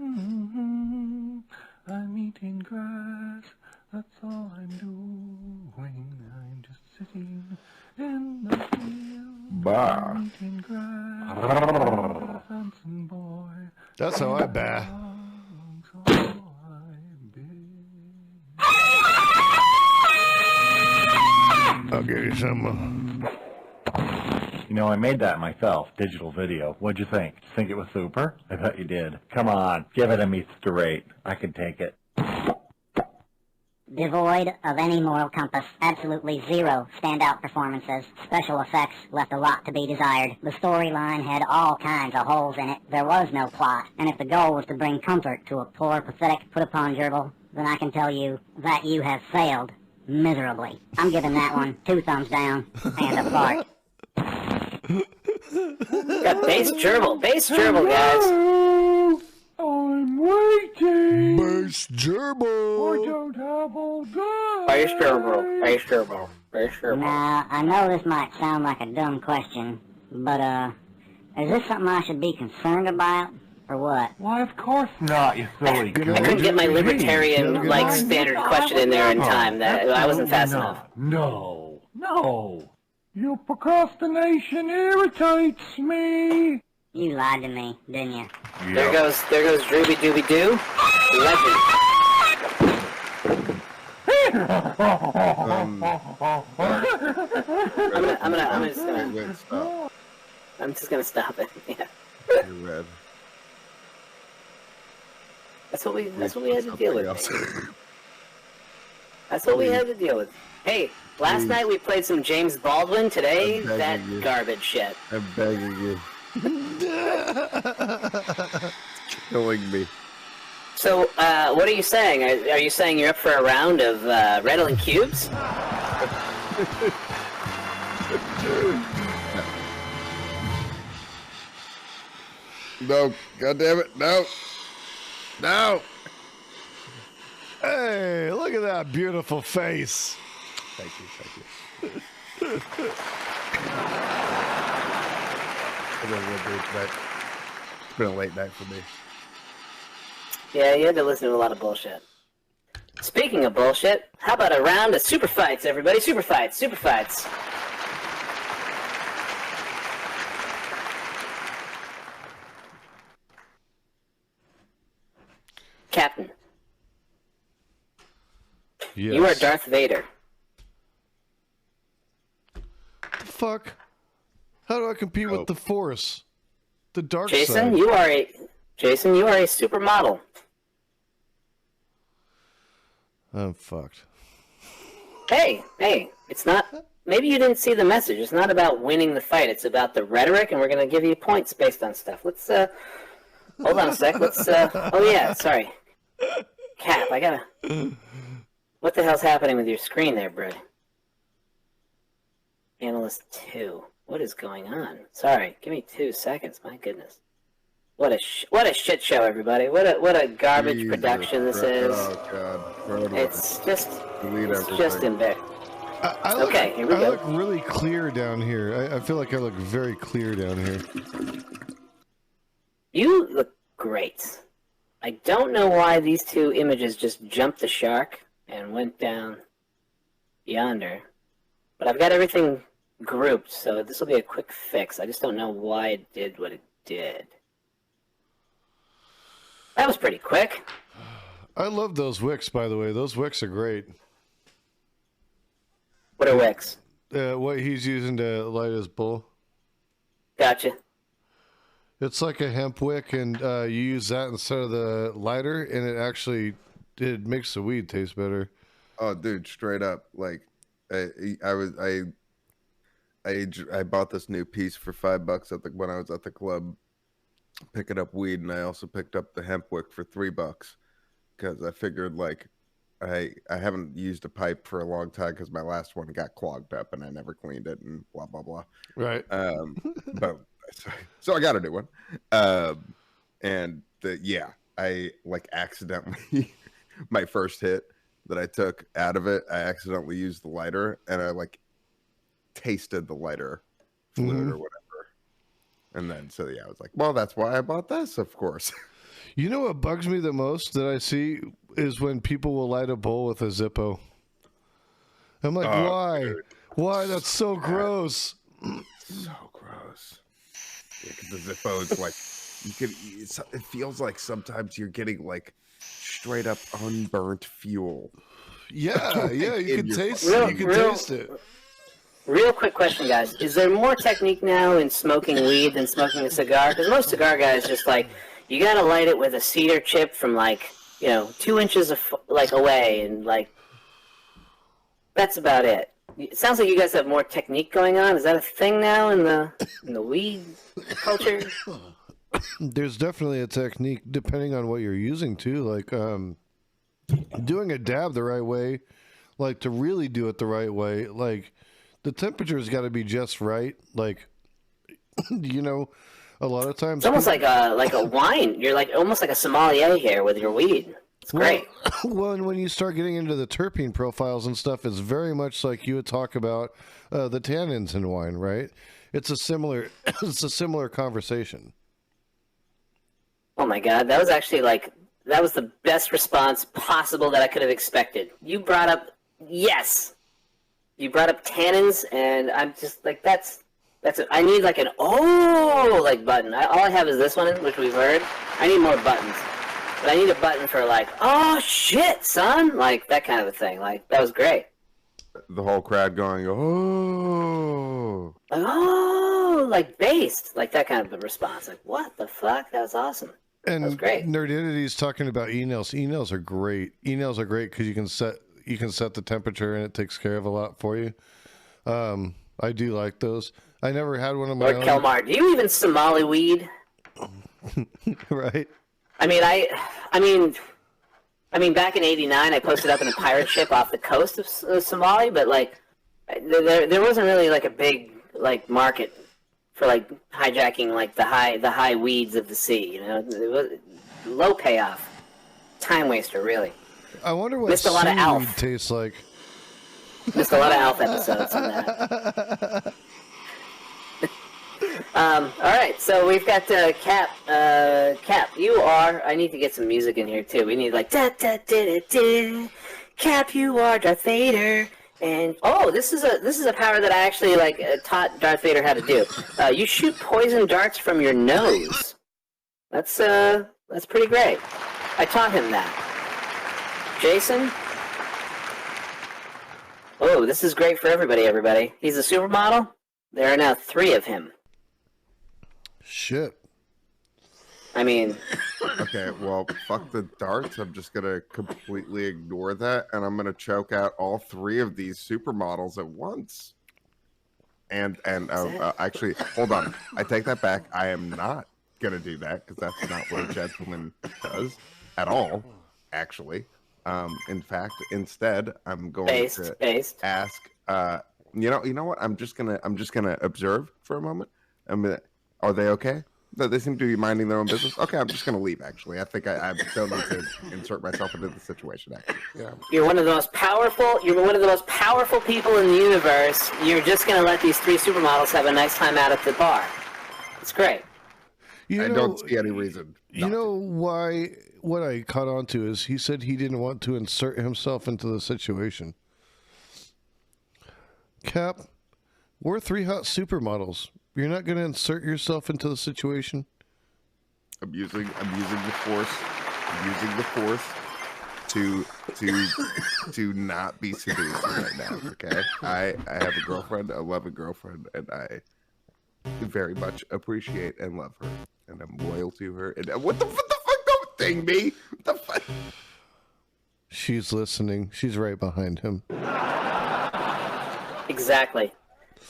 I'm eating grass, that's all I'm doing. I'm just sitting in the field. Bah. I'm eating grass, handsome boy. That's how I bah. I'll give you some. You know, I made that myself, digital video. What'd you think? Think it was super? I bet you did. Come on, give it to me straight. I can take it. Devoid of any moral compass, absolutely zero standout performances. Special effects left a lot to be desired. The storyline had all kinds of holes in it. There was no plot. And if the goal was to bring comfort to a poor, pathetic, put-upon gerbil, then I can tell you that you have failed miserably. I'm giving that one 2 thumbs down and a fart. Got base gerbil, guys. I'm waiting. Base gerbil. I don't have all day. Base gerbil. Now, I know this might sound like a dumb question, but, is this something I should be concerned about? Or what? Why, of course not, you silly I couldn't get my libertarian, like, standard question in there in time. That I wasn't fast enough. No. Your procrastination irritates me. You lied to me, didn't you? There goes Drooby Dooby Doo. Legend. I'm just gonna stop it. Yeah. You're red. That's what we had to deal with. That's what we had to deal with. Hey, last night we played some James Baldwin. Today, that garbage shit. I'm begging you. Killing me. So, what are you saying? Are you saying you're up for a round of rattling cubes? No, goddammit, no. No. Hey, look at that beautiful face. Thank you. It's been a late night for me. Yeah, you had to listen to a lot of bullshit. Speaking of bullshit, how about a round of super fights, everybody? Super fights. Captain. Yes. You are Darth Vader. Fuck. How do I compete with the Force? The dark Jason, side. you are a supermodel. I'm fucked. Hey, it's not. Maybe you didn't see the message. It's not about winning the fight. It's about the rhetoric, and we're gonna give you points based on stuff. Let's hold on a sec. Let's oh yeah, sorry. Cap, I gotta. What the hell's happening with your screen there, bro? Analyst 2. What is going on? Sorry, give me 2 seconds. My goodness. What a shit show, everybody. What a garbage production this is. Oh God. It's just embarrassing. Okay, here we go. I look really clear down here. I feel like I look very clear down here. You look great. I don't know why these two images just jumped the shark and went down yonder. But I've got everything grouped, so this will be a quick fix. I just don't know why it did what it did. That was pretty quick. I love those wicks, by the way. Those wicks are great. What are wicks? What he's using to light his bowl. Gotcha. It's like a hemp wick, and you use that instead of the lighter, and it makes the weed taste better. Oh, dude, straight up, like, I bought this new piece for $5 when I was at the club picking up weed, and I also picked up the hemp wick for $3 because I figured, like, I haven't used a pipe for a long time because my last one got clogged up and I never cleaned it and blah blah blah. Right. But so I got a new one. And I like accidentally my first hit that I took out of it, I accidentally used the lighter and I like tasted the lighter fluid or whatever. And then I was like, well, that's why I bought this, of course. You know what bugs me the most that I see is when people will light a bowl with a Zippo. I'm like, why? Dude. Why? That's so gross. So gross. Yeah, because the Zippo is like, it feels like sometimes you're getting like straight up unburnt fuel. Yeah, you can taste it. Real quick question, guys. Is there more technique now in smoking weed than smoking a cigar? Because most cigar guys just like, you gotta light it with a cedar chip from 2 inches away, and like that's about it. It sounds like you guys have more technique going on. Is that a thing now in the weed culture? There's definitely a technique depending on what you're using too. Like doing a dab the right way, like to really do it the right way. Like the temperature's got to be just right. Like a lot of times it's almost like a wine. You're like almost like a sommelier here with your weed. It's great. Well, and when you start getting into the terpene profiles and stuff, it's very much like you would talk about the tannins in wine, right? It's a similar conversation. Oh my God, that was actually that was the best response possible that I could have expected. You brought up You brought up tannins, and I'm just like I need like an button. All I have is this one, which we've heard. I need more buttons, but I need a button for like, oh shit, son, like that kind of a thing. Like that was great. The whole crowd going, oh, like based, like that kind of a response. Like what the fuck? That was awesome. And that was great. Nerdity's talking about e-nails. E-nails are great. E-nails are great because you can set the temperature and it takes care of a lot for you. I do like those. I never had one of my Lord own. Kelmar, do you even Somali weed? Right. I mean, back in '89, I posted up in a pirate ship off the coast of Somalia, but like, there wasn't really like a big like market for like hijacking like the high weeds of the sea. You know, it was low payoff, time waster, really. I wonder what missed a lot of seaweed Alf. tastes like. Missed a lot of Alf episodes on that. All right, so we've got Cap. Cap, you are. I need to get some music in here too. We need like da da da da da. Cap, you are Darth Vader. And this is a power that I actually taught Darth Vader how to do. You shoot poison darts from your nose. That's pretty great. I taught him that. Jason. Oh, this is great for everybody. He's a supermodel. There are now 3 of him. Shit. I mean... Okay, well, fuck the darts. I'm just going to completely ignore that, and I'm going to choke out all 3 of these supermodels at once. And actually, hold on. I take that back. I am not going to do that, because that's not what a gentleman does at all, actually. In fact, instead, I'm going to ask. You know what? I'm just gonna observe for a moment. Are they okay? They seem to be minding their own business. Okay, I'm just gonna leave. Actually, I think I don't need to insert myself into the situation. Actually, yeah. You're one of the most powerful. You're one of the most powerful people in the universe. You're just gonna let these 3 supermodels have a nice time out at the bar. It's great. I don't see any reason. You know why? What I caught on to is he said he didn't want to insert himself into the situation. Cap, we're 3 hot supermodels. You're not going to insert yourself into the situation? I'm using the force. I'm using the force to not be seduced right now. Okay, I have a girlfriend. I love a girlfriend, and I very much appreciate and love her, and I'm loyal to her. And what the fuck? Don't ding me. What the fuck? She's listening. She's right behind him. Exactly.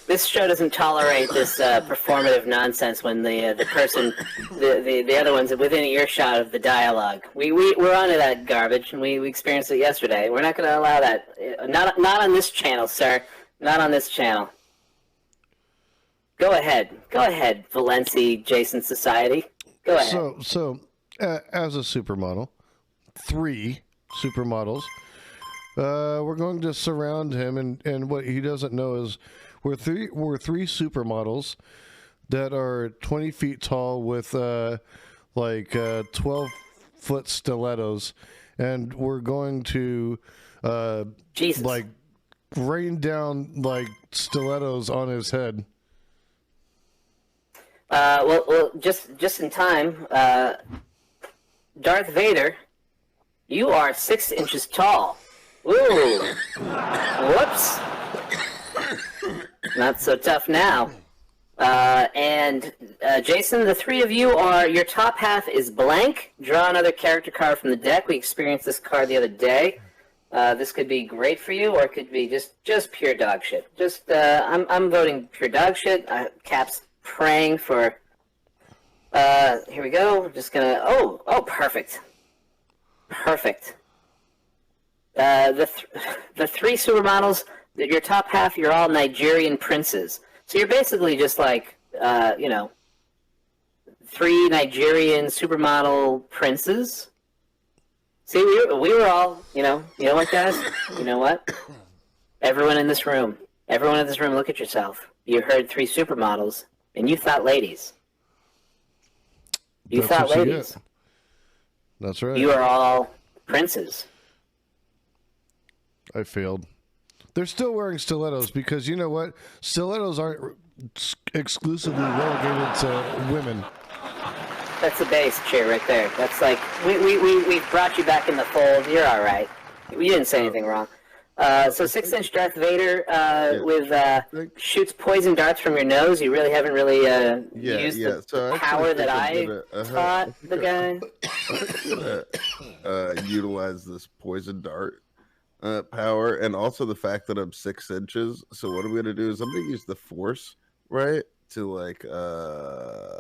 This show doesn't tolerate this performative nonsense when the person, the other one's within earshot of the dialogue. We're onto that garbage, and we experienced it yesterday. We're not going to allow that. Not on this channel, sir. Not on this channel. Go ahead, Valenci Jason Society. Go ahead. So, as a supermodel, 3 supermodels. We're going to surround him, and what he doesn't know is we're three supermodels that are 20 feet tall with 12-foot stilettos, and we're going to rain down stilettos on his head. Well, just in time. Darth Vader, you are 6 inches tall. Ooh. Whoops. Not so tough now. And Jason, the 3 of you your top half is blank. Draw another character card from the deck. We experienced this card the other day. This could be great for you, or it could be just pure dog shit. I'm voting pure dog shit. Cap's praying for... here we go. I'm just gonna... Oh, perfect. Perfect. The 3 supermodels, your top half, you're all Nigerian princes. So you're basically just 3 Nigerian supermodel princes. See, we were all, you know what, guys? You know what? Everyone in this room, look at yourself. You heard 3 supermodels, and you thought ladies. You thought ladies. That's right. You are all princes. I failed. They're still wearing stilettos because you know what? Stilettos aren't exclusively relegated to women. That's the base chair right there. That's like, we brought you back in the fold. You're all right. You didn't say anything wrong. So 6-inch Darth Vader with shoots poison darts from your nose. You really haven't really used the power that I taught the guy. Utilize this poison dart power, and also the fact that I'm 6 inches. So what I'm gonna do is I'm gonna use the Force, right, to like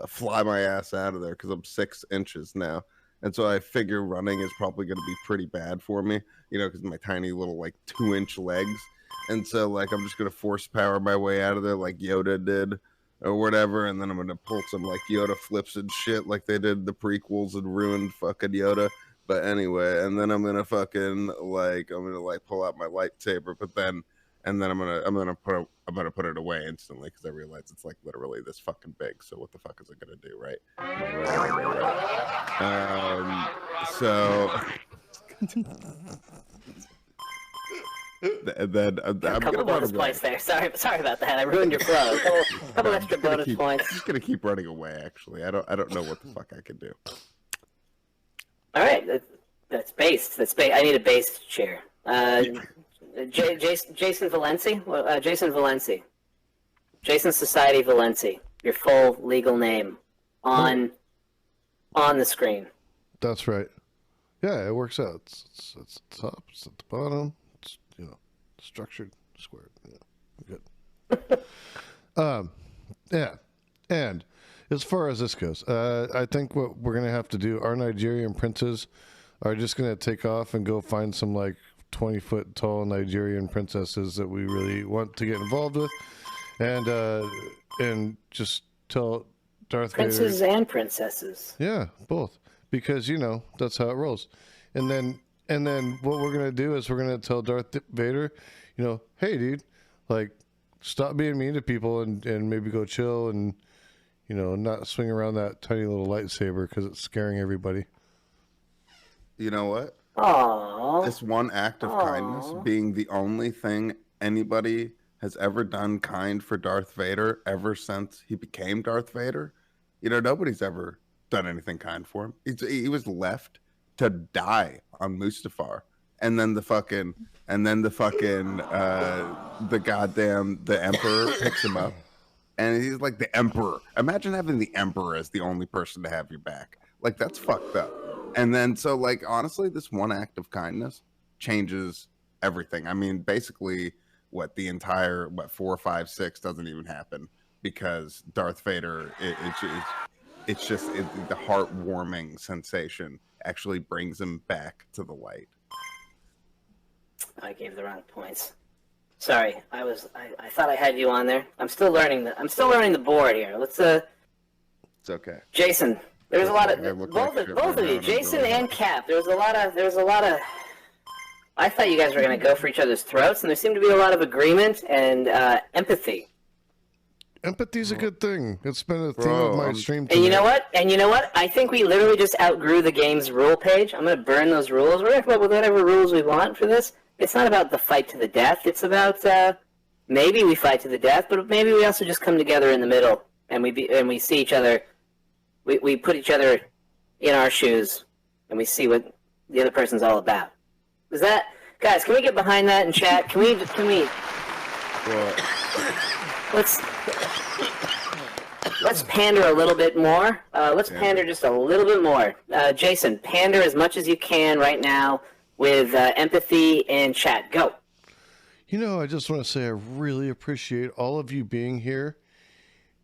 fly my ass out of there because I'm 6 inches now. And so I figure running is probably going to be pretty bad for me, you know, because my tiny little like 2-inch legs. And so like I'm just going to force power my way out of there like Yoda did or whatever. And then I'm going to pull some like Yoda flips and shit like they did the prequels and ruined fucking Yoda. But anyway, and then I'm going to fucking like, I'm going to like pull out my lightsaber, but then, and then I'm gonna put it away instantly because I realize it's like literally this fucking big. So what the fuck is it gonna do, right? So and then I'm couple gonna bonus points there. Sorry about that. I ruined your flow. Couple extra bonus points. I'm just gonna keep running away. Actually, I don't know what the fuck I can do. All right, that's based. I need a based chair. Jason Valenci? Jason Valenci. Jason Society Valenci. Your full legal name on the screen. That's right. Yeah, it works out. It's at the top, it's at the bottom. It's, you know, structured, squared. Yeah, good. Yeah. And as far as this goes, I think what we're going to have to do, our Nigerian princes are just going to take off and go find some like 20-foot tall Nigerian princesses that we really want to get involved with, and just tell Darth Princes Vader, and princesses. yeah, both, because you know that's how it rolls. And then what we're gonna do is we're gonna tell Darth Vader, you know, hey dude, like stop being mean to people and maybe go chill and you know not swing around that tiny little lightsaber because it's scaring everybody. You know what? Aww. This one act of kindness being the only thing anybody has ever done kind for Darth Vader ever since he became Darth Vader. You know, nobody's ever done anything kind for him. He was left to die on Mustafar. And then the Emperor picks him up. And he's like the Emperor. Imagine having the Emperor as the only person to have your back. Like, that's fucked up. And then, so, like, honestly, this one act of kindness changes everything. I mean, basically, the entire 4, 5, 6 doesn't even happen because Darth Vader, it's just the heartwarming sensation actually brings him back to the light. I gave the wrong points. Sorry, I thought I had you on there. I'm still learning the board here. Let's It's okay. Jason. There's a lot of both of you, Jason and Cap. There's a lot of. I thought you guys were going to go for each other's throats, and there seemed to be a lot of agreement and empathy. Empathy's a good thing. It's been a theme of my stream tonight. And you know what? I think we literally just outgrew the game's rule page. I'm going to burn those rules. We're going to come up with whatever rules we want for this. It's not about the fight to the death. It's about maybe we fight to the death, but maybe we also just come together in the middle and we see each other. We put each other in our shoes, and we see what the other person's all about. Is that, guys? Can we get behind that in chat? Can we? Let's pander a little bit more. Let's pander just a little bit more. Jason, pander as much as you can right now with empathy and chat. Go. You know, I just want to say I really appreciate all of you being here.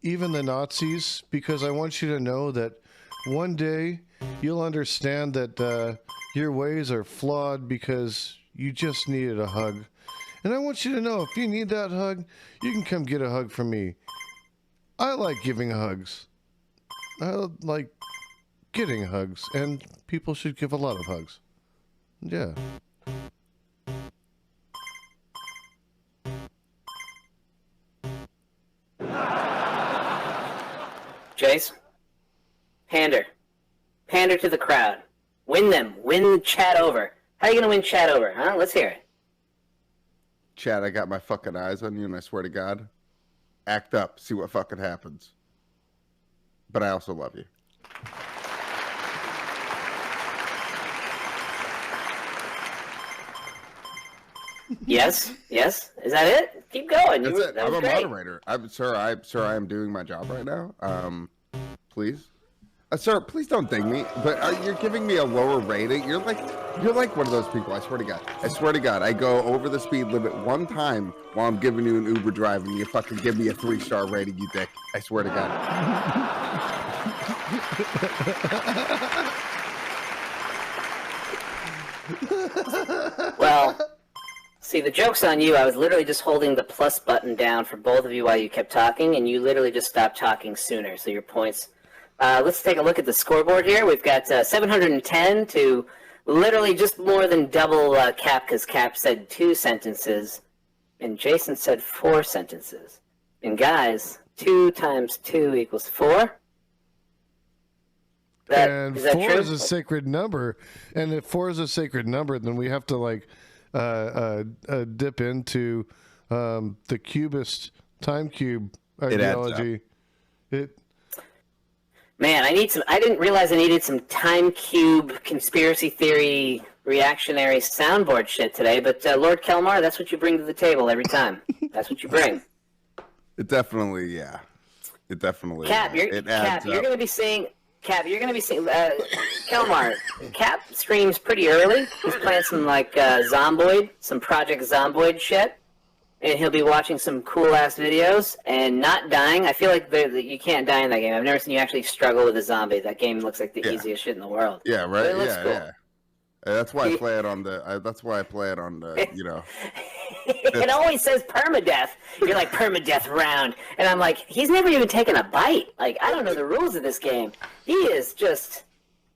Even the Nazis, because I want you to know that one day you'll understand that your ways are flawed because you just needed a hug. And I want you to know, if you need that hug, you can come get a hug from me. I like giving hugs. I like getting hugs, and people should give a lot of hugs. Yeah. Jace, pander to the crowd. Win them. Win chat over. How are you gonna win chat over? Huh? Let's hear it. Chad, I got my fucking eyes on you, and I swear to God, act up. See what fucking happens. But I also love you. Yes. Is that it? Keep going. That's it. That I'm was a great. moderator. I am doing my job right now. Please, sir, please don't ding me. But you're giving me a lower rating. You're like one of those people. I swear to God. I go over the speed limit one time while I'm giving you an Uber drive, and you fucking give me a 3-star rating, you dick. I swear to God. Well, see, the joke's on you. I was literally just holding the plus button down for both of you while you kept talking, and you literally just stopped talking sooner. So your points. Let's take a look at the scoreboard here. We've got 710 to literally just more than double Cap, because Cap said 2 sentences, and Jason said 4 sentences. And guys, 2 times 2 equals 4. And is that 4 true? is a sacred number, and if 4 is a sacred number, then we have to like dip into the cubist time cube ideology. Man, I didn't realize I needed some time cube conspiracy theory reactionary soundboard shit today, but Lord Kelmar, that's what you bring to the table every time. That's what you bring. It definitely, yeah. It definitely. Cap, you're going to be seeing. Kelmar. Cap streams pretty early. He's playing some like Zomboid, some Project Zomboid shit, and he'll be watching some cool ass videos and not dying. I feel like you can't die in that game. I've never seen you actually struggle with a zombie. That game looks like the easiest shit in the world. Yeah, right. But it looks cool. Yeah. That's why I play it on the. That's why I play it on the. You know. It always says permadeath. You're like, permadeath round. And I'm like, he's never even taken a bite. Like, I don't know the rules of this game. He is just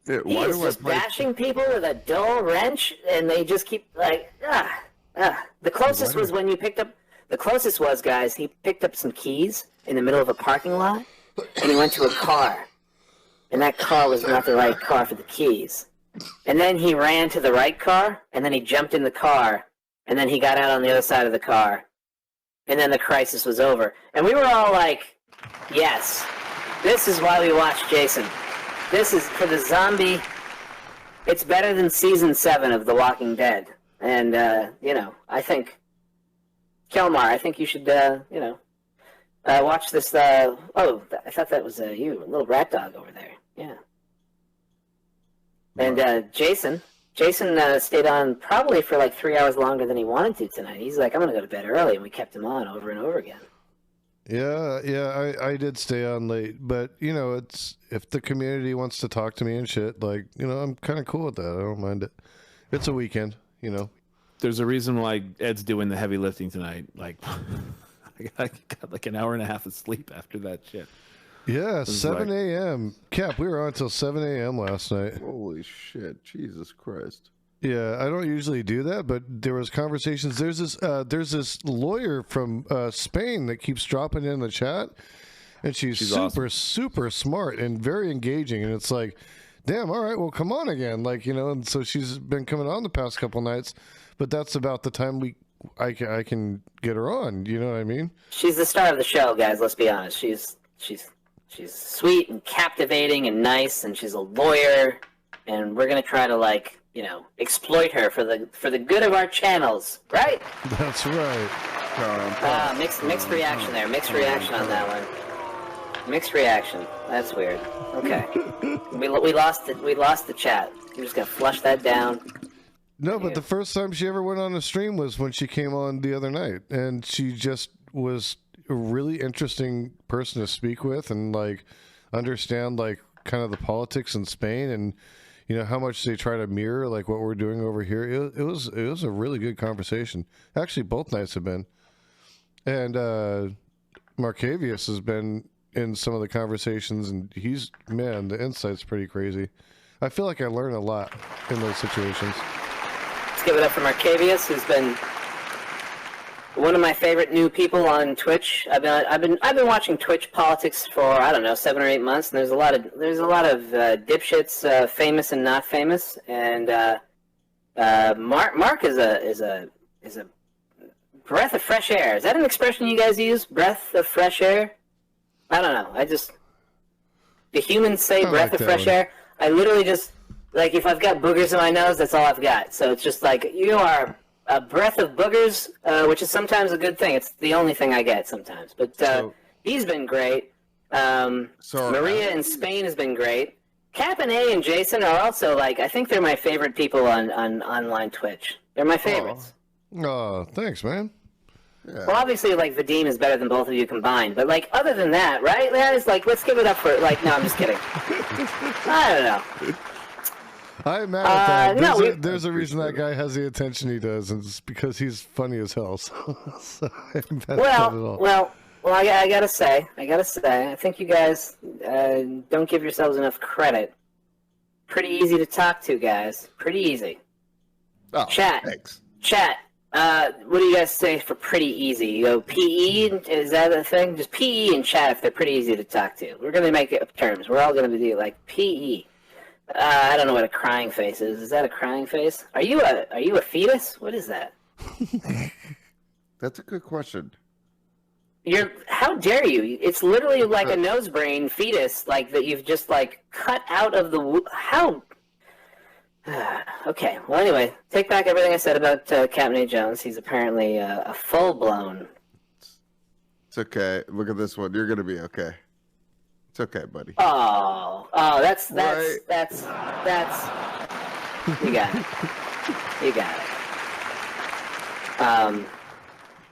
bashing people with a dull wrench, and they just keep like, The closest was when you picked up, guys, he picked up some keys in the middle of a parking lot, and he went to a car. And that car was not the right car for the keys. And then he ran to the right car, and then he jumped in the car, and then he got out on the other side of the car. And then the crisis was over. And we were all like, yes, this is why we watch Jason. This is, for the zombie, it's better than Season 7 of The Walking Dead. And, I think, Kelmar, I think you should, watch this, I thought that was you, a little rat dog over there. Yeah. And Jason stayed on probably for like 3 hours longer than he wanted to tonight. He's like, I'm going to go to bed early, and we kept him on over and over again. Yeah, I did stay on late, but, it's if the community wants to talk to me and shit, like, I'm kind of cool with that. I don't mind it. It's a weekend, There's a reason why Ed's doing the heavy lifting tonight. Like, I got like an hour and a half of sleep after that shit. Yeah, 7 a.m. Cap, we were on until 7 a.m. last night. Holy shit, Jesus Christ. Yeah, I don't usually do that, but there was conversations. There's this lawyer from Spain that keeps dropping in the chat, and she's super, super smart and very engaging. And it's like, damn, all right, well, come on again. Like, and so she's been coming on the past couple nights, but that's about the time I can get her on. You know what I mean? She's the star of the show, guys. Let's be honest. She's sweet and captivating and nice, and she's a lawyer, and we're gonna try to exploit her for the good of our channels, right? That's right. Mixed reaction there. Mixed reaction on that one. Mixed reaction. That's weird. Okay. we lost the chat. We're just gonna flush that down. No, but the first time she ever went on a stream was when she came on the other night, and she just was a really interesting person to speak with and understand kind of the politics in Spain and how much they try to mirror what we're doing over here. It was a really good conversation. Actually, both nights have been. And Marcavius has been in some of the conversations, and the insight's pretty crazy. I feel like I learn a lot in those situations. Let's give it up for Marcavius, who's been one of my favorite new people on Twitch. I've been watching Twitch politics for, I don't know, 7 or 8 months, and there's a lot of dipshits, famous and not famous. And Mark is a breath of fresh air. Is that an expression you guys use? Breath of fresh air? I don't know. Do humans say breath of fresh air? I literally just, like, if I've got boogers in my nose, that's all I've got. So it's just like, you are a breath of boogers, which is sometimes a good thing. It's the only thing I get sometimes. But he's been great. Maria in Spain has been great. Cap and A and Jason are also, like, I think they're my favorite people on online Twitch. They're my favorites. Oh, thanks, man. Yeah. Well, obviously, like, Vadim is better than both of you combined. But, like, other than that, right, guys? Like, let's give it up for, like, no, I'm just kidding. I don't know. I'm mad at that. No, there's a reason that guy has the attention he does, and it's because he's funny as hell. So I'm mad at that at all. Well, I gotta say, I think you guys don't give yourselves enough credit. Pretty easy to talk to, guys. Pretty easy. Oh, Chat. Thanks. Chat. What do you guys say for pretty easy? You go PE? Is that a thing? Just PE and chat if they're pretty easy to talk to. We're gonna make it terms. We're all gonna be like PE. I don't know what a crying face is. Is that a crying face? Are you a fetus? What is that? That's a good question. How dare you? It's literally like a nose brain fetus, like that you've just like cut out of the how. Okay. Well, anyway, take back everything I said about Captain A. Jones. He's apparently a full-blown. It's okay. Look at this one. You're gonna be okay. It's okay, buddy. Oh, that's. You got it. You got it.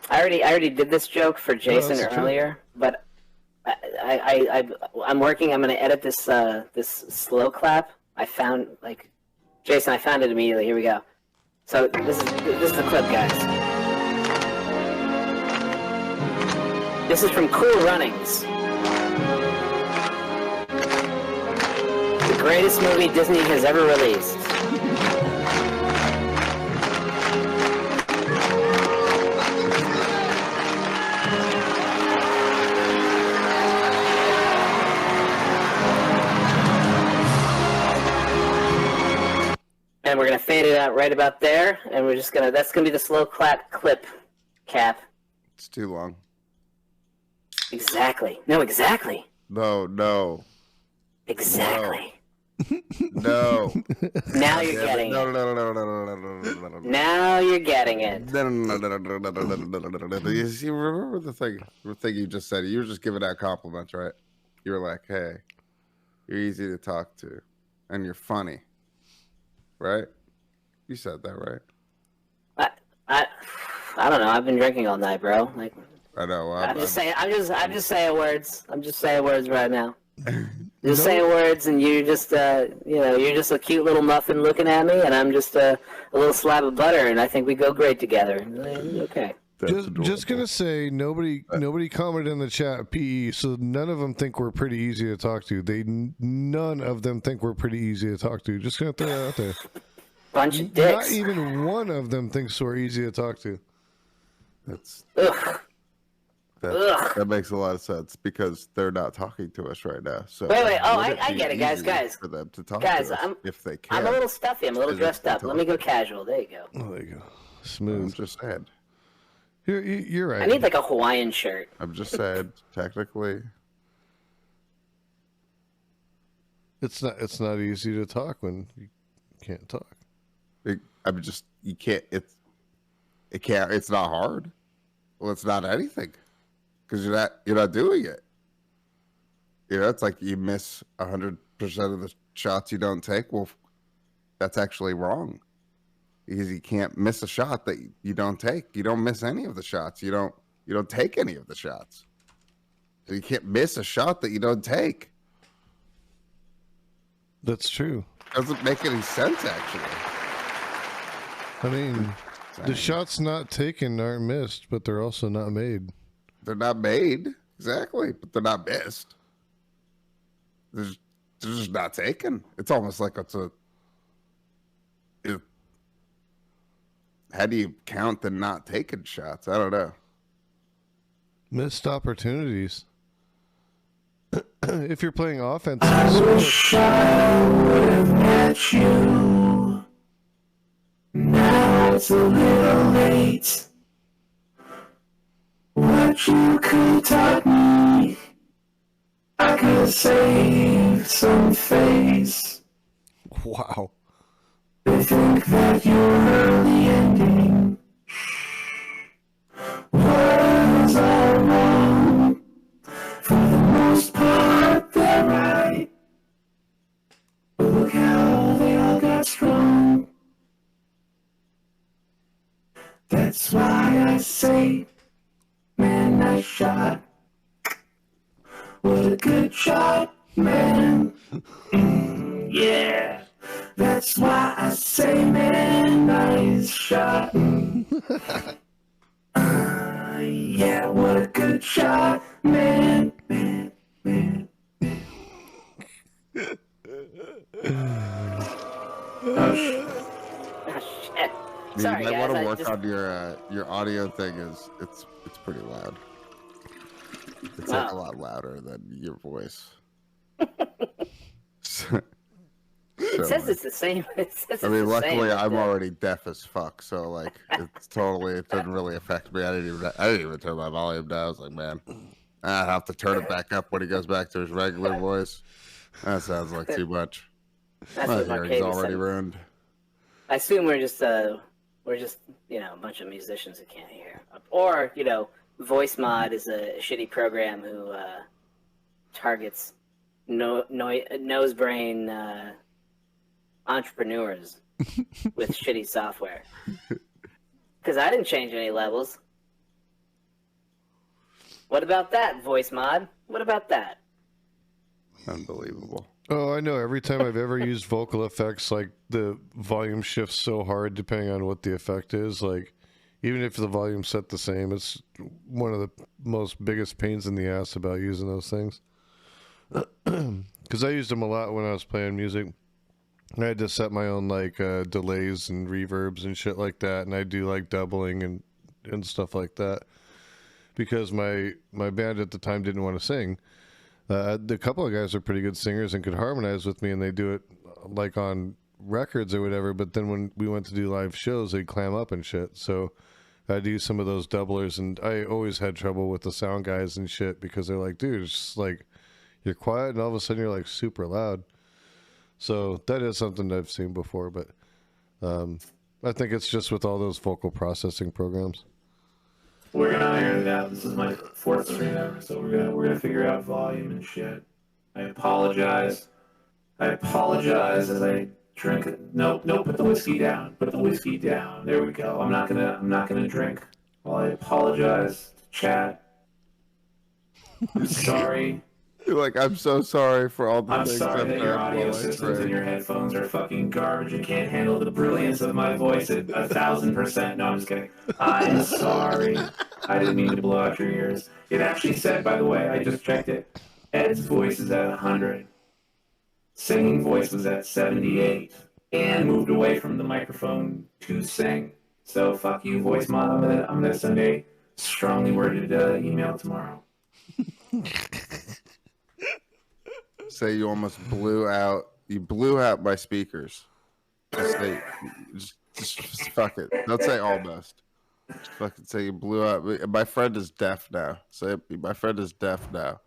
I already did this joke for Jason earlier, but I'm working. I'm gonna edit this slow clap. I found Jason. I found it immediately. Here we go. So this is the clip, guys. This is from Cool Runnings. The greatest movie Disney has ever released. And we're gonna fade it out right about there, and that's gonna be the slow clap clip, Cap. It's too long. Exactly. No, exactly. No. Exactly. No. Now you're getting it. No. Now you're getting it. You see, remember the thing you just said? You were just giving out compliments, right? You were like, hey, you're easy to talk to, and you're funny. Right? You said that, right? I don't know. I've been drinking all night, bro. Like, I know. I'm just saying words. I'm just saying words right now. Just saying words, and you're just you're just a cute little muffin looking at me, and I'm just a little slab of butter, and I think we go great together. Okay. Just gonna say nobody commented in the chat PE, so none of them think we're pretty easy to talk to. None of them think we're pretty easy to talk to. Just gonna throw that out there. Bunch of dicks. Not even one of them thinks we're easy to talk to. That makes a lot of sense because they're not talking to us right now. So wait. Oh, I get it, guys. For them to talk guys, to us if they can. I'm a little stuffy. I'm a little dressed up. Let me go casual. There you go. Oh, there you go. Smooth. I'm just saying. You're right. I need like a Hawaiian shirt. I'm just saying. Technically, it's not easy to talk when you can't talk. you can't. It can't. It's not hard. Well, it's not anything because you're not doing it. It's like you miss 100% of the shots you don't take. Well, that's actually wrong because you can't miss a shot that you don't take. You don't miss any of the shots. You don't take any of the shots. So you can't miss a shot that you don't take. That's true. Doesn't make any sense, actually. I mean, the shots not taken aren't missed, but they're also not made. They're not made, exactly, but they're not missed. They're just not taken. It's almost like how do you count the not taking shots? I don't know. Missed opportunities. If you're playing offense, I wish I would have met you. Now it's a little late. What you could taught me, I could save some face. wow. They think that your early ending was all wrong. For the most part, they're right. But look how they all got strong. That's why I say, man, nice shot. What a good shot, man. Yeah. That's why I say, man, nice shot. Yeah, what a good shot, man, man, man. Oh, shit. Sorry, you might guys. want to I work just... on your audio thing. It's pretty loud. It's like a lot louder than your voice. It says it's the same. It says it's the luckily same, I'm already deaf as fuck, so like it doesn't really affect me. I didn't even turn my volume down. I was like, man, I have to turn it back up when he goes back to his regular voice. That sounds like too much. That's My what hearing's Marcavius already said. ruined. I assume we're just a bunch of musicians who can't hear, or Voice Mod is a shitty program who targets nose brain entrepreneurs with shitty software. Because I didn't change any levels. What about that, Voice Mod? What about that? Unbelievable. Oh, I know. Every time I've ever used vocal effects, like the volume shifts so hard depending on what the effect is. Like, even if the volume's set the same, it's one of the most biggest pains in the ass about using those things. Because I used them a lot when I was playing music. I had to set my own like delays and reverbs and shit like that, and I do like doubling and stuff like that. Because my band at the time didn't want to sing. The couple of guys are pretty good singers and could harmonize with me, and they do it like on records or whatever. But then when we went to do live shows, they'd clam up and shit. So I'd use some of those doublers, and I always had trouble with the sound guys and shit because they're like, dude, it's just like you're quiet, and all of a sudden you're like super loud. So that is something that I've seen before, but I think it's just with all those vocal processing programs. We're gonna iron it out. This is my fourth stream ever, so we're gonna figure out volume and shit. I apologize as I drink it. No, put the whiskey down. Put the whiskey down. There we go. I'm not gonna drink. Well, I apologize to chat. I'm sorry. You're like, I'm so sorry for all the I'm things sorry I've that your done audio while I systems and drink. your headphones are fucking garbage and can't handle the brilliance of my voice at 1,000%. No, I'm just kidding. I'm sorry. I didn't mean to blow out your ears. It actually said, by the way, I just checked it, Ed's voice is at 100. Singing voice was at 78. And moved away from the microphone to sing. So fuck you, Voice Mod. I'm gonna send a strongly worded email tomorrow. Say you almost blew out. You blew out my speakers. Just fuck it. Don't say almost. Just fucking say you blew out. My friend is deaf now. Say my friend is deaf now.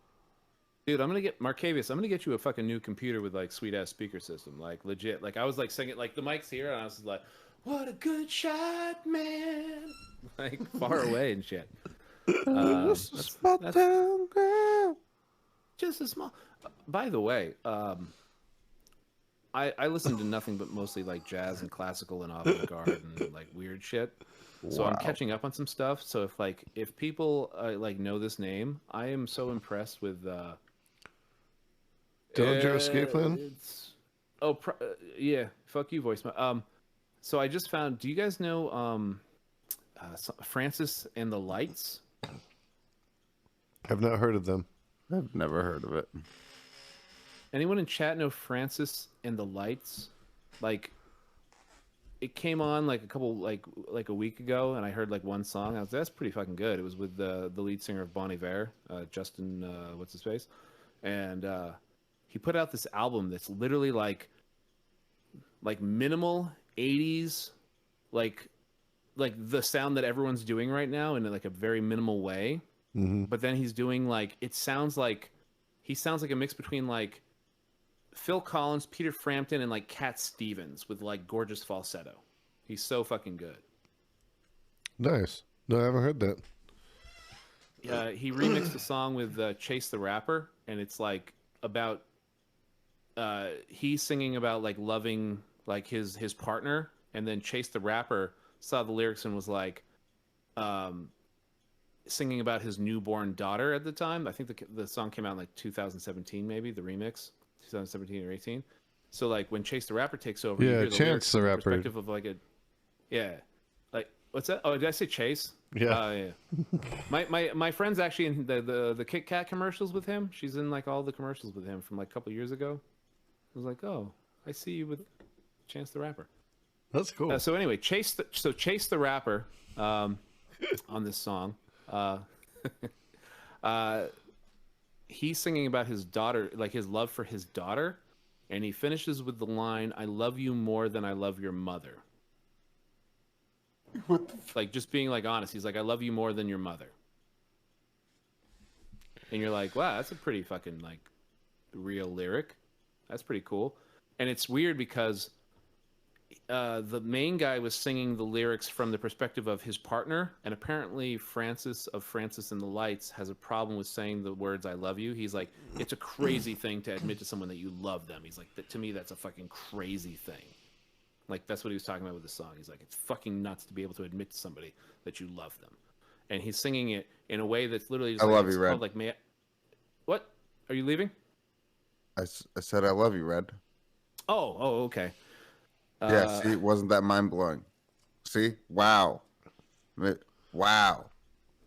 Dude, I'm gonna get Marcavius. I'm gonna get you a fucking new computer with like sweet ass speaker system, like legit. Like I was like singing, like the mic's here, and I was like, "What a good shot, man!" Like far away and shit. That's just a small. By the way, I listen to nothing but mostly like jazz and classical and avant-garde and like weird shit. So I'm catching up on some stuff. So if people like know this name, I am so impressed with. Dillinger Escape Plan? Yeah. Fuck you, voice. So I just found. Do you guys know Francis and the Lights? I've not heard of them. I've never heard of it. Anyone in chat know Francis and the Lights? Like, it came on like a couple like a week ago, and I heard like one song. I was that's pretty fucking good. It was with the lead singer of Bon Iver, Justin what's his face, and he put out this album that's literally like minimal 80s, like the sound that everyone's doing right now in like a very minimal way. Mm-hmm. But then he's doing like he sounds like a mix between like Phil Collins, Peter Frampton, and like Cat Stevens with like gorgeous falsetto. He's so fucking good. Nice. No, I haven't heard that. He remixed a song with Chase the Rapper, and it's like about he's singing about like loving like his partner, and then Chase the Rapper saw the lyrics and was like singing about his newborn daughter at the time. I think the song came out in like 2017, maybe the remix, 2017 or 18. So like when Chase the Rapper takes over, you Yeah, hear the Chance lyrics the from Rapper. perspective of like like what's that? Oh, did I say Chase? Yeah. Yeah. My friend's actually in the Kit Kat commercials with him. She's in like all the commercials with him from like a couple years ago. I was like, oh, I see you with Chance the Rapper. That's cool. So anyway, Chase the Rapper on this song. He's singing about his daughter, like his love for his daughter, and he finishes with the line, "I love you more than I love your mother." Like just being like honest. He's like, "I love you more than your mother," and you're like, "Wow, that's a pretty fucking like real lyric. That's pretty cool." And it's weird because the main guy was singing the lyrics from the perspective of his partner, and apparently Francis of Francis and the Lights has a problem with saying the words "I love you." He's like, it's a crazy thing to admit to someone that you love them. He's like, to me, that's a fucking crazy thing. Like that's what he was talking about with the song. He's like, it's fucking nuts to be able to admit to somebody that you love them, and he's singing it in a way that's literally just I like, love it's you, Red. called, like, what? Are you leaving? I said I love you, Red. Oh, okay. Yeah, see, wasn't that mind blowing? See, wow. Wow.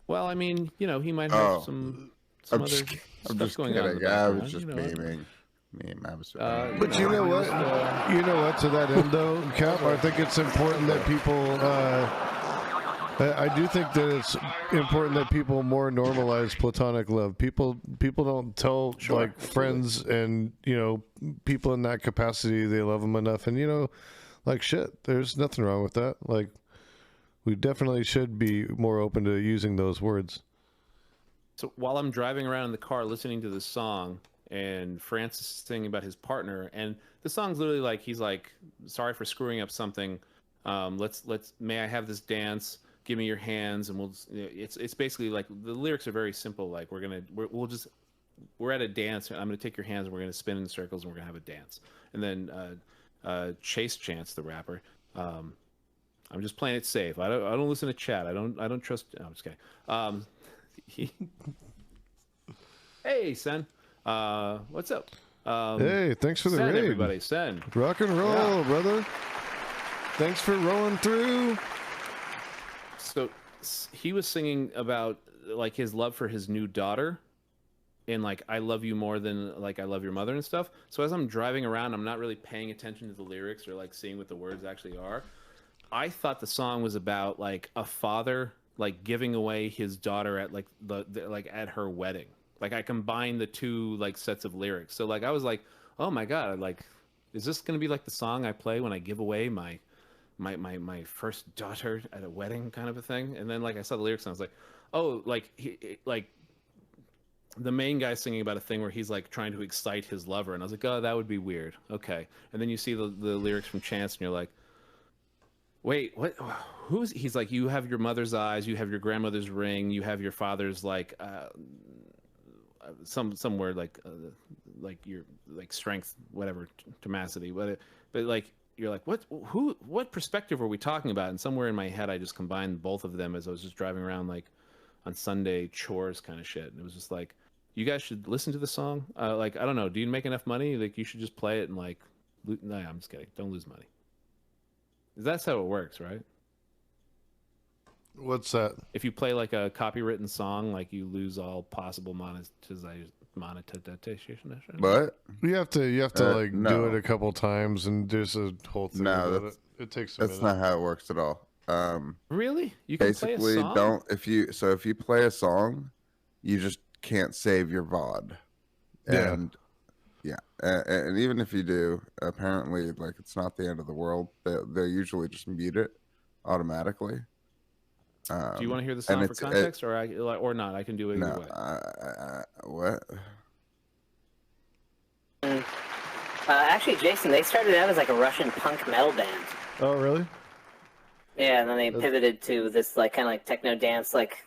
Well, I mean, you know, he might have some other stuff going on in the I background. was just memeing. But you know what? You know what? To that end, though, Cap, I think it's important that people. I do think that it's important that people more normalize platonic love. People don't tell like friends and people in that capacity they love them enough, and like shit. There's nothing wrong with that. Like we definitely should be more open to using those words. So while I'm driving around in the car listening to this song, and Francis is singing about his partner, and the song's literally like he's like, "Sorry for screwing up something. May I have this dance? Give me your hands," and it's basically like the lyrics are very simple. Like we're at a dance. I'm gonna take your hands and we're gonna spin in circles and we're gonna have a dance. And then Chance the Rapper. I'm just playing it safe. I don't listen to chat. I don't trust. No, I'm just kidding. Hey, Sen. What's up? Hey, thanks for the Sen, raid, everybody. Sen. Rock and roll, brother. Thanks for rolling through. So he was singing about like his love for his new daughter, and like I love you more than like I love your mother and stuff. So as I'm driving around, I'm not really paying attention to the lyrics or like seeing what the words actually are. I thought the song was about like a father like giving away his daughter at like like at her wedding. Like I combined the two like sets of lyrics. So like I was like, oh my god, like is this gonna be like the song I play when I give away my first daughter at a wedding kind of a thing? And then like I saw the lyrics and I was like, oh, like like the main guy singing about a thing where he's like trying to excite his lover, and I was like, oh, that would be weird. Okay. And then you see the lyrics from Chance and you're like, wait, what? He's like, you have your mother's eyes, you have your grandmother's ring, you have your father's like some word like your like strength, whatever, tenacity, but like you're like, what perspective are we talking about? And somewhere in my head I just combined both of them as I was just driving around like on Sunday chores kind of shit, and it was just like, you guys should listen to the song. Like I don't know, do you make enough money? Like you should just play it and like no, I'm just kidding, don't lose money. That's how it works, right? What's that? If you play like a copywritten song, like you lose all possible monetization. monetization. What? You have to like do no. it a couple times, and there's a whole thing No, about that's it. It takes a that's minute. not how it works at all. Really? You can play a Basically, song? don't if you play a song, you just can't save your VOD. Yeah. And and even if you do, apparently, like it's not the end of the world. They usually just mute it automatically. Do you want to hear the song for context, or not? I can do it either way. What? Actually, Jason, they started out as like a Russian punk metal band. Oh, really? Yeah, and then they pivoted to this like kind of like techno dance, like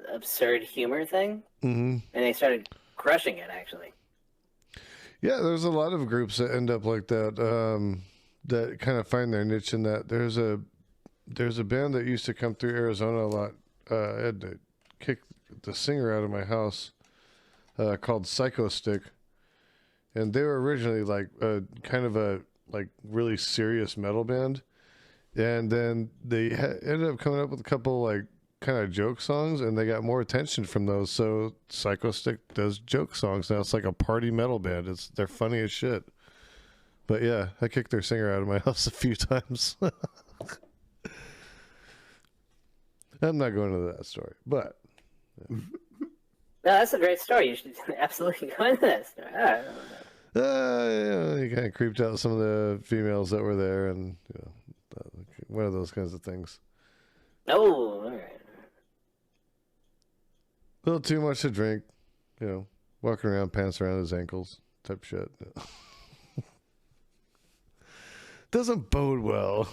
absurd humor thing. Mm-hmm. And they started crushing it, actually. Yeah, there's a lot of groups that end up like that. That kind of find their niche in that. There's a band that used to come through Arizona a lot. I had to kick the singer out of my house, called Psycho Stick, and they were originally like kind of a like really serious metal band, and then they ended up coming up with a couple like kind of joke songs, and they got more attention from those. So Psycho Stick does joke songs now. It's like a party metal band. They're funny as shit. But yeah, I kicked their singer out of my house a few times. I'm not going into that story, but No, that's a great story. You should absolutely go into that story. All right. yeah, he kind of creeped out some of the females that were there, and one of those kinds of things. Oh, all right. A little too much to drink, walking around, pants around his ankles, type shit. Doesn't bode well.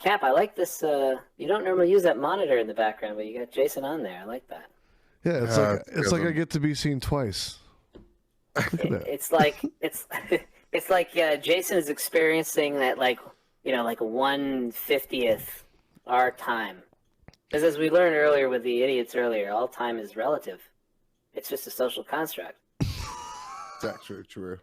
Cap, I like this. You don't normally use that monitor in the background, but you got Jason on there. I like that. Yeah, it's like I get to be seen twice. Look at that. It's like Jason is experiencing that like 1/50th our time. Because as we learned earlier with the idiots earlier, all time is relative. It's just a social construct. It's actually true.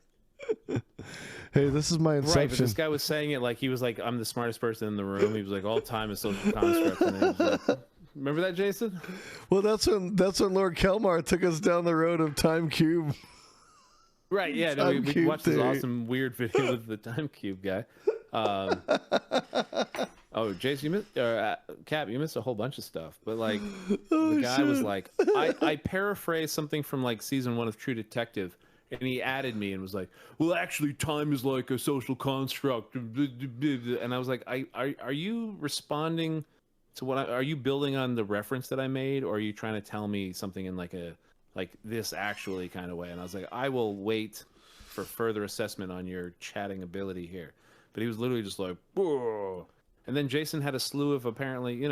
Hey, this is my inception. Right, but this guy was saying it like he was like, I'm the smartest person in the room. He was like, all time is social construct. And it was like, remember that, Jason? Well, that's when Lord Kelmar took us down the road of Time Cube. Right, yeah. No, we watched this awesome, weird video with the Time Cube guy. Oh, Jason, you missed, Cap, you missed a whole bunch of stuff. But like, the guy was like, I paraphrased something from like season 1 of True Detective, and he added me and was like, well, actually, time is like a social construct. And I was like, are you responding to what? Are you building on the reference that I made, or are you trying to tell me something in like this actually kind of way? And I was like, I will wait for further assessment on your chatting ability here. But he was literally just like, whoa. And then Jason had a slew of apparently,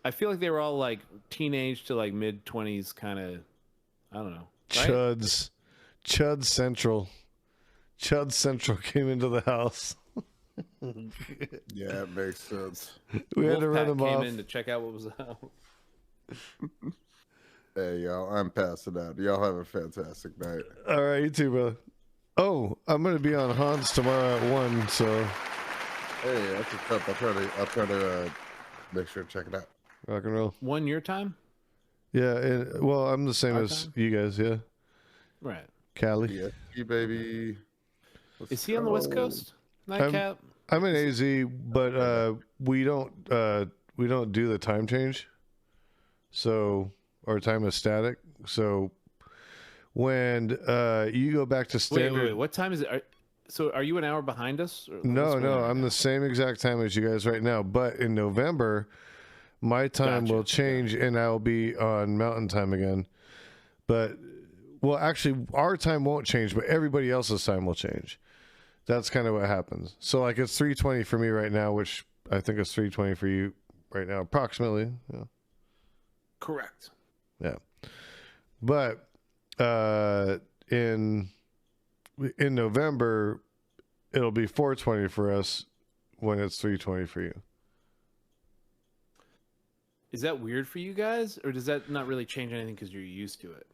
I feel like they were all like teenage to like mid-20s kind of, I don't know. Right? Chud Central. Chud Central came into the house. Yeah, it makes sense. We had to run him off. Came in to check out what was out. Hey, y'all, I'm passing out. Y'all have a fantastic night. All right, you too, brother. Oh, I'm going to be on Hans tomorrow at 1, so... Hey, that's what's up. I'll try to make sure to check it out. Rock and roll. 1 your time? Yeah, well, I'm the same as time? you guys, yeah. Right. Cali. Yeah, you baby. Is he on the West Coast? Nightcap? I'm in AZ, but we don't do the time change. So our time is static. So when you go back to standard, Wait. What time is it? So are you an hour behind us? No, I'm the same exact time as you guys right now. But in November, my time will change, and I'll be on Mountain Time again. But well, actually, our time won't change, but everybody else's time will change. That's kind of what happens. So like it's 3:20 for me right now, which I think is 3:20 for you right now, approximately. Yeah. Correct. Yeah. But in November, it'll be 4:20 for us when it's 3:20 for you. Is that weird for you guys, or does that not really change anything because you're used to it?